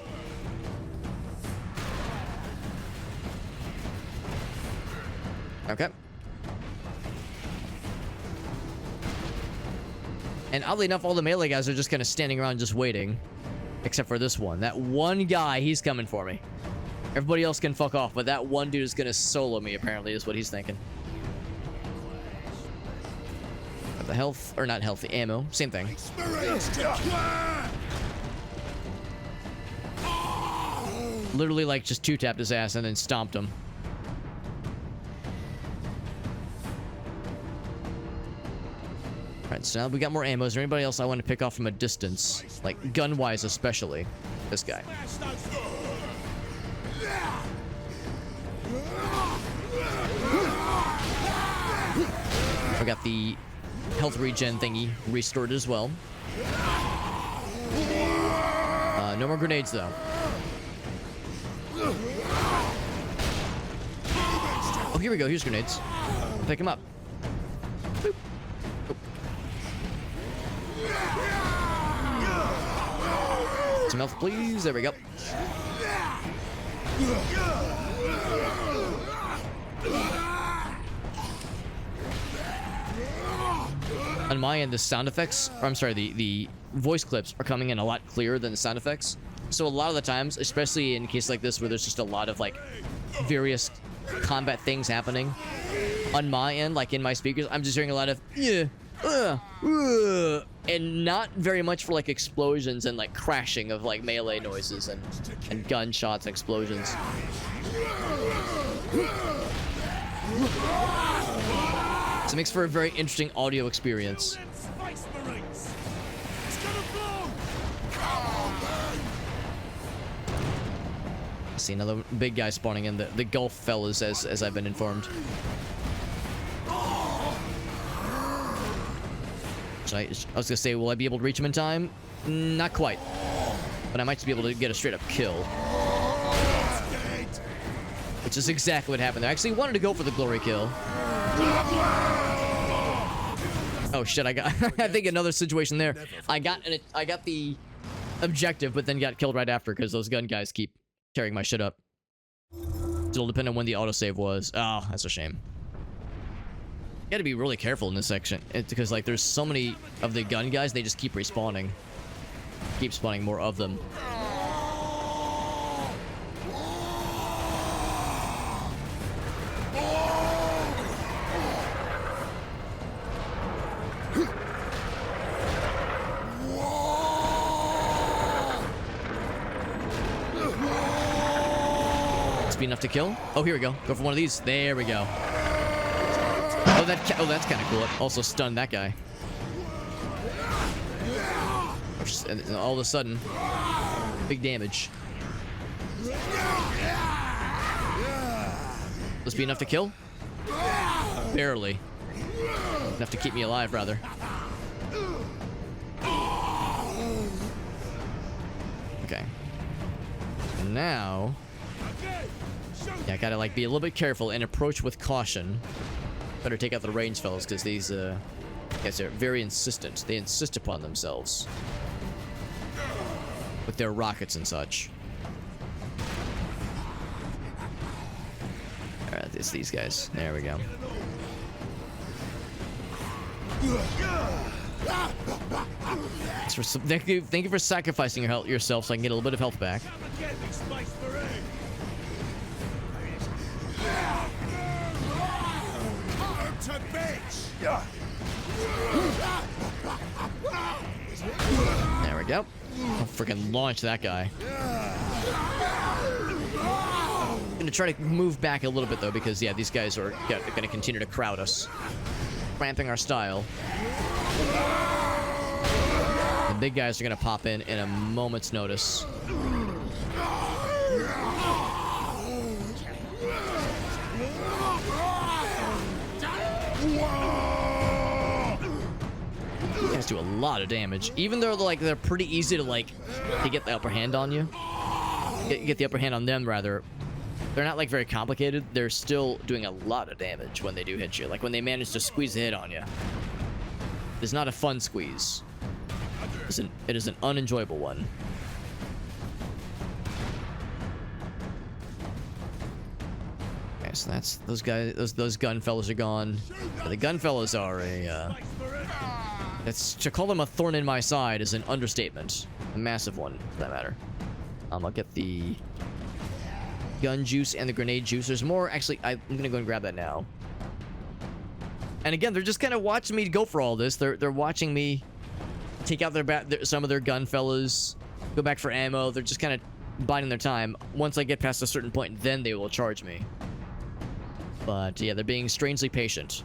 Okay. And oddly enough, all the melee guys are just kind of standing around just waiting. Except for this one. That one guy, he's coming for me. Everybody else can fuck off, but that one dude is gonna solo me, apparently, is what he's thinking. Got the health, or not health, the ammo. Same thing. Literally, like, just two-tapped his ass and then stomped him. Alright, so now we got more ammo. Is there anybody else I want to pick off from a distance? Like, gun-wise especially. This guy. I got the health regen thingy restored as well. No more grenades, though. Oh, here we go. Here's grenades. I'll pick him up. Boop. Boop. Some health, please. There we go. On my end, the sound effects, or I'm sorry, the voice clips are coming in a lot clearer than the sound effects. So a lot of the times, especially in cases like this where there's just a lot of like various combat things happening, on my end, like in my speakers, I'm just hearing a lot of and not very much for like explosions and like crashing of like melee noises and gunshots and explosions. So it makes for a very interesting audio experience. I see another big guy spawning in, the Gulf fellas, as I've been informed. So I was gonna say, will I be able to reach him in time? Not quite. But I might just be able to get a straight up kill. Which is exactly what happened there. I actually wanted to go for the glory kill. Oh shit, I got I think another situation there. I got the objective, but then got killed right after because those gun guys keep tearing my shit up. It'll depend on when the autosave was. Oh, that's a shame. You gotta be really careful in this section. It's because like there's so many of the gun guys, they just keep respawning. Keep spawning more of them. Be enough to kill. Oh, here we go. Go for one of these. There we go. Oh, that's kind of cool. It also stunned that guy. And all of a sudden, big damage. This be enough to kill? Barely. Enough to keep me alive, rather. Okay. Now. Yeah, I gotta like be a little bit careful and approach with caution. Better take out the range fellas because these guys are very insistent. They insist upon themselves with their rockets and such. All right, it's these guys. There we go. Thank you for sacrificing yourself so I can get a little bit of health back. we go. I'll freaking launch that guy. Gonna try to move back a little bit though, because yeah, these guys are gonna continue to crowd us, cramping our style. The big guys are gonna pop in a moment's notice. You guys do a lot of damage, even though they're pretty easy to get the upper hand on you. Get the upper hand on them rather. They're not very complicated. They're still doing a lot of damage when they do hit you. Like when they manage to squeeze a hit on you. It's not a fun squeeze. It is an unenjoyable one. Okay, so that's those guys. Those gun fellas are gone. But the gun fellas are to call them a thorn in my side is an understatement. A massive one, for that matter. I'll get the gun juice and the grenade juice. There's more. Actually, I'm gonna go and grab that now. And again, they're just kind of watching me go for all this. They're watching me take out some of their gun fellas, go back for ammo. They're just kind of biding their time. Once I get past a certain point, then they will charge me. But yeah, they're being strangely patient.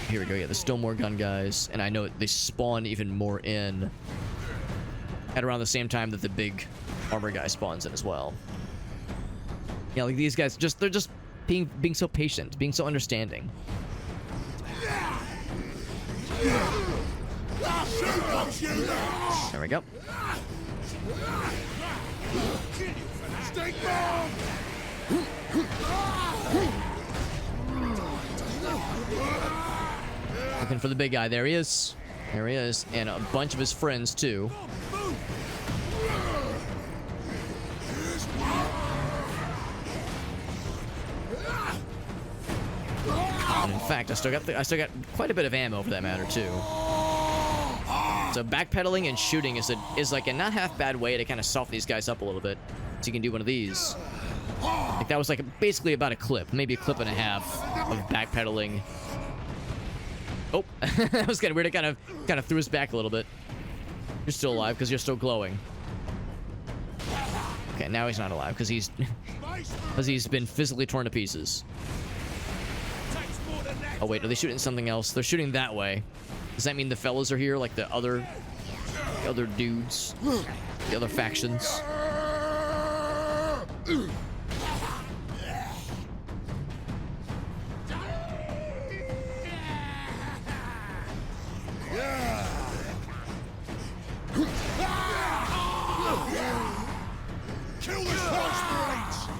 Here we go. Yeah, there's still more gun guys, and I know they spawn even more in at around the same time that the big armor guy spawns in as well. Yeah, like these guys, they're just being so patient, being so understanding. There we go. Looking for the big guy. There he is. There he is. And a bunch of his friends, too. And in fact, I still got quite a bit of ammo for that matter, too. So backpedaling and shooting is like a not half bad way to kind of soften these guys up a little bit. So you can do one of these. Like that was basically about a clip, maybe a clip and a half of backpedaling. Oh, that was kind of weird. It kind of threw us back a little bit. You're still alive because you're still glowing. Okay, now he's not alive because he's been physically torn to pieces. Oh wait, are they shooting something else? They're shooting that way. Does that mean the fellas are here, like the other dudes, the other factions?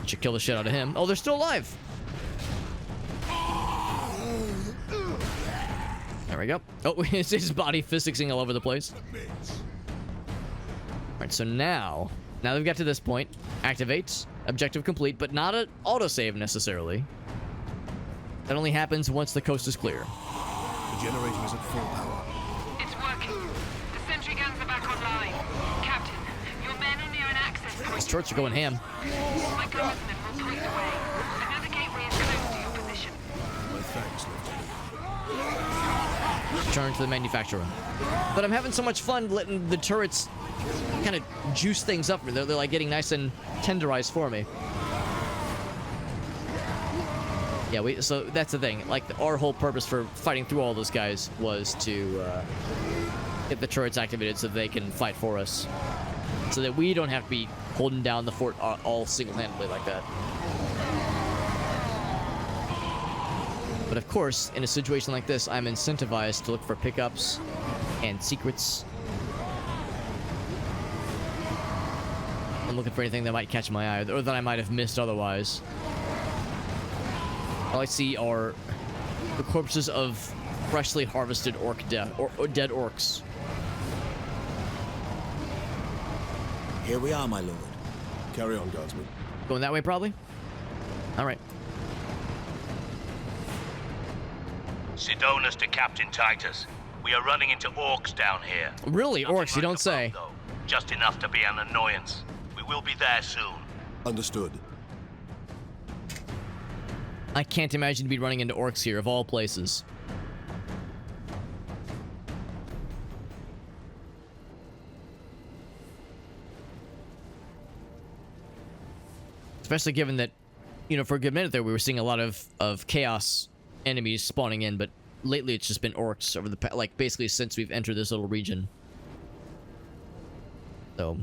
Should kill the shit out of him. Oh, they're still alive. There we go. Oh, it's his body physicsing all over the place. Alright, so now they've got to this point. Activate. Objective complete, but not an autosave necessarily. That only happens once the coast is clear. The generator is at full power. It's working. The sentry guns are back online. Captain, your men are near an access point. These turrets are going ham. My guardsmen will point the way. Another gateway is close to your position. My thanks, Lieutenant. Return to the manufacturer. But I'm having so much fun letting the turrets kind of juice things up. They're like getting nice and tenderized for me. Yeah, so that's the thing. Like our whole purpose for fighting through all those guys was to get the turrets activated so they can fight for us, so that we don't have to be holding down the fort all single-handedly like that. But of course, in a situation like this, I'm incentivized to look for pickups and secrets. I'm looking for anything that might catch my eye, or that I might have missed otherwise. All I see are the corpses of freshly harvested dead orcs. Here we are, my lord. Carry on, guardsman. Going that way, probably? All right. Sidonus to Captain Titus. We are running into orcs down here. Really? Orcs, you don't say. Though. Just enough to be an annoyance. We will be there soon. Understood. I can't imagine to be running into orcs here, of all places. Especially given that, you know, for a good minute there, we were seeing a lot of chaos enemies spawning in, but lately it's just been orcs over the like basically since we've entered this little region. So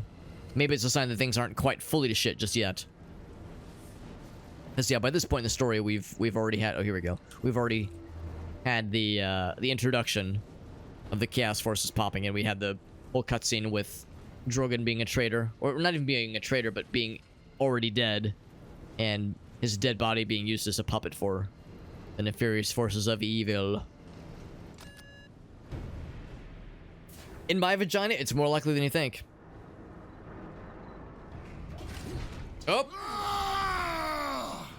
maybe it's a sign that things aren't quite fully to shit just yet. Because yeah, by this point in the story, we've already had. Oh, here we go. We've already had the introduction of the chaos forces popping in. We had the whole cutscene with Drogon being a traitor, or not even being a traitor, but being already dead, and his dead body being used as a puppet for the nefarious forces of evil. In my vagina, it's more likely than you think. Oh!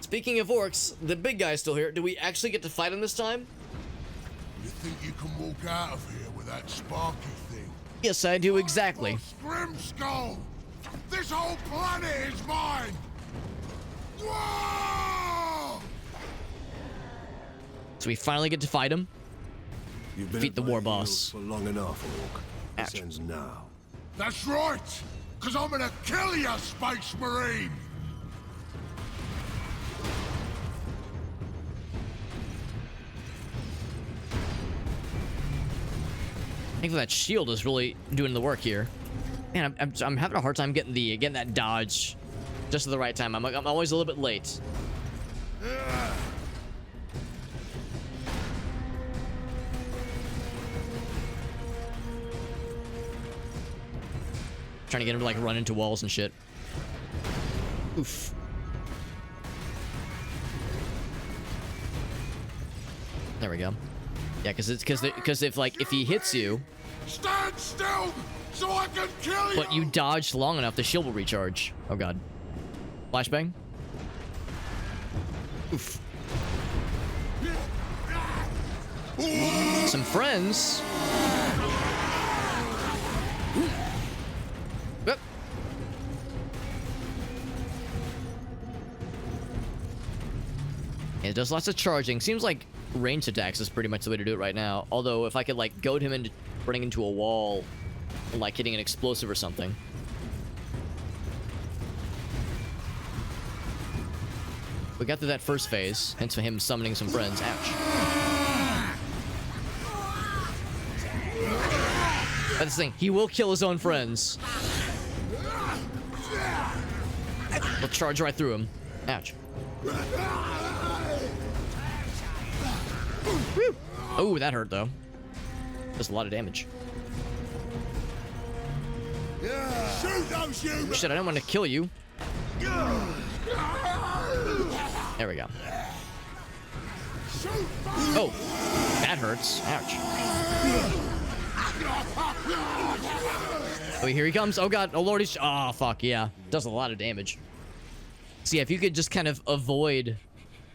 Speaking of orcs, the big guy's still here. Do we actually get to fight him this time? You think you can walk out of here with that sparky thing? Yes, I do, exactly. Grimskull! This whole planet is mine! Whoa! So we finally get to fight him. You've been defeat the at war my boss. heels for long enough, Orc. Ouch. This ends now. That's right! Cause I'm gonna kill you, Space Marine! I think that shield is really doing the work here. Man, I'm having a hard time getting that dodge just at the right time. I'm always a little bit late. Trying to get him to like run into walls and shit. Oof. There we go. Yeah, because if he hits you, stand still so I can kill you. But you dodged long enough, the shield will recharge. Oh god. Flashbang. Oof. Some friends. Yep. It does lots of charging. Seems like ranged attacks is pretty much the way to do it right now. Although if I could like goad him into running into a wall and like hitting an explosive or something. We got through that first phase, hence him summoning some friends. Ouch. That's the thing, he will kill his own friends. We'll charge right through him. Ouch. Oh, that hurt though. Does a lot of damage. Shit, I don't want to kill you. There we go. Oh, that hurts. Ouch. Oh, here he comes. Oh god. Oh lord, he's... Oh, fuck, yeah. Does a lot of damage. So yeah, if you could just kind of avoid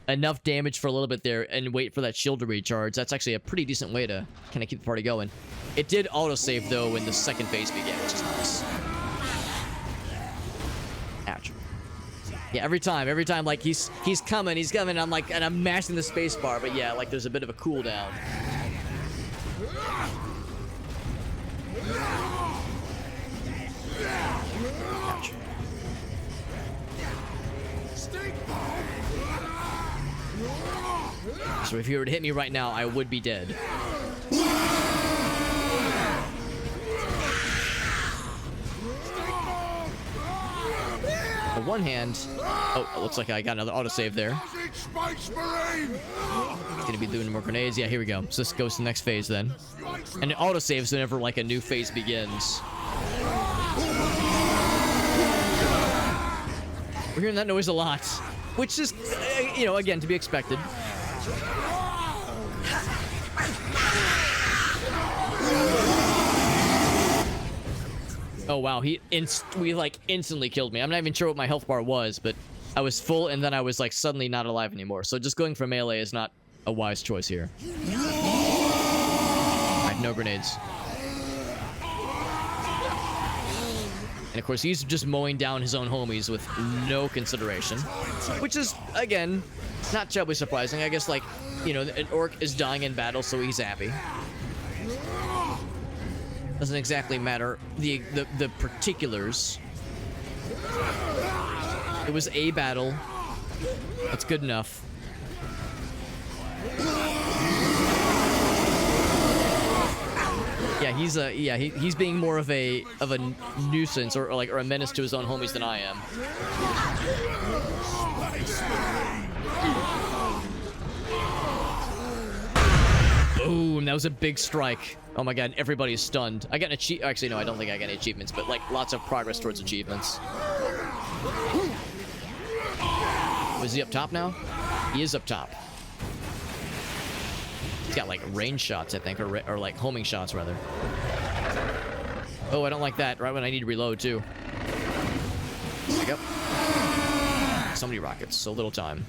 enough damage for a little bit there and wait for that shield to recharge, that's actually a pretty decent way to kind of keep the party going. It did autosave though when the second phase began, which is nice. Ouch. Yeah, every time like he's coming, I'm like, and I'm mashing the space bar, but yeah, like there's a bit of a cooldown. Ouch. So if he were to hit me right now, I would be dead. On one hand... Oh, it looks like I got another autosave there. He's gonna be doing more grenades. Yeah, here we go. So this goes to the next phase then. And it autosaves whenever like a new phase begins. We're hearing that noise a lot. Which is, you know, again, to be expected. Oh wow, we like instantly killed me. I'm not even sure what my health bar was, but I was full and then I was like suddenly not alive anymore. So just going for melee is not a wise choice here. I have no grenades. And of course he's just mowing down his own homies with no consideration. Which is, again, not terribly surprising. I guess like, you know, an orc is dying in battle, so he's happy. Doesn't exactly matter the particulars. It was a battle. That's good enough. Yeah, he's being more of a nuisance or a menace to his own homies than I am. Boom, that was a big strike. Oh my god, everybody's stunned. I got an achievement. Actually, no, I don't think I got any achievements, but like lots of progress towards achievements. Was he up top now? He is up top. He's got like range shots, I think, or like homing shots rather. Oh, I don't like that. Right when I need to reload too. There we go. So many rockets, so little time.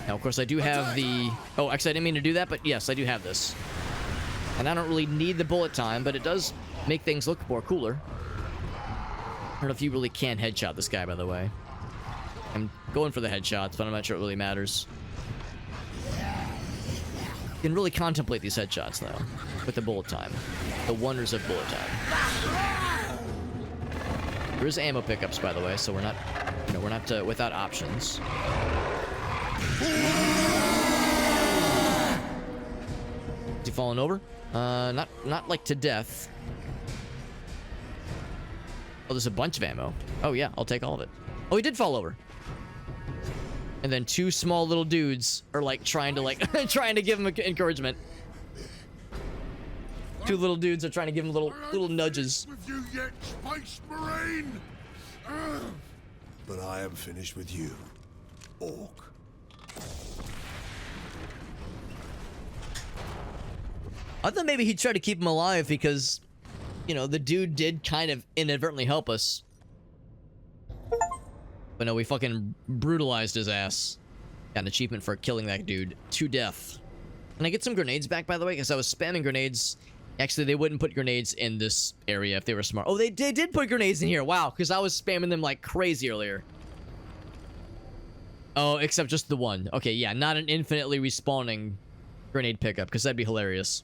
Now, of course, I do have the... Oh, actually, I didn't mean to do that, but yes, I do have this. And I don't really need the bullet time, but it does make things look more cooler. I don't know if you really can headshot this guy, by the way. I'm going for the headshots, but I'm not sure it really matters. You can really contemplate these headshots, though, with the bullet time. The wonders of bullet time. There is ammo pickups, by the way, so we're not, you know, we're not without options. Is he falling over? Not like to death. Oh, there's a bunch of ammo. Oh yeah, I'll take all of it. Oh, he did fall over. And then two small little dudes are like trying to give him encouragement. Two little dudes are trying to give him little nudges. With you yet, Space Marine? But I am finished with you, Orc. I thought maybe he'd try to keep him alive because, you know, the dude did kind of inadvertently help us. But no, we fucking brutalized his ass. Got an achievement for killing that dude to death. Can I get some grenades back, by the way? Because I was spamming grenades. Actually, they wouldn't put grenades in this area if they were smart. Oh, they did put grenades in here. Wow, because I was spamming them like crazy earlier. Oh, except just the one. Okay, yeah, not an infinitely respawning grenade pickup, because that'd be hilarious.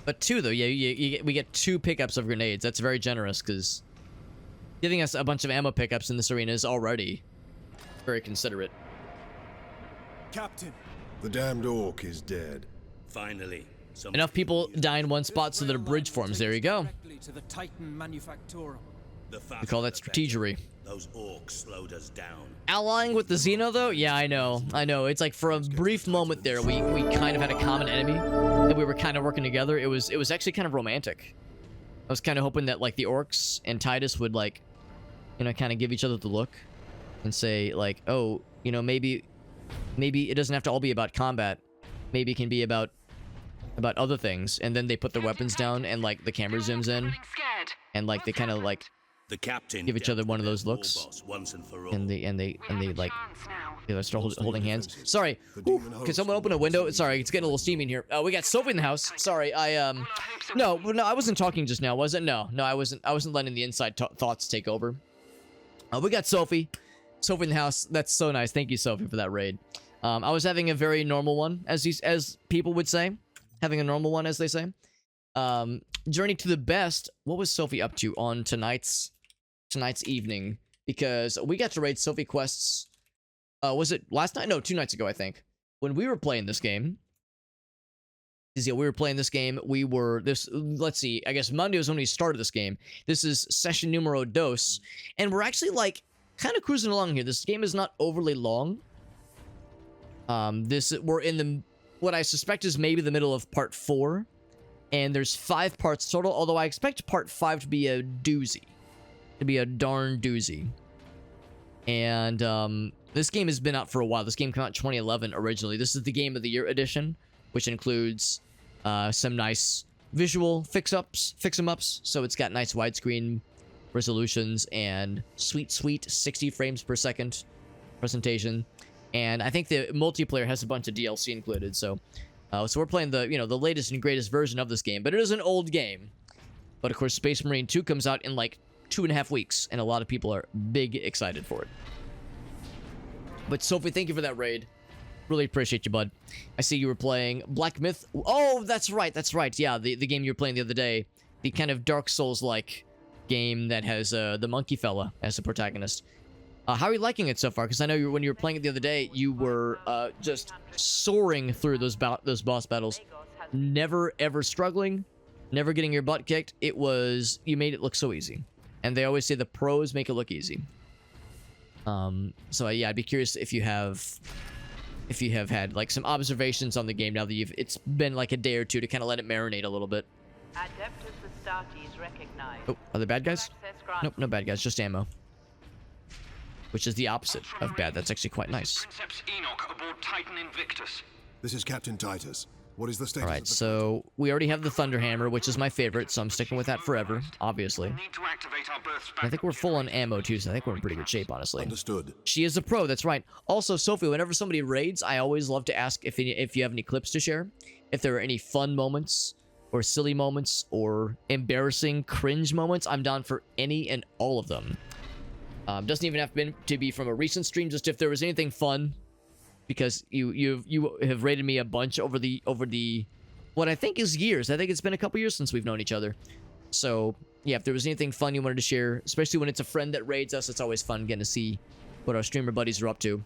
But two, though, yeah, we get two pickups of grenades. That's very generous, because giving us a bunch of ammo pickups in this arena is already very considerate. Captain! The damned Orc is dead. Finally. Enough people die in one spot so that a bridge forms. There you go. To the Titan Manufactorum. We call that strategery. Those orcs slowed us down. Allying with the Xeno, though? Yeah, I know. It's like for a brief moment there, we kind of had a common enemy, and we were kind of working together. It was actually kind of romantic. I was kind of hoping that, like, the orcs and Titus would, like, you know, kind of give each other the look and say, like, oh, you know, maybe it doesn't have to all be about combat. Maybe it can be about other things. And then they put their weapons down, and, like, the camera zooms in, and, like, they kind of, like, the captain give each other one of those looks, and they like, they start holding hands. Sorry, can someone open a window? Sorry, it's getting a little steamy in here. We got Sophie in the house. Sorry, no, I wasn't talking just now, was it? No, I wasn't letting the inside thoughts take over. We got Sophie in the house. That's so nice. Thank you, Sophie, for that raid. I was having a very normal one, as people would say, having a normal one, as they say. Journey to the Best. What was Sophie up to on tonight's evening? Because we got to raid Sophie quests. Was it last night? No, 2 nights ago, I think. When we were playing this game. Yeah, we were playing this game. Let's see. I guess Monday was when we started this game. This is session numero dos. And we're actually, like, kind of cruising along here. This game is not overly long. We're in what I suspect is maybe the middle of part 4. And there's 5 parts total, although I expect part 5 to be a doozy. To be a darn doozy. And this game has been out for a while. This game came out in 2011 originally. This is the Game of the Year edition, which includes some nice visual fix-em-ups. So it's got nice widescreen resolutions and sweet 60 frames per second presentation. And I think the multiplayer has a bunch of DLC included. So we're playing the latest and greatest version of this game, but it is an old game. But of course, Space Marine 2 comes out in like 2.5 weeks, and a lot of people are big excited for it. But Sophie, thank you for that raid. Really appreciate you, bud. I see you were playing Black Myth. Oh, that's right. Yeah, the game you were playing the other day. The kind of Dark Souls-like game that has the monkey fella as the protagonist. How are you liking it so far? Because I know when you were playing it the other day, you were just soaring through those boss battles, never ever struggling, never getting your butt kicked. You made it look so easy, and they always say the pros make it look easy. So yeah, I'd be curious if you have had like some observations on the game now that it's been like a day or two to kind of let it marinate a little bit. Adeptus Astartes recognized. Oh, are there bad guys? Nope, no bad guys, just ammo. Which is the opposite of bad. That's actually quite nice. Princeps Enoch aboard Titan Invictus. This is Captain Titus. What is the status? All right, so we already have the Thunderhammer, which is my favorite, so I'm sticking with that forever, obviously. I think we're full on ammo too, so I think we're in pretty good shape, honestly. Understood. She is a pro, that's right. Also, Sophie, whenever somebody raids, I always love to ask if you have any clips to share, if there are any fun moments, or silly moments, or embarrassing cringe moments. I'm down for any and all of them. Doesn't even have to be from a recent stream, just if there was anything fun, because you have rated me a bunch over the what I think is years. I think it's been a couple years since we've known each other. So yeah, if there was anything fun you wanted to share, especially when it's a friend that raids us, it's always fun getting to see what our streamer buddies are up to.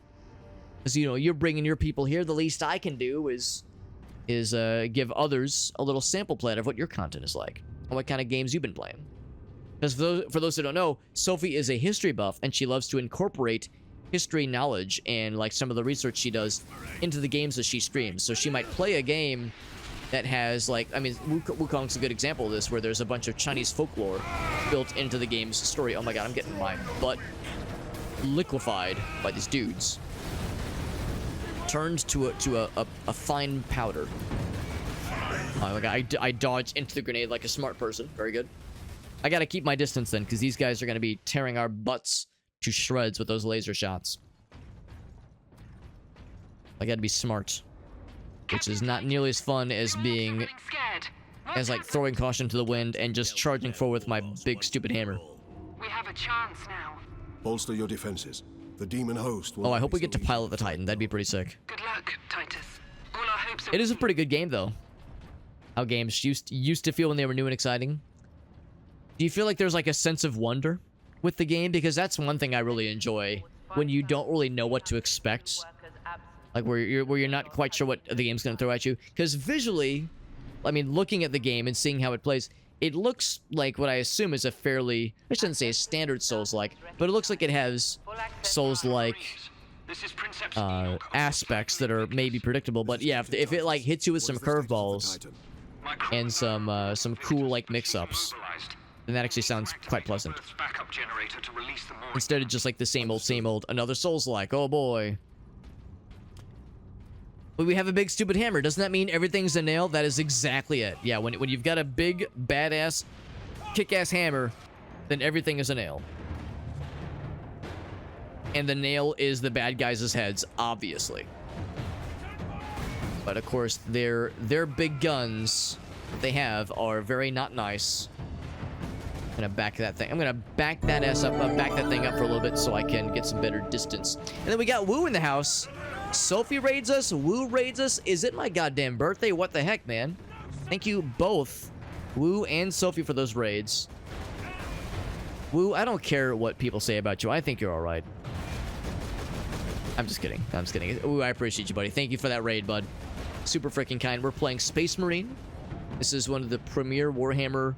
Because you're bringing your people here. The least I can do is give others a little sample plate of what your content is like and what kind of games you've been playing. Because for those who don't know, Sophie is a history buff, and she loves to incorporate history knowledge and like some of the research she does into the games that she streams. So she might play a game that has like, I mean, Wukong's a good example of this, where there's a bunch of Chinese folklore built into the game's story. Oh my god, I'm getting my butt liquefied by these dudes. Turned to a fine powder. Oh my god, I dodged into the grenade like a smart person. Very good. I gotta keep my distance then, because these guys are gonna be tearing our butts to shreds with those laser shots. I gotta be smart, which is not nearly as fun as being like throwing caution to the wind and just charging forward with my big stupid hammer. We have a chance now. Bolster your defenses. The demon host will... Oh, I hope we get to pilot the Titan. That'd be pretty sick. Good luck, Titus. All our hopes are... It is a pretty good game, though. How games used to feel when they were new and exciting. Do you feel like there's like a sense of wonder with the game? Because that's one thing I really enjoy, when you don't really know what to expect. Like where you're not quite sure what the game's going to throw at you. Because visually, I mean, looking at the game and seeing how it plays, it looks like what I assume is a fairly, I shouldn't say a standard Souls-like, but it looks like it has Souls-like aspects that are maybe predictable. But yeah, if it like hits you with some curveballs and some cool like mix-ups, then that actually sounds quite pleasant. Instead of just like the same old, another Souls-like. Oh boy. But we have a big stupid hammer. Doesn't that mean everything's a nail? That is exactly it. Yeah, when you've got a big, badass, kick-ass hammer, then everything is a nail. And the nail is the bad guys' heads, obviously. But of course, their big guns that they have are very not nice. I'm gonna back that thing. I'm gonna back that ass up, back that thing up for a little bit so I can get some better distance. And then we got Wu in the house. Sophie raids us. Wu raids us. Is it my goddamn birthday? What the heck, man? Thank you both, Wu and Sophie, for those raids. Wu, I don't care what people say about you. I think you're all right. I'm just kidding. I'm just kidding. Wu, I appreciate you, buddy. Thank you for that raid, bud. Super freaking kind. We're playing Space Marine. This is one of the premier Warhammer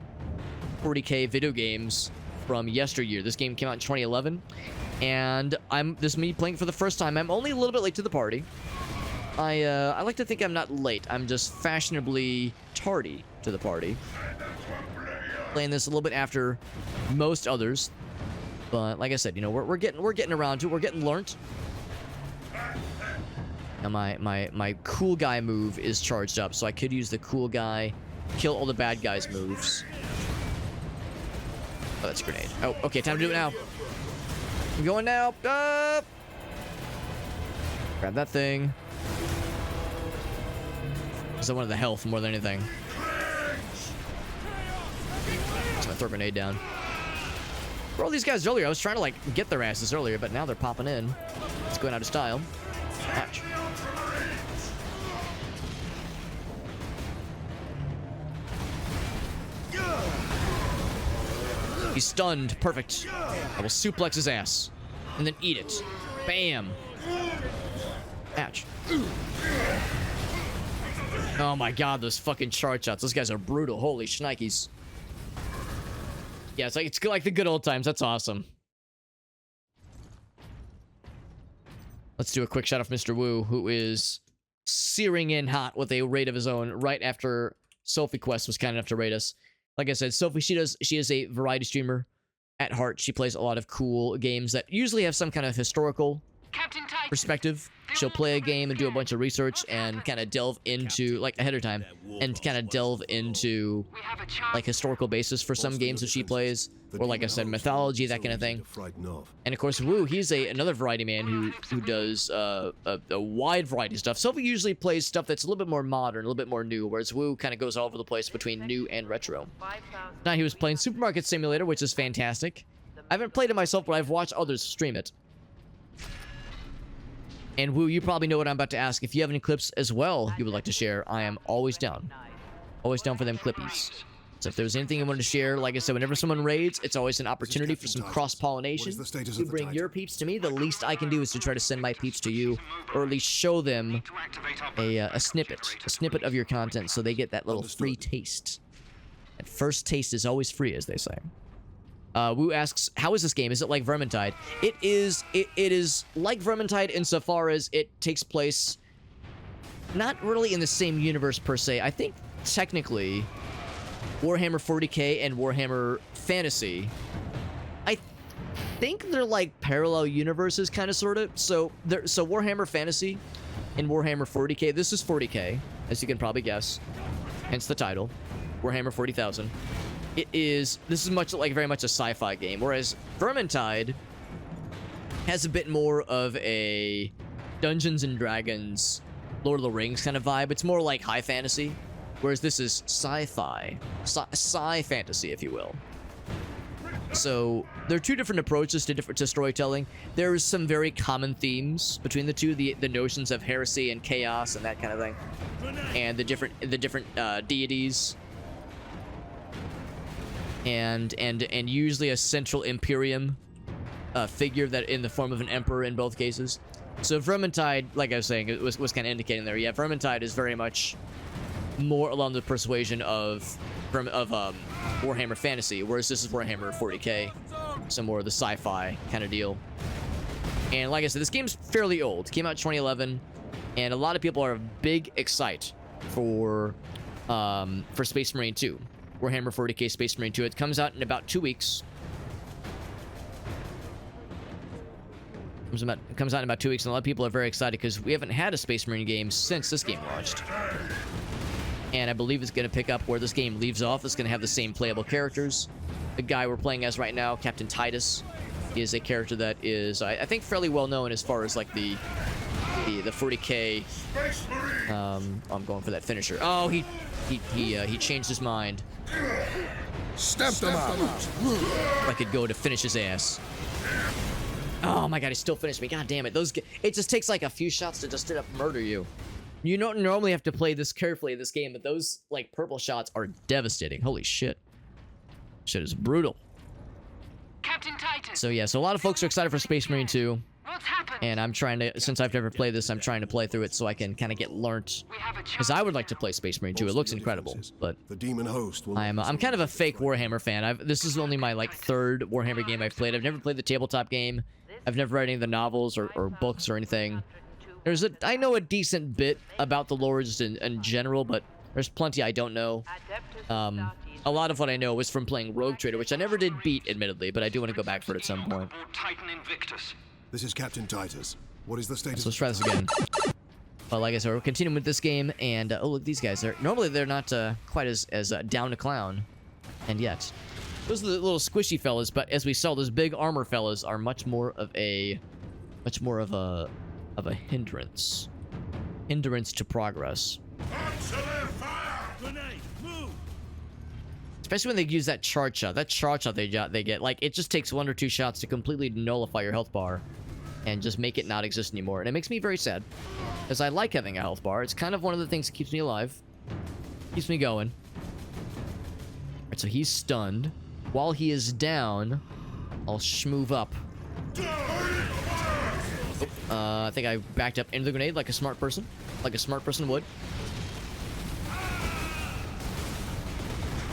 40k video games from yesteryear. This game came out in 2011, and this is me playing for the first time. I'm only a little bit late to the party. I like to think I'm not late. I'm just fashionably tardy to the party. Playing this a little bit after most others, but like I said, we're getting around to it. We're getting learnt. Now my cool guy move is charged up, so I could use the cool guy, kill all the bad guys moves. Oh, that's a grenade. Oh, okay, time to do it now. I'm going now. Grab that thing. Because I wanted the health more than anything. So I throw a grenade down. For all these guys earlier, I was trying to, like, get their asses earlier, but now they're popping in. It's going out of style. Watch. He's stunned. Perfect. I will suplex his ass. And then eat it. Bam. Ouch. Oh my god, those fucking charge shots. Those guys are brutal. Holy shnikes. Yeah, it's like the good old times. That's awesome. Let's do a quick shot of Mr. Wu, who is searing in hot with a raid of his own right after Sophie Quest was kind enough to raid us. Like I said, Sophie, she is a variety streamer at heart. She plays a lot of cool games that usually have some kind of historical perspective. She'll play a game and do a bunch of research and kind of delve into, like, ahead of time, and kind of delve into, like, historical basis for some games that she plays, or, like I said, mythology, that kind of thing. And, of course, Wu, he's another variety man who does a wide variety of stuff. Sophie usually plays stuff that's a little bit more modern, a little bit more new, whereas Wu kind of goes all over the place between new and retro. Now, he was playing Supermarket Simulator, which is fantastic. I haven't played it myself, but I've watched others stream it. And Wu, you probably know what I'm about to ask. If you have any clips as well you would like to share, I am always down. Always down for them clippies. So if there's anything you wanted to share, like I said, whenever someone raids, it's always an opportunity for some cross-pollination. You bring your peeps to me, the least I can do is to try to send my peeps to you, or at least show them a snippet of your content so they get that little free taste. That first taste is always free, as they say. Wu asks, how is this game? Is it like Vermintide? It is like Vermintide insofar as it takes place not really in the same universe per se. I think technically Warhammer 40k and Warhammer Fantasy, I think they're like parallel universes, kind of, sort of. So Warhammer Fantasy and Warhammer 40k, this is 40k, as you can probably guess, hence the title, Warhammer 40,000. This is very much a sci-fi game, whereas Vermintide has a bit more of a Dungeons and Dragons, Lord of the Rings kind of vibe. It's more like high fantasy, whereas this is sci-fi, sci-fantasy, if you will. So there are two different approaches to storytelling. There's some very common themes between the two, the notions of heresy and chaos and that kind of thing, and the different deities. And usually a central Imperium figure that in the form of an emperor in both cases. So Vermintide, like I was saying, it was kind of indicating there. Yeah, Vermintide is very much more along the persuasion of Warhammer Fantasy, whereas this is Warhammer 40k, so more of the sci-fi kind of deal. And like I said, this game's fairly old. It came out in 2011, and a lot of people are big excited for Space Marine 2. Warhammer 40k Space Marine 2. It comes out in about 2 weeks. It comes out in about 2 weeks, and a lot of people are very excited because we haven't had a Space Marine game since this game launched. And I believe it's going to pick up where this game leaves off. It's going to have the same playable characters. The guy we're playing as right now, Captain Titus, is a character that is, I think, fairly well known as far as like the 40k. I'm going for that finisher. Oh, he changed his mind. Step them out. I could go to finish his ass. Oh my god, he still finished me. God damn it. It just takes like a few shots to just straight up murder you. You don't normally have to play this carefully in this game, but those like purple shots are devastating. Holy shit. Shit is brutal. Captain Titus. So yeah, so a lot of folks are excited for Space Marine 2. And I'm trying to, since I've never played this, I'm trying to play through it so I can kind of get learnt. Because I would like to play Space Marine 2. It looks incredible, but the demon host I'm kind of a fake Warhammer fan. This is only my like third Warhammer game I've played. I've never played the tabletop game. I've never read any of the novels or books or anything. I know a decent bit about the lore just in general, but there's plenty I don't know. A lot of what I know was from playing Rogue Trader, which I never did beat, admittedly, but I do want to go back for it at some point. This is Captain Titus. What is the status? So let's try this again. But like I said, we're continuing with this game, and oh look, these guys. Normally they're not quite as down to clown, and yet those are the little squishy fellas. But as we saw, those big armor fellas are much more of a hindrance to progress. Especially when they use that charge shot. That charge shot they get, like, it just takes 1 or 2 shots to completely nullify your health bar and just make it not exist anymore. And it makes me very sad, because I like having a health bar. It's kind of one of the things that keeps me alive, keeps me going. Alright, so he's stunned. while he is down, I'll schmoove up. I think I backed up into the grenade like a smart person. Like a smart person would.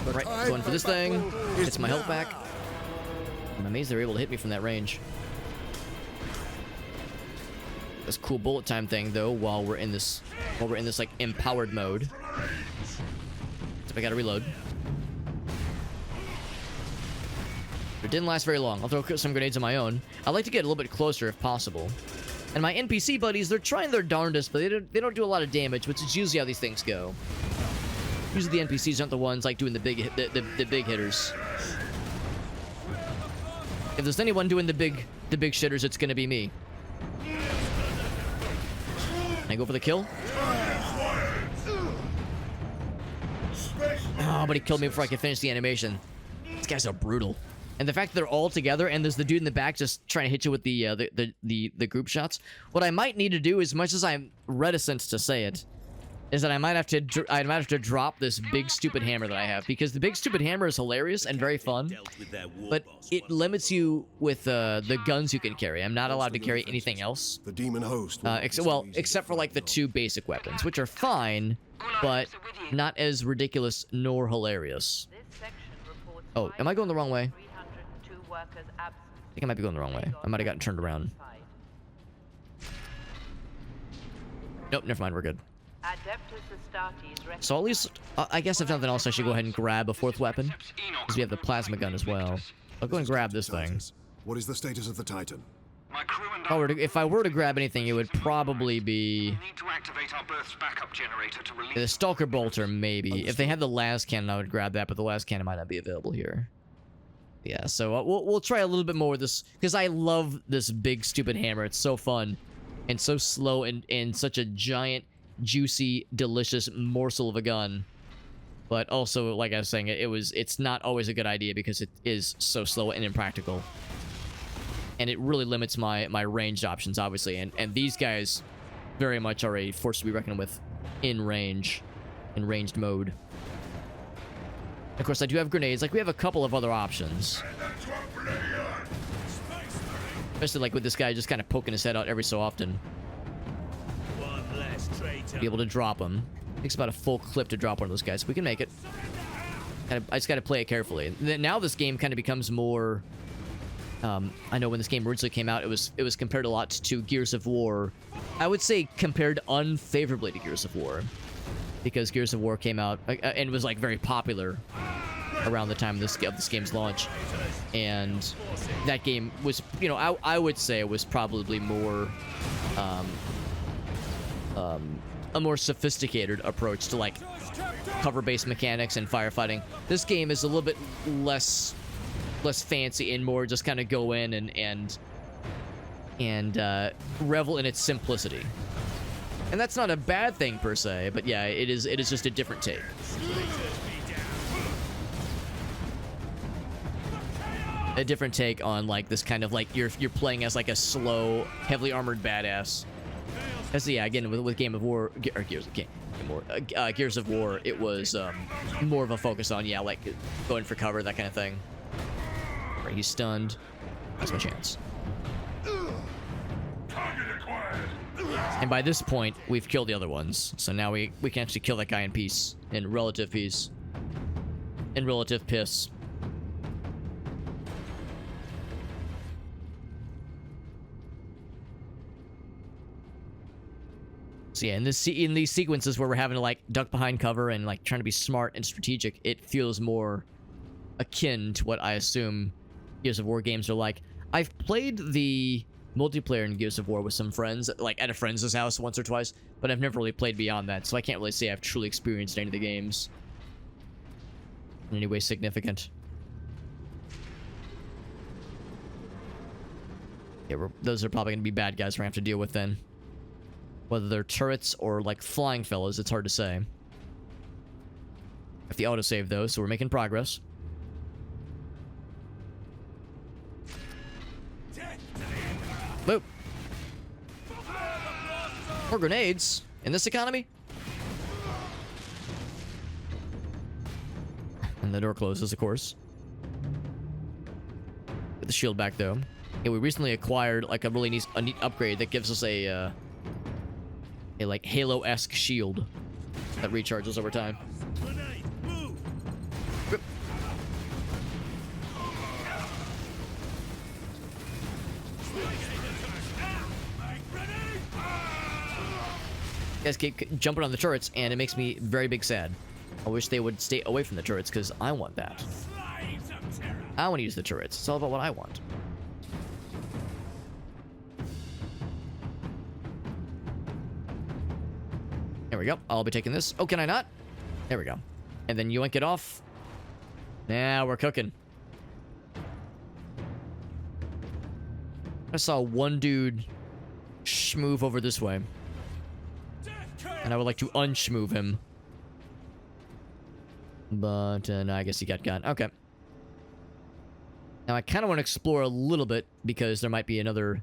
Right, going for this thing. Gets my health back. I'm amazed they're able to hit me from that range. This cool bullet time thing, though, while we're in this like empowered mode. So I gotta reload. It didn't last very long. I'll throw some grenades of my own. I'd like to get a little bit closer if possible. And my NPC buddies, they're trying their darndest, but they don't do a lot of damage, which is usually how these things go. Usually the NPCs aren't the ones like doing the big hitters. If there's anyone doing the big shitters, it's gonna be me. Can I go for the kill? Oh, but he killed me before I could finish the animation. These guys are brutal. And the fact that they're all together and there's the dude in the back just trying to hit you with the group shots. What I might need to do, as much as I'm reticent to say it, is that I might have to drop this big stupid hammer that I have, because the big stupid hammer is hilarious and very fun, but it limits you with the guns you can carry. I'm not allowed to carry anything else. The demon host. Except for like the 2 basic weapons, which are fine, but not as ridiculous nor hilarious. Oh, am I going the wrong way? I think I might be going the wrong way. I might have gotten turned around. Nope, never mind, we're good. So at least, I guess if nothing else, I should go ahead and grab a 4th weapon, because we have the plasma gun as well. I'll go and grab this thing. What is the status of the Titan? If I were to grab anything, it would probably be the Stalker Bolter, maybe. If they had the las cannon, I would grab that, but the las cannon might not be available here. Yeah, so we'll try a little bit more with this, because I love this big stupid hammer. It's so fun and so slow and such a giant, juicy, delicious morsel of a gun. But also, like I was saying, it's not always a good idea because it is so slow and impractical. And it really limits my ranged options, obviously. And these guys very much are a force to be reckoned with in ranged mode. Of course, I do have grenades. Like, we have a couple of other options. Especially, like, with this guy just kind of poking his head out every so often. Be able to drop him. It takes about a full clip to drop one of those guys. We can make it. I just got to play it carefully. Now this game kind of becomes more... I know when this game originally came out, it was compared a lot to Gears of War. I would say compared unfavorably to Gears of War, because Gears of War came out and was like very popular around the time of this game's launch, and that game was, you know, I would say it was probably more a more sophisticated approach to like cover-based mechanics and firefighting. This game is a little bit less fancy and more just kind of go in and revel in its simplicity. And that's not a bad thing per se, but yeah, it is just a different take. A different take on like this kind of like you're playing as like a slow, heavily armored badass. As yeah, again with Game of War or Gears of War, it was more of a focus on like going for cover, that kind of thing. Right, he's stunned. That's my chance. And by this point, we've killed the other ones. So now we can actually kill that guy in peace. In relative peace. In relative piss. So yeah, in these sequences where we're having to like duck behind cover and like trying to be smart and strategic, it feels more akin to what I assume Gears of War games are like. I've played the multiplayer in Gears of War with some friends, like at a friend's house once or twice, but I've never really played beyond that, so I can't really say I've truly experienced any of the games in any way significant. Yeah, those are probably going to be bad guys we're going to have to deal with then. Whether they're turrets or like flying fellas, it's hard to say. I have the autosave though, so we're making progress. Boop. More grenades in this economy. And the door closes, of course. the shield back, though. Yeah, we recently acquired, like, a really neat upgrade that gives us a like, Halo-esque shield that recharges over time. Rip. You guys keep jumping on the turrets, and it makes me very big sad. I wish they would stay away from the turrets, because I want that. I want to use the turrets. It's all about what I want. There we go. I'll be taking this. Oh, can I not? There we go. And then yoink it off. Now we're cooking. I saw one dude schmoove over this way. And I would like to unschmoove him. But no, I guess he got gone. Okay. Now I kind of want to explore a little bit because there might be another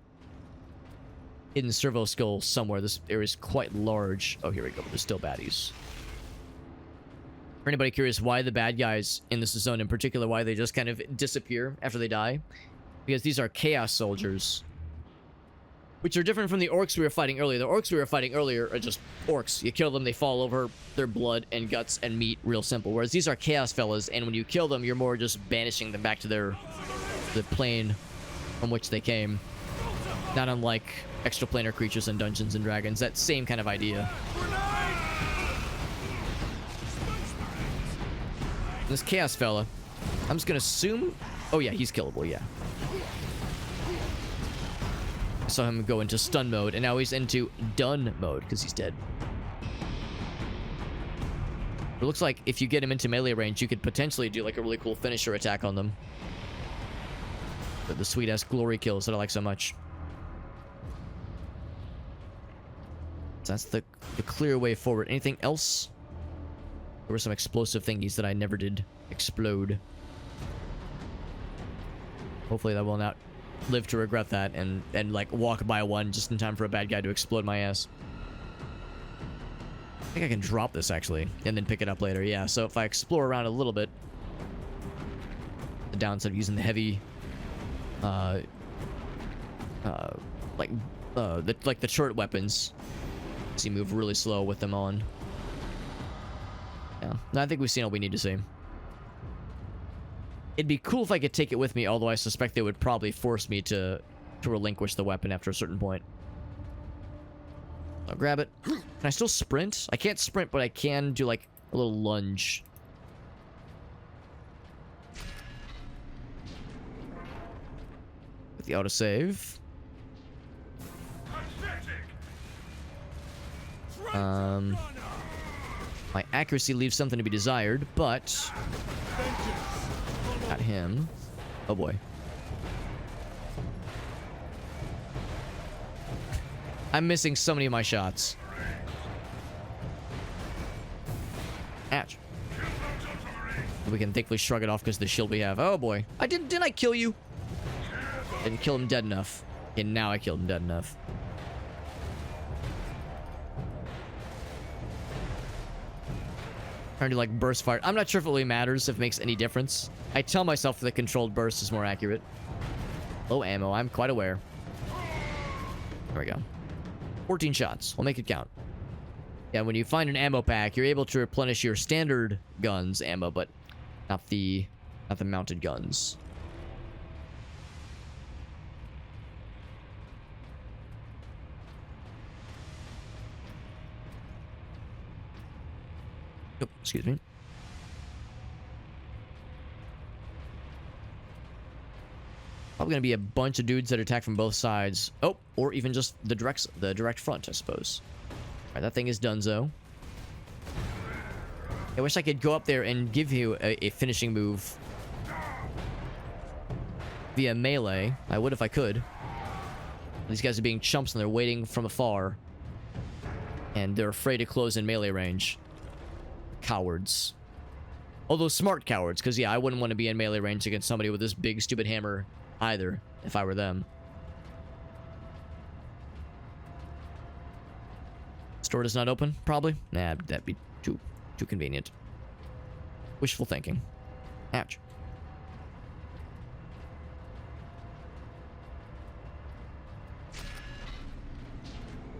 hidden servo skull somewhere. This area is quite large. Oh, here we go. There's still baddies. For anybody curious why the bad guys in this zone in particular, why they just kind of disappear after they die, because these are chaos soldiers, which are different from the orcs we were fighting earlier. The orcs we were fighting earlier are just orcs. You kill them, they fall over, their blood and guts and meat, real simple. Whereas these are chaos fellas, and when you kill them, you're more just banishing them back to the plane from which they came. Not unlike extraplanar creatures in Dungeons and Dragons. That same kind of idea. This chaos fella, I'm just gonna assume... Oh yeah, he's killable, yeah. I saw him go into stun mode, and now he's into done mode, because he's dead. It looks like if you get him into melee range, you could potentially do like a really cool finisher attack on them. The sweet-ass glory kills that I like so much. So that's the clear way forward. Anything else? There were some explosive thingies that I never did explode. Hopefully that will not live to regret that and like walk by one just in time for a bad guy to explode my ass. I think I can drop this actually and then pick it up later. Yeah, so if I explore around a little bit, the downside of using the heavy the turret weapons, so you move really slow with them on. Yeah, no, I think we've seen all we need to see. It'd be cool if I could take it with me, although I suspect they would probably force me to relinquish the weapon after a certain point. I'll grab it. Can I still sprint? I can't sprint, but I can do like a little lunge. With the autosave. My accuracy leaves something to be desired, but... Got him. Oh boy. I'm missing so many of my shots. Ouch. We can thankfully shrug it off because of the shield we have. Oh boy. Didn't I kill you? Didn't kill him dead enough. Okay, now I killed him dead enough. Trying to like burst fire. I'm not sure if it really matters, if it makes any difference. I tell myself that controlled burst is more accurate. Low ammo, I'm quite aware. There we go. 14 shots. We'll make it count. Yeah, when you find an ammo pack, you're able to replenish your standard guns ammo, but not the mounted guns. Oh, excuse me. Probably gonna be a bunch of dudes that attack from both sides. Oh, or even just the direct front, I suppose. Alright, that thing is donezo. I wish I could go up there and give you a finishing move via melee. I would if I could. These guys are being chumps and they're waiting from afar. And they're afraid to close in melee range. Cowards. Although smart cowards, because yeah, I wouldn't want to be in melee range against somebody with this big stupid hammer either, if I were them. Store does not open, probably? Nah, that'd be too convenient. Wishful thinking. Ouch.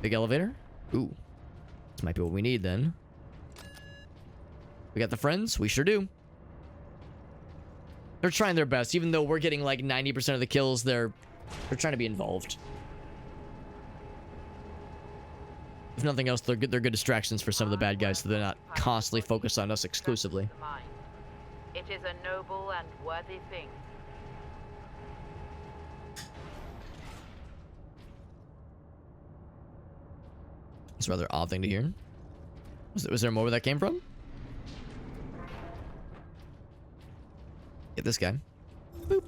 Big elevator? Ooh. This might be what we need then. We got the friends? We sure do. They're trying their best. Even though we're getting like 90% of the kills, they're trying to be involved. If nothing else, they're good distractions for some of the bad guys, so they're not constantly focused on us exclusively. It is a noble and worthy thing. It's a rather odd thing to hear. Was there more where that came from? Get this guy. Boop.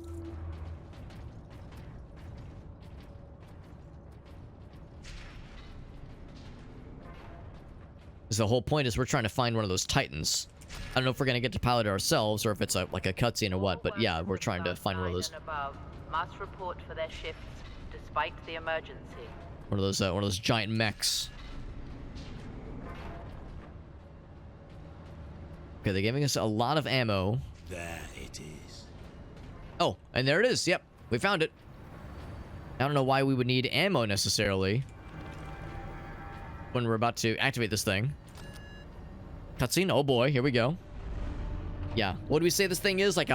Because the whole point is we're trying to find one of those titans. I don't know if we're gonna get to pilot it ourselves or if it's like a cutscene or what, but yeah, we're trying to find one of those. Above must report for their shifts, despite the emergency. One of those giant mechs. Okay, they're giving us a lot of ammo. There it is. Oh, and there it is. Yep, we found it. I don't know why we would need ammo necessarily when we're about to activate this thing. Cutscene. Oh boy, here we go. Yeah, what do we say this thing is? Like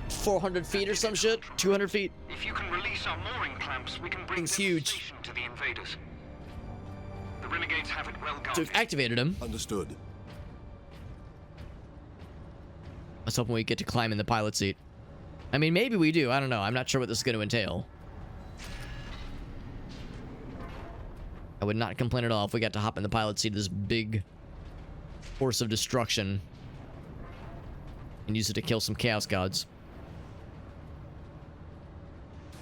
400 feet or some shit? 200 feet? If you can release our mooring clamps, we can bring Thing's huge. devastation to the invaders. The renegades have it well guarded. So we've activated him. Understood. I was hoping we get to climb in the pilot seat. I mean, maybe we do. I don't know. I'm not sure what this is going to entail. I would not complain at all if we got to hop in the pilot seat of this big force of destruction and use it to kill some chaos gods.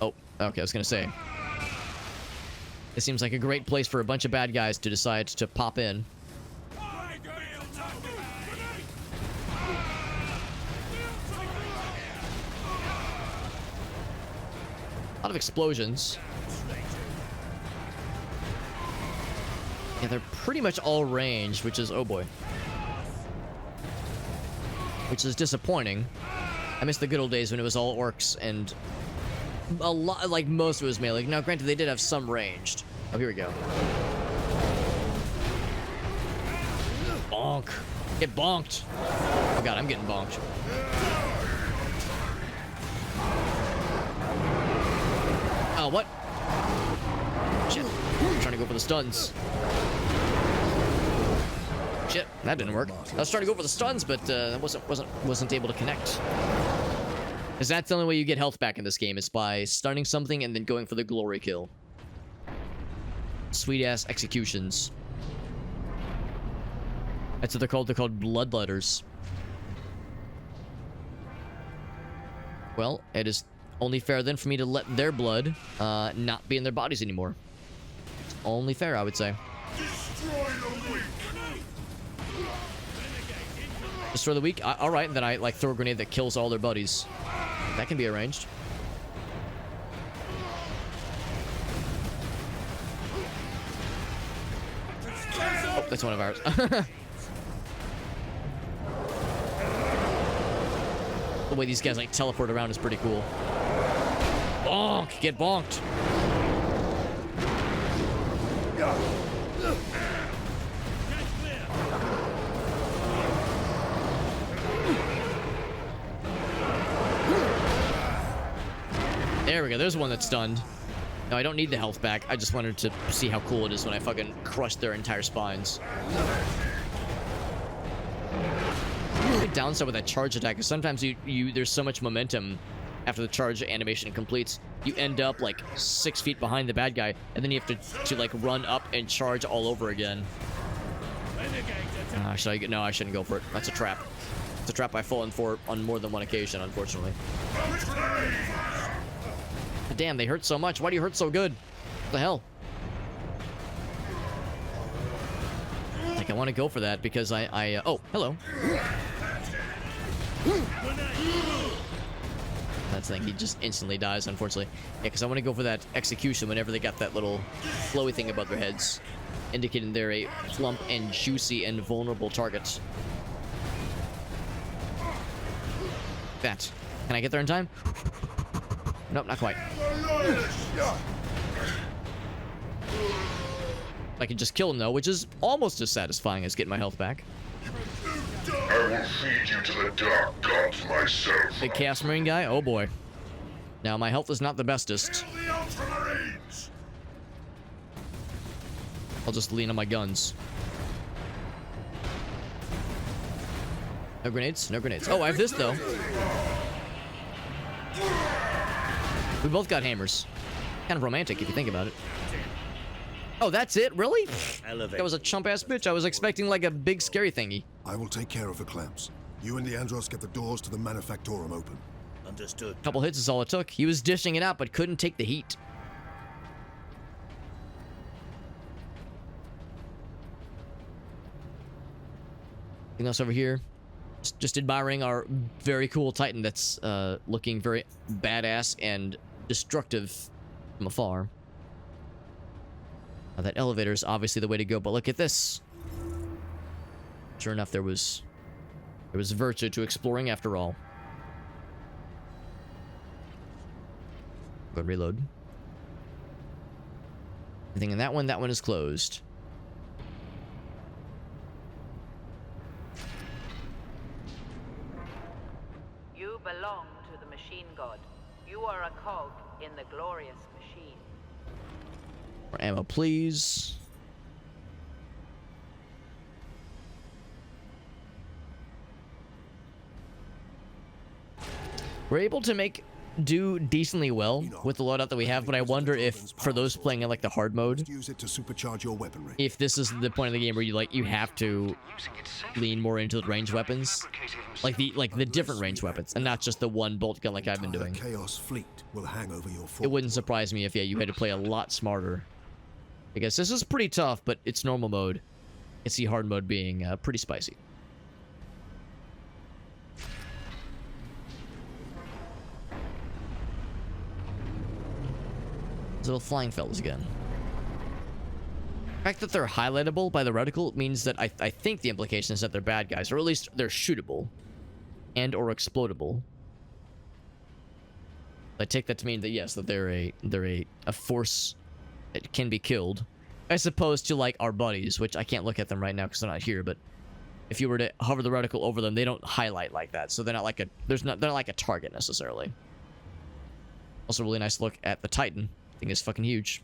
Oh, okay. I was going to say. It seems like a great place for a bunch of bad guys to decide to pop in. A lot of explosions. Yeah, they're pretty much all ranged, which is, oh boy. Which is disappointing. I miss the good old days when it was all orcs and a lot, like most of it was melee. Now, granted, they did have some ranged. Oh, here we go. Bonk. Get bonked. Oh god, I'm getting bonked. Oh, what? Shit. I'm trying to go for the stuns. Shit, that didn't work. I was trying to go for the stuns, but wasn't able to connect. Because that's the only way you get health back in this game, is by stunning something and then going for the glory kill. Sweet ass executions. That's what they're called. They're called bloodletters. Well, it is only fair then for me to let their blood not be in their bodies anymore. Only fair, I would say. Destroy the weak? All right, then I like throw a grenade that kills all their buddies. That can be arranged. Oh, that's one of ours. The way these guys like teleport around is pretty cool. Bonk! Get bonked! There we go. There's one that's stunned. No, I don't need the health back. I just wanted to see how cool it is when I fucking crush their entire spines. The downside with that charge attack is sometimes there's so much momentum after the charge animation completes, you end up like 6 feet behind the bad guy, and then you have to like run up and charge all over again. No, I shouldn't go for it. That's a trap. It's a trap I've fallen for on more than one occasion, unfortunately. Damn, they hurt so much. Why do you hurt so good? What the hell? Like, I want to go for that because oh, hello. That's the thing, he just instantly dies, unfortunately. Yeah, because I want to go for that execution whenever they got that little flowy thing above their heads, indicating they're a plump and juicy and vulnerable target. That. Can I get there in time? Nope, not quite. I can just kill him though, which is almost as satisfying as getting my health back. I will feed you to the dark gods myself. Big Chaos Marine guy? Oh boy. Now my health is not the bestest. Kill the Ultramarines! I'll just lean on my guns. No grenades? No grenades. Oh, I have this though. We both got hammers. Kind of romantic if you think about it. Oh, that's it? Really? That was a chump-ass bitch. I was expecting like a big scary thingy. I will take care of the clamps. You and Leandros get the doors to the Manufactorum open. Understood. Couple hits is all it took. He was dishing it out, but couldn't take the heat. Anything else over here? Just admiring our very cool Titan that's looking very badass and destructive from afar. Now that elevator is obviously the way to go, but look at this. Sure enough, there was virtue to exploring after all. Go and reload. Anything in that one? That one is closed. You belong to the machine god. You are a cog in the glorious machine. More ammo, please. We're able to do decently well with the loadout that we have, but I wonder if for those playing in like the hard mode, use it to supercharge your weaponry. If this is the point of the game where you have to lean more into the ranged weapons, like the different ranged weapons, and not just the one bolt gun like I've been doing. Chaos fleet will hang over your fort. It wouldn't surprise me if you had to play a lot smarter. Because this is pretty tough, but it's normal mode. I can see hard mode being pretty spicy. Those little flying fellas again. The fact that they're highlightable by the reticle means that I think the implication is that they're bad guys, or at least they're shootable and or explodable. I take that to mean that yes, that they're a force that can be killed, as opposed to like our buddies, which I can't look at them right now because they're not here. But if you were to hover the reticle over them, they don't highlight like that, so they're not like they're not like a target necessarily. Also, really nice look at the Titan. Thing is fucking huge.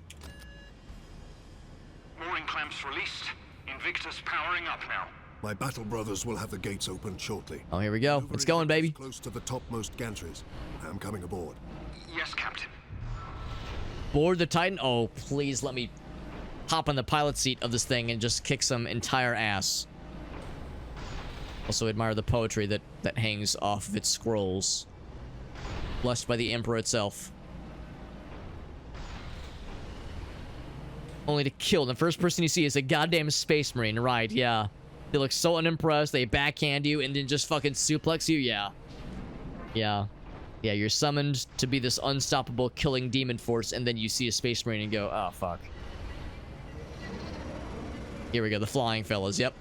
Mooring clamps released. Invictus powering up now. My battle brothers will have the gates open shortly. Oh, here we go. It's going, baby. Close to the topmost gantries. I am coming aboard. Yes, Captain. Board the Titan? Oh, please let me hop on the pilot seat of this thing and just kick some entire ass. Also admire the poetry that hangs off of its scrolls. Blessed by the Emperor itself. Only to kill. The first person you see is a goddamn space marine, right? Yeah. They look so unimpressed. They backhand you and then just fucking suplex you. Yeah. Yeah. Yeah, you're summoned to be this unstoppable killing demon force, and then you see a space marine and go, oh, fuck. Here we go, the flying fellas, yep.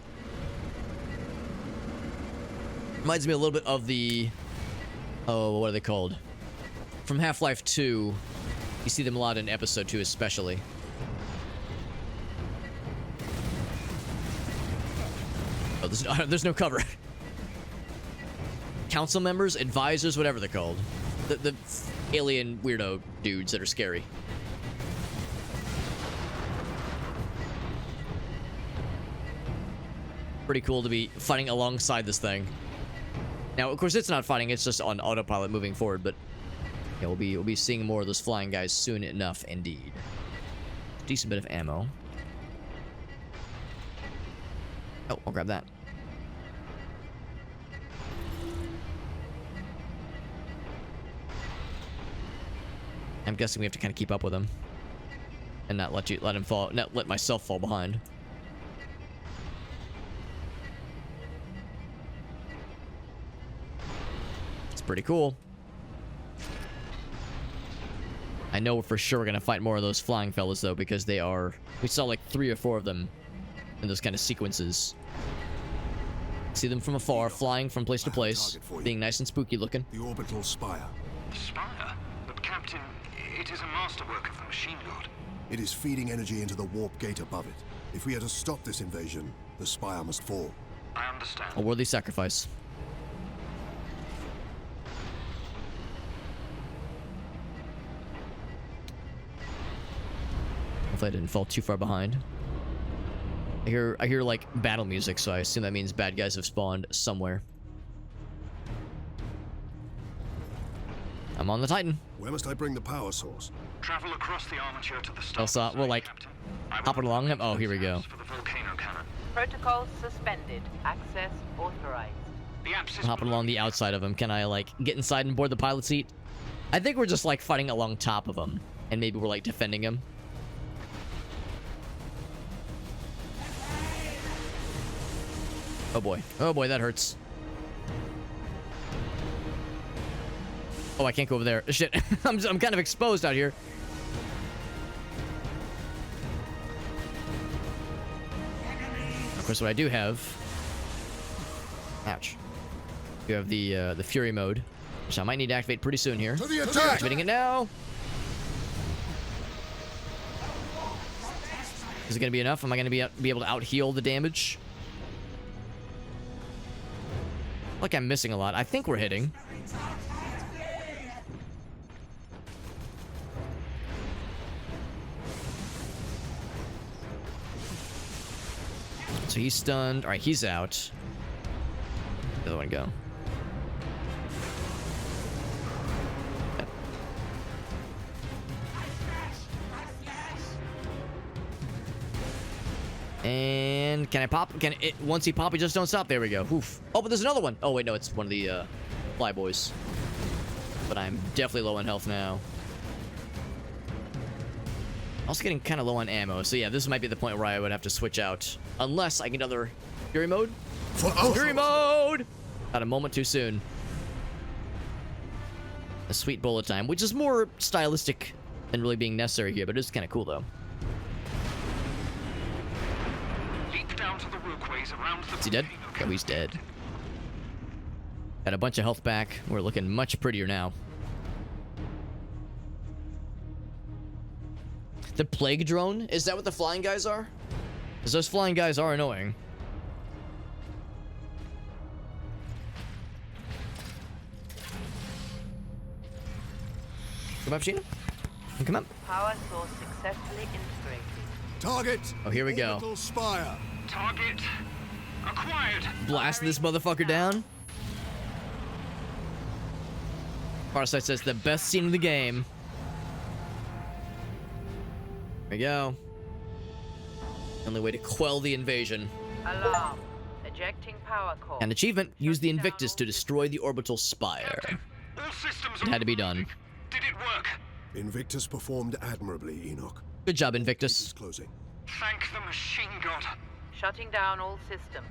Reminds me a little bit of the... Oh, what are they called? From Half-Life 2. You see them a lot in Episode 2 especially. Oh, there's no cover. Council members, advisors, whatever they're called. The alien weirdo dudes that are scary. Pretty cool to be fighting alongside this thing. Now, of course, it's not fighting; it's just on autopilot moving forward. But yeah, we'll be seeing more of those flying guys soon enough, indeed. Decent bit of ammo. Oh, I'll grab that. I'm guessing we have to kind of keep up with him, and not let him fall, not let myself fall behind. It's pretty cool. I know for sure we're gonna fight more of those flying fellas though, because they are. We saw like 3 or 4 of them in those kind of sequences. See them from afar, flying from place to place, being nice and spooky looking. The orbital spire. The spire? But Captain, it is a masterwork of the machine god. It is feeding energy into the warp gate above it. If we are to stop this invasion, the Spire must fall. I understand. A worthy sacrifice. Hopefully I didn't fall too far behind. I hear like battle music, so I assume that means bad guys have spawned somewhere. I'm on the Titan. Where must I bring the power source? Travel across the armature to the Also, we'll like hop it along him. Oh, here we go. for the volcano cannon. Protocols suspended. Access authorized. The apps is Hopping along the outside of him. Can I like get inside and board the pilot seat? I think we're just like fighting along top of him, and maybe we're like defending him. Oh boy, that hurts. Oh, I can't go over there. Shit, I'm kind of exposed out here. Of course, what I do have. Ouch. You have the Fury mode, which I might need to activate pretty soon here. To the attack! Activating it now. Is it gonna be enough? Am I gonna be able to out heal the damage? Like I'm missing a lot. I think we're hitting. So he's stunned. All right, he's out. The other one go. Yep. And can I pop? Can it once he pop, he just don't stop. There we go. Oof. Oh, but there's another one. Oh wait, no, it's one of the fly boys. But I'm definitely low on health now. Also getting kind of low on ammo, so yeah, this might be the point where I would have to switch out. Unless I get another Fury mode. Fury mode! Not a moment too soon. A sweet bullet time, which is more stylistic than really being necessary here, but it's kind of cool though. Leap down to the walkways around the Is he dead? Oh, he's dead. Got a bunch of health back. We're looking much prettier now. The plague drone? Is that what the flying guys are? Because those flying guys are annoying. Come up, Sheena. Come up. Power source successfully integrated. Target! Oh, here we go. Orbital Spire. Target acquired. Blasting this motherfucker down. Farsight says the best scene in the game. There we go. Only way to quell the invasion. Alarm. Ejecting power core. An achievement, use the Invictus to destroy the orbital spire. All systems It had to be done. Did it work? Invictus performed admirably, Enoch. Good job, Invictus. Closing. Thank the machine god. Shutting down all systems.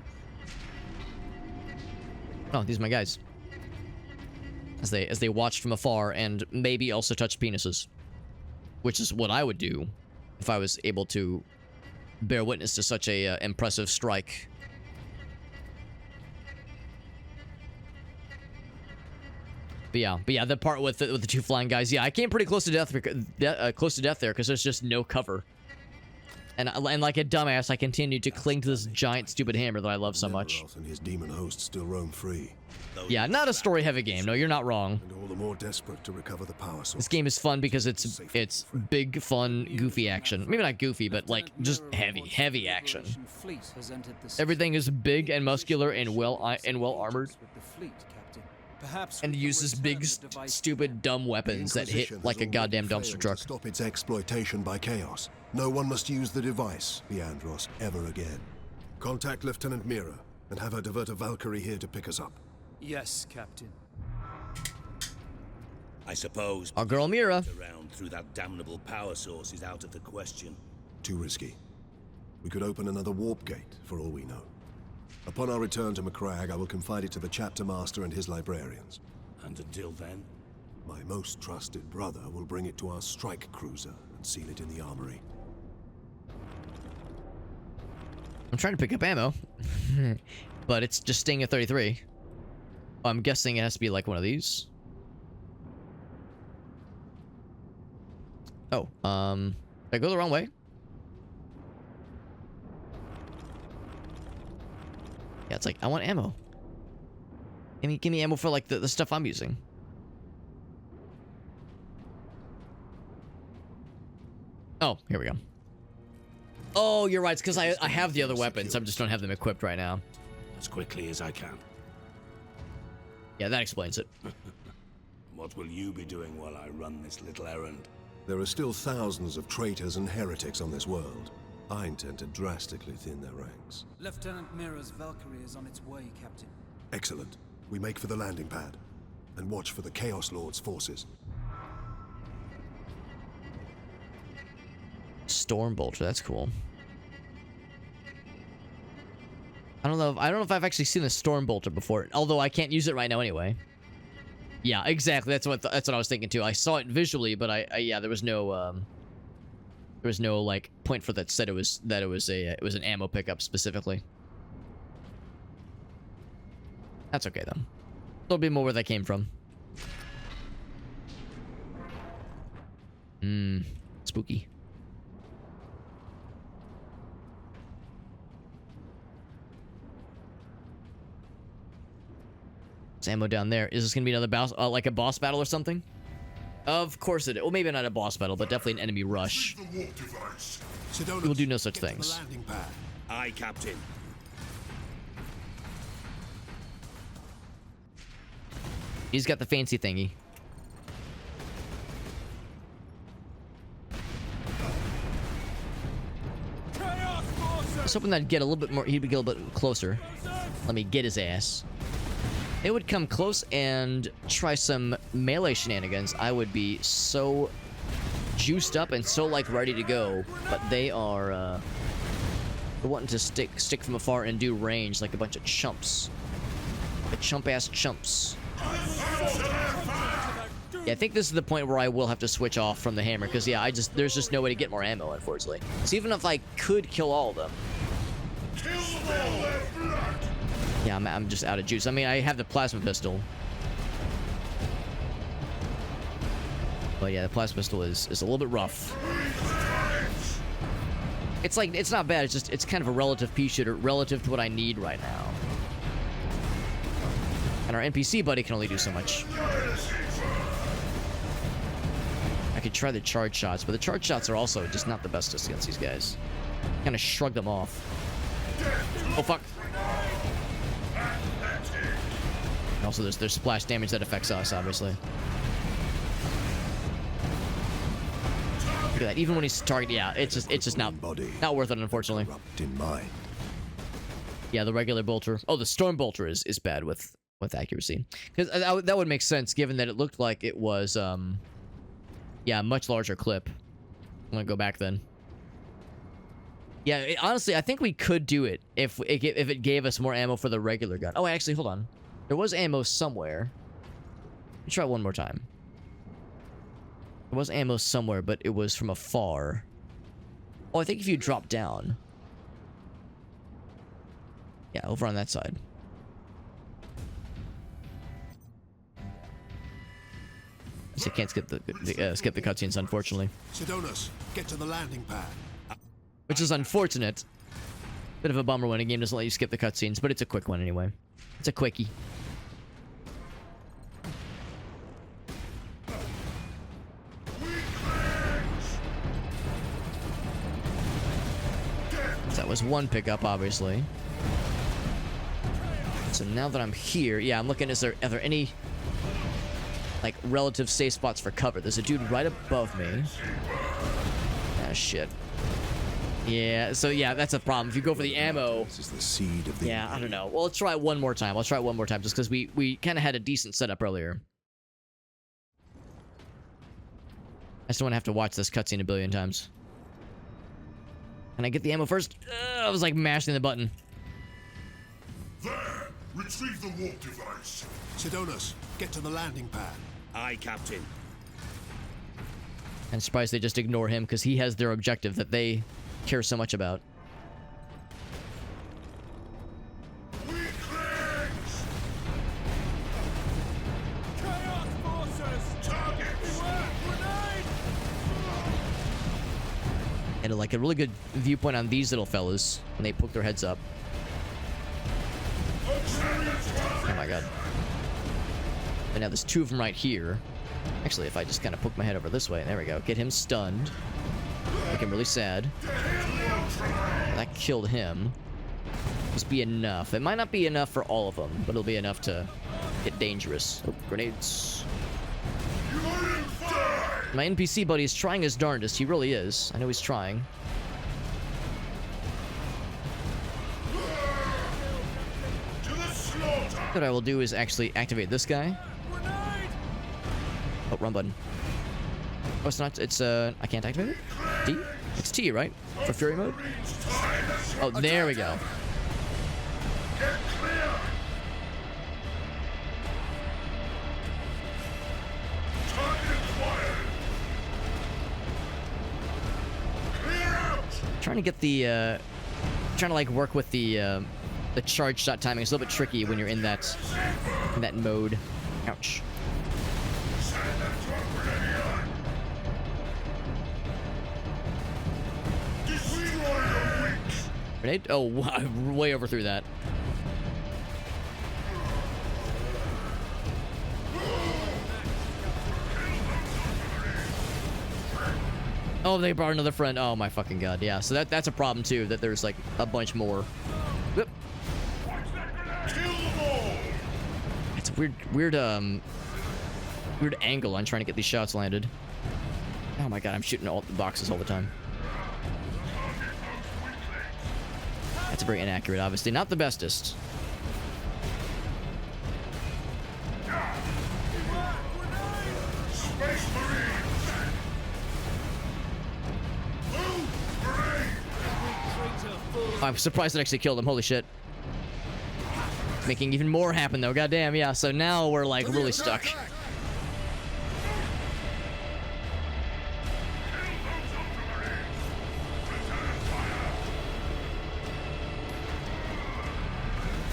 Oh, these are my guys. As they watched from afar and maybe also touched penises. Which is what I would do if I was able to bear witness to such a impressive strike. But yeah, the part with the two flying guys. Yeah, I came pretty close to death there because there's just no cover. And like a dumbass, I continued to cling to this giant stupid hammer that I love so much. Nemeroth and his demon host still roam free. Yeah, not a story-heavy game. No, you're not wrong. And all the more desperate to recover the power source. This game is fun because it's big, fun, goofy action. Maybe not goofy, but like just heavy action. Everything is big and muscular and well armored. And uses big, stupid, dumb weapons that hit like a goddamn dumpster truck. To stop its exploitation by Chaos. No one must use the device, Leandros, ever again. Contact Lieutenant Mira and have her divert a Valkyrie here to pick us up. Yes, Captain. I suppose our girl Mira around through that damnable power source is out of the question. Too risky. We could open another warp gate, for all we know. Upon our return to Macragge, I will confide it to the chapter master and his librarians. And until then? My most trusted brother will bring it to our strike cruiser and seal it in the armory. I'm trying to pick up ammo, but it's just staying at 33. I'm guessing it has to be like one of these. Oh, did I go the wrong way? Yeah, it's like, I want ammo. Give me ammo for, like, the stuff I'm using. Oh, here we go. Oh, you're right. It's because I have the other weapons. I just don't have them equipped right now. As quickly as I can. Yeah, that explains it. What will you be doing while I run this little errand? There are still thousands of traitors and heretics on this world. I intend to drastically thin their ranks. Lieutenant Mira's Valkyrie is on its way, Captain. Excellent. We make for the landing pad. And watch for the Chaos Lord's forces. Stormbolter, that's cool. I don't know if I've actually seen a Stormbolter before, although I can't use it right now anyway. Yeah, exactly. That's what I was thinking too. I saw it visually, but yeah, there was no like point for that said it was an ammo pickup specifically. That's okay though. There'll be more where that came from. Spooky. There's ammo down there. Is this gonna be another boss, like a boss battle or something? Of course it is. Well, maybe not a boss battle, but definitely an enemy rush. We will do no such things. Aye, Captain. He's got the fancy thingy. I was hoping that'd get a little bit more. He'd get a little bit closer. Let me get his ass. They would come close and try some melee shenanigans. I would be so juiced up and so like ready to go, but they are wanting to stick from afar and do range like a bunch of chumps, like chump ass chumps. Yeah, I think this is the point where I will have to switch off from the hammer because yeah, there's just no way to get more ammo, unfortunately. So even if I could kill all of them. Yeah, I'm just out of juice. I mean, I have the plasma pistol. But yeah, the plasma pistol is a little bit rough. It's like, it's not bad. It's kind of a relative pea shooter relative to what I need right now. And our NPC buddy can only do so much. I could try the charge shots, but the charge shots are also just not the best against these guys. Kind of shrug them off. Oh, fuck. Also, there's splash damage that affects us, obviously. Look at that. Even when he's targeted, yeah, it's just not worth it, unfortunately. Yeah, the regular bolter. Oh, the storm bolter is bad with accuracy. Because that would make sense, given that it looked like it was, yeah, a much larger clip. I'm gonna go back then. Yeah, honestly, I think we could do it if it gave us more ammo for the regular gun. Oh, actually, hold on. There was ammo somewhere. Let me try one more time. There was ammo somewhere, but it was from afar. Oh, I think if you drop down. Yeah, over on that side. So you can't skip the cutscenes, unfortunately. Sidonus, get to the landing pad. Which is unfortunate. Bit of a bummer when a game doesn't let you skip the cutscenes, but it's a quick one anyway. It's a quickie. So that was one pickup, obviously. So now that I'm here, yeah, I'm looking. Are there any like relative safe spots for cover? There's a dude right above me. Ah, shit. Yeah, so yeah, that's a problem. If you go for the ammo, this is the seed of the yeah, I don't know. Well, let's try it one more time. Let's try it one more time, just because we kind of had a decent setup earlier. I just don't want to have to watch this cutscene a billion times. Can I get the ammo first? I was like mashing the button. There! Retrieve the warp device. Sidonus, get to the landing pad. Aye, Captain. I'm surprised they just ignore him because he has their objective that they care so much about. And like a really good viewpoint on these little fellas when they poke their heads up. Oh my god. And now there's two of them right here. Actually, if I just kind of poke my head over this way, there we go. Get him stunned. Make him really sad. That killed him. Must be enough. It might not be enough for all of them, but it'll be enough to get dangerous. Oh, grenades. My NPC buddy is trying his darndest. He really is. I know he's trying. What I will do is actually activate this guy. Oh, wrong button. Oh, it's not. It's, I can't activate it? D? It's T, right? For Fury mode? Oh, there we go. Trying to get the, trying to like work with the charge shot timing. It's a little bit tricky when you're in that mode. Ouch. Grenade? Oh, wow, way overthrew that. Oh, they brought another friend. Oh my fucking god, yeah. So that's a problem too, that there's like a bunch more. Whoop. It's a weird angle on trying to get these shots landed. Oh my god, I'm shooting all the boxes all the time. That's very inaccurate, obviously. Not the bestest. I'm surprised it actually killed him. Holy shit. Making even more happen, though. Goddamn, yeah. So now we're, like, really stuck.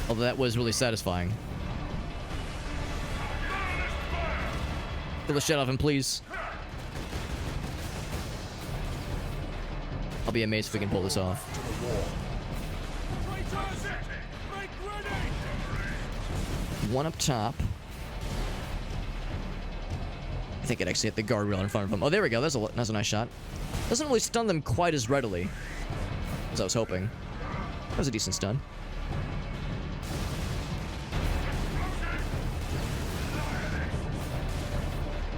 Although that was really satisfying. Kill the shit out of him, please. I'll be amazed if we can pull this off. One up top. I think it actually hit the guardrail in front of him. Oh, there we go. That's a nice shot. Doesn't really stun them quite as readily as I was hoping. That was a decent stun.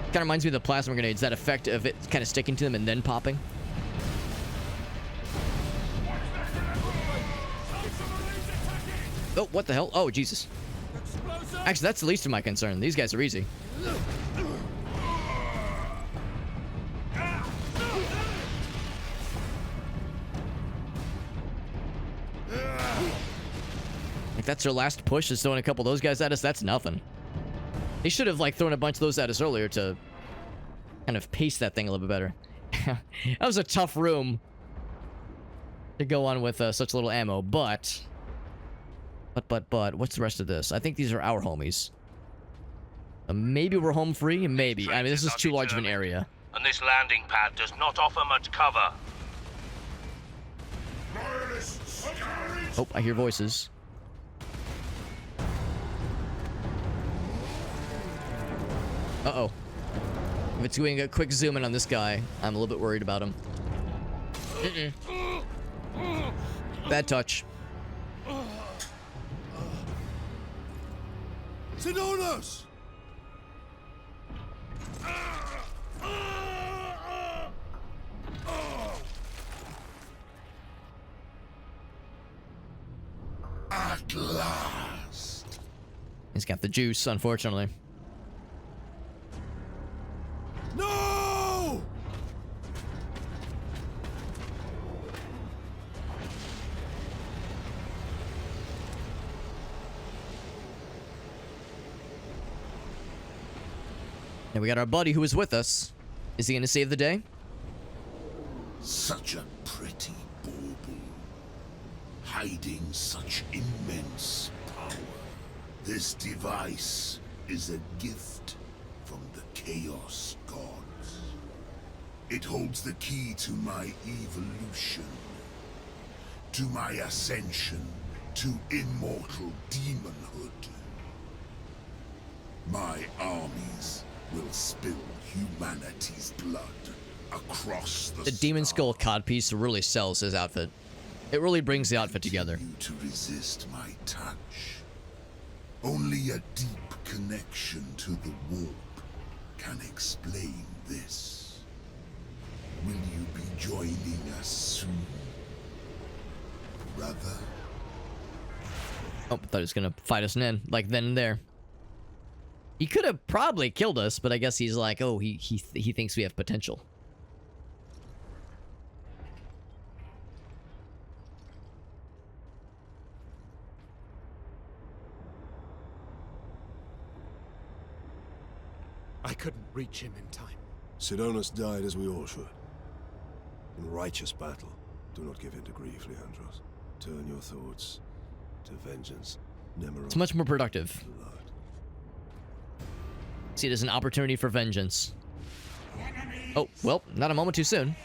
Kind of reminds me of the plasma grenades, that effect of it kind of sticking to them and then popping. Oh, what the hell? Oh, Jesus. Actually, that's the least of my concern. These guys are easy. If that's their last push, is throwing a couple of those guys at us, that's nothing. They should have, like, thrown a bunch of those at us earlier to kind of pace that thing a little bit better. That was a tough room to go on with such little ammo, but, what's the rest of this? I think these are our homies. Maybe we're home free? Maybe. I mean, this is too large of an area. And this landing pad does not offer much cover. Oh, I hear voices. Uh-oh. If it's doing a quick zoom in on this guy, I'm a little bit worried about him. Bad touch. Sidonis! At last. He's got the juice, unfortunately. No! And we got our buddy who was with us. Is he gonna save the day? Such a pretty bauble, hiding such immense power. This device is a gift from the Chaos Gods. It holds the key to my evolution, to my ascension to immortal demonhood. My armies will spill humanity's blood across the The demon skull codpiece really sells his outfit. It really brings the outfit together. to resist my touch. Only a deep connection to the warp can explain this. Will you be joining us soon, brother? Oh, I thought he was gonna fight us then and there. He could have probably killed us, but I guess he's like, oh, he thinks we have potential. I couldn't reach him in time. Sidonus died as we all should. In righteous battle. Do not give in to grief, Leandros. Turn your thoughts to vengeance. It's much more productive. See it as an opportunity for vengeance. Oh, well, not a moment too soon.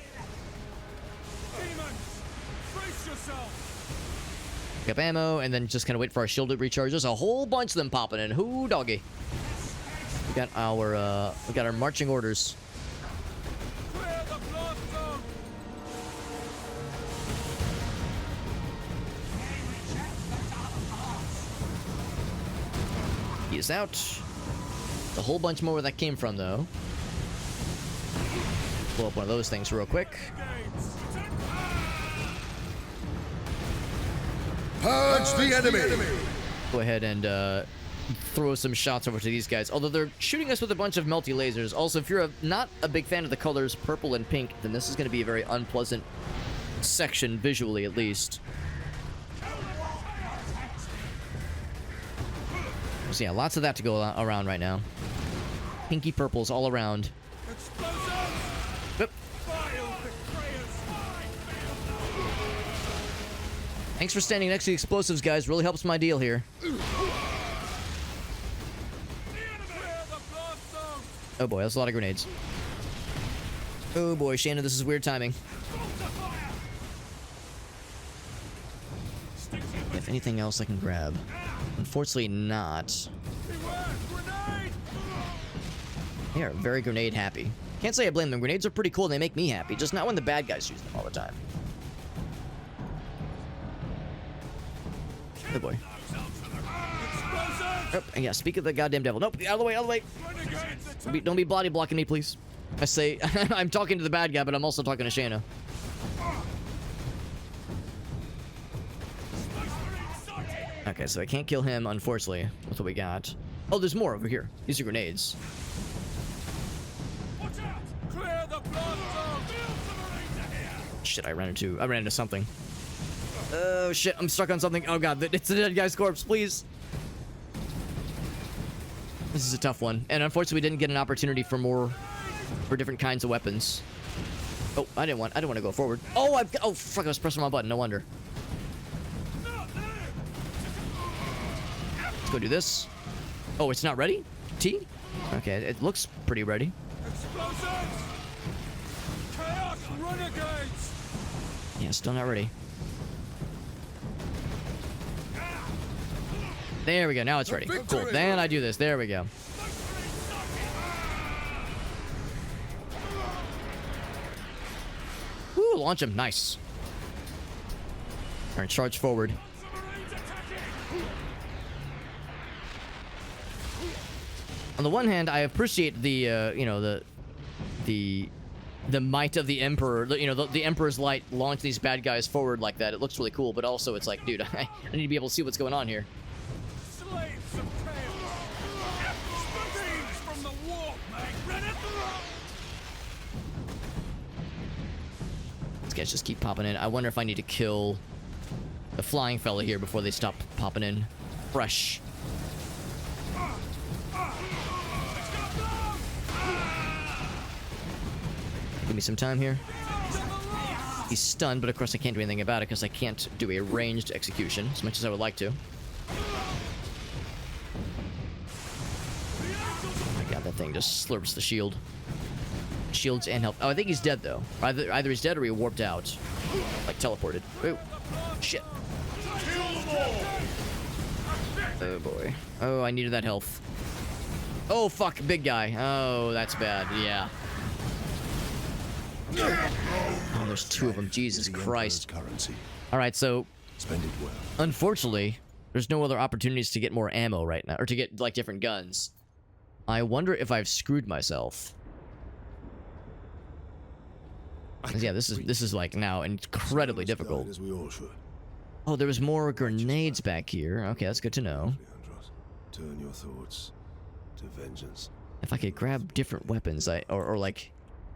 Pick up ammo, and then just kind of wait for our shield to recharge. There's a whole bunch of them popping in. Hoo doggy. We got our marching orders. He is out. A whole bunch more where that came from, though. Blow up one of those things real quick. Purge the enemy! Go ahead and throw some shots over to these guys. Although they're shooting us with a bunch of melty lasers. Also, if you're not a big fan of the colors purple and pink, then this is going to be a very unpleasant section, visually at least. So yeah, lots of that to go around right now. Pinky purples all around. Yep. Thanks for standing next to the explosives, guys. Really helps my deal here. Oh boy, that's a lot of grenades. Oh boy, Shannon, this is weird timing. If anything else I can grab. Unfortunately not. They are very grenade happy. Can't say I blame them. Grenades are pretty cool and they make me happy. Just not when the bad guys use them all the time. Good boy. Oh, yeah, speak of the goddamn devil. Nope, out of the way, out of the way. Don't be body blocking me, please. I say, I'm talking to the bad guy, but I'm also talking to Shanna. Okay, so I can't kill him, unfortunately, with what we got. Oh, there's more over here. These are grenades. Shit, I ran into something. Oh shit, I'm stuck on something. Oh god, it's the dead guy's corpse, please. This is a tough one, and unfortunately we didn't get an opportunity for different kinds of weapons. Oh, I didn't want to go forward. Oh, oh fuck, I was pressing my button, no wonder. Let's go do this. Oh, it's not ready? T? Okay, it looks pretty ready. Yeah, still not ready. There we go, now it's ready. Cool, then I do this. There we go. Woo, launch him. Nice. Alright, charge forward. On the one hand, I appreciate the, you know, the might of the Emperor, you know, the Emperor's light launch these bad guys forward like that. It looks really cool, but also it's like, dude, I need to be able to see what's going on here. These guys just keep popping in. I wonder if I need to kill the flying fella here before they stop popping in fresh. Give me some time here. He's stunned, but of course I can't do anything about it because I can't do a ranged execution as much as I would like to. Oh my god, that thing just slurps the shield. Shields and health. Oh, I think he's dead though. Either he's dead or he warped out. Like teleported. Ooh. Shit. Oh boy. Oh, I needed that health. Oh fuck, big guy. Oh, that's bad. Yeah. Oh, there's two of them. Jesus Christ. All right, so spend it well. Unfortunately, there's no other opportunities to get more ammo right now, or to get like different guns. I wonder if I've screwed myself. 'Cause, yeah, this is like now incredibly difficult. As we all should. Oh, there was more grenades back here. Okay, that's good to know. Turn your thoughts to vengeance. If I could grab different weapons, or like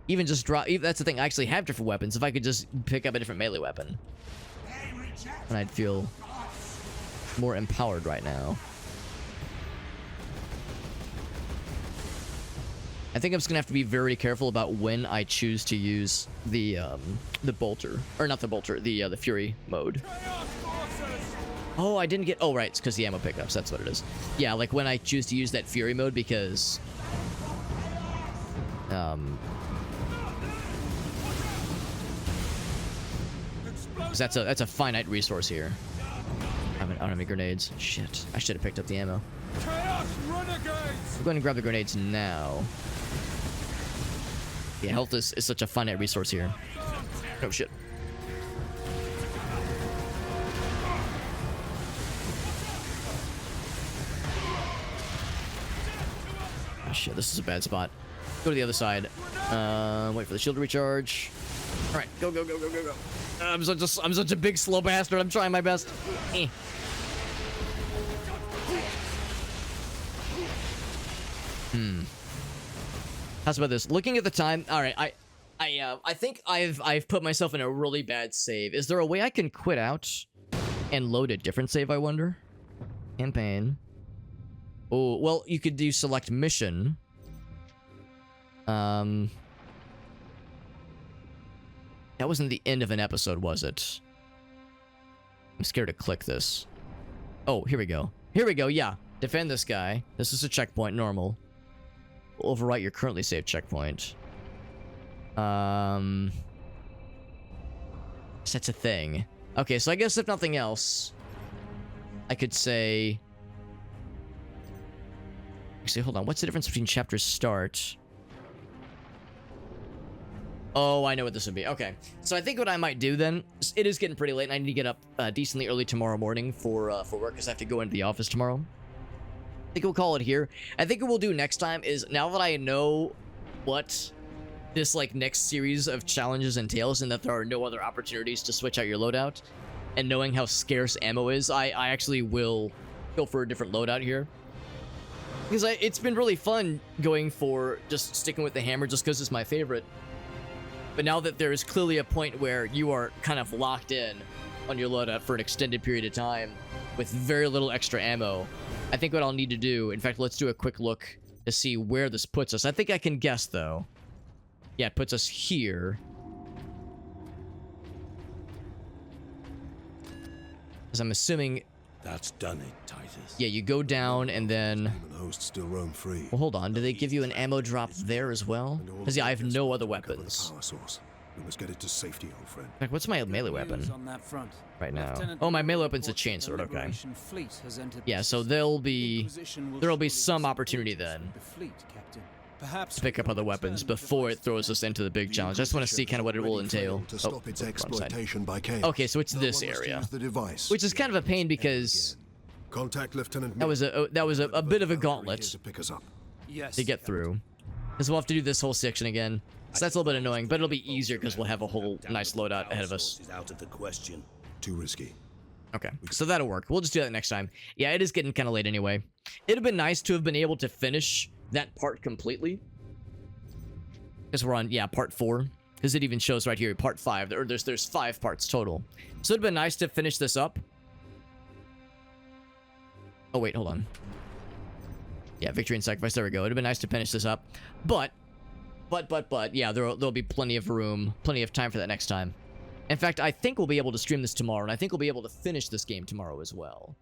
even just drop. That's the thing. I actually have different weapons. If I could just pick up a different melee weapon, and I'd feel more empowered right now. I think I'm just gonna have to be very careful about when I choose to use the bolter, or not the bolter, the Fury mode. Oh, I didn't get. Oh, right, it's because the ammo pickups. That's what it is. Yeah, like when I choose to use that Fury mode because that's a finite resource here. I don't have any grenades. Shit, I should have picked up the ammo. I'm going to grab the grenades now. Yeah, health is such a finite resource here. Oh shit. Oh shit, this is a bad spot. Go to the other side. Wait for the shield to recharge. All right, go, go, go, go, go, go. I'm such a big slow bastard. I'm trying my best. Eh. How's about this? Looking at the time. All right, I think I've put myself in a really bad save. Is there a way I can quit out and load a different save? I wonder. Campaign. Oh well, you could do select mission. That wasn't the end of an episode, was it? I'm scared to click this. Oh, here we go. Here we go. Yeah, defend this guy. This is a checkpoint. Normal. Overwrite your currently saved checkpoint. That's a thing. Okay, so I guess if nothing else, I could say. Actually, hold on. What's the difference between chapter start? Oh, I know what this would be. Okay, so I think what I might do then, it is getting pretty late, and I need to get up decently early tomorrow morning for work, because I have to go into the office tomorrow. I think we'll call it here. I think what we'll do next time is, now that I know what this like next series of challenges entails, and that there are no other opportunities to switch out your loadout, and knowing how scarce ammo is, I actually will go for a different loadout here. Because it's been really fun going for just sticking with the hammer just because it's my favorite. But now that there is clearly a point where you are kind of locked in on your loadout for an extended period of time with very little extra ammo, I think what I'll need to do, in fact, let's do a quick look to see where this puts us. I think I can guess, though. Yeah, it puts us here. Because I'm assuming... That's done it, Titus. Yeah, you go down and then... Hosts still roam free. Well, hold on. Do they give you an ammo drop there as well? Because yeah, I have no other weapons. Power source. We must get it to safety, old friend. In fact, what's my melee weapon right now? Oh, my melee weapon's a chainsword. Okay. Yeah, so there'll be some opportunity then to pick up other weapons before it throws us into the big challenge. I just want to see kind of what it will entail. To stop its exploitation by chaos. Okay, so it's this area, which is kind of a pain because contact Lieutenant. That was a bit of a gauntlet to get through, because we'll have to do this whole section again. So that's a little bit annoying, but it'll be easier because we'll have a whole nice loadout ahead of us. Out of the question. Too risky. Okay, so that'll work. We'll just do that next time. Yeah, it is getting kind of late anyway. It'd have been nice to have been able to finish that part completely. Because we're on, yeah, part 4. Because it even shows right here, part 5. Or there's 5 parts total. So it'd been nice to finish this up. Oh, wait, hold on. Yeah, victory and sacrifice. There we go. It'd have been nice to finish this up. But, yeah, there'll be plenty of room, plenty of time for that next time. In fact, I think we'll be able to stream this tomorrow, and I think we'll be able to finish this game tomorrow as well.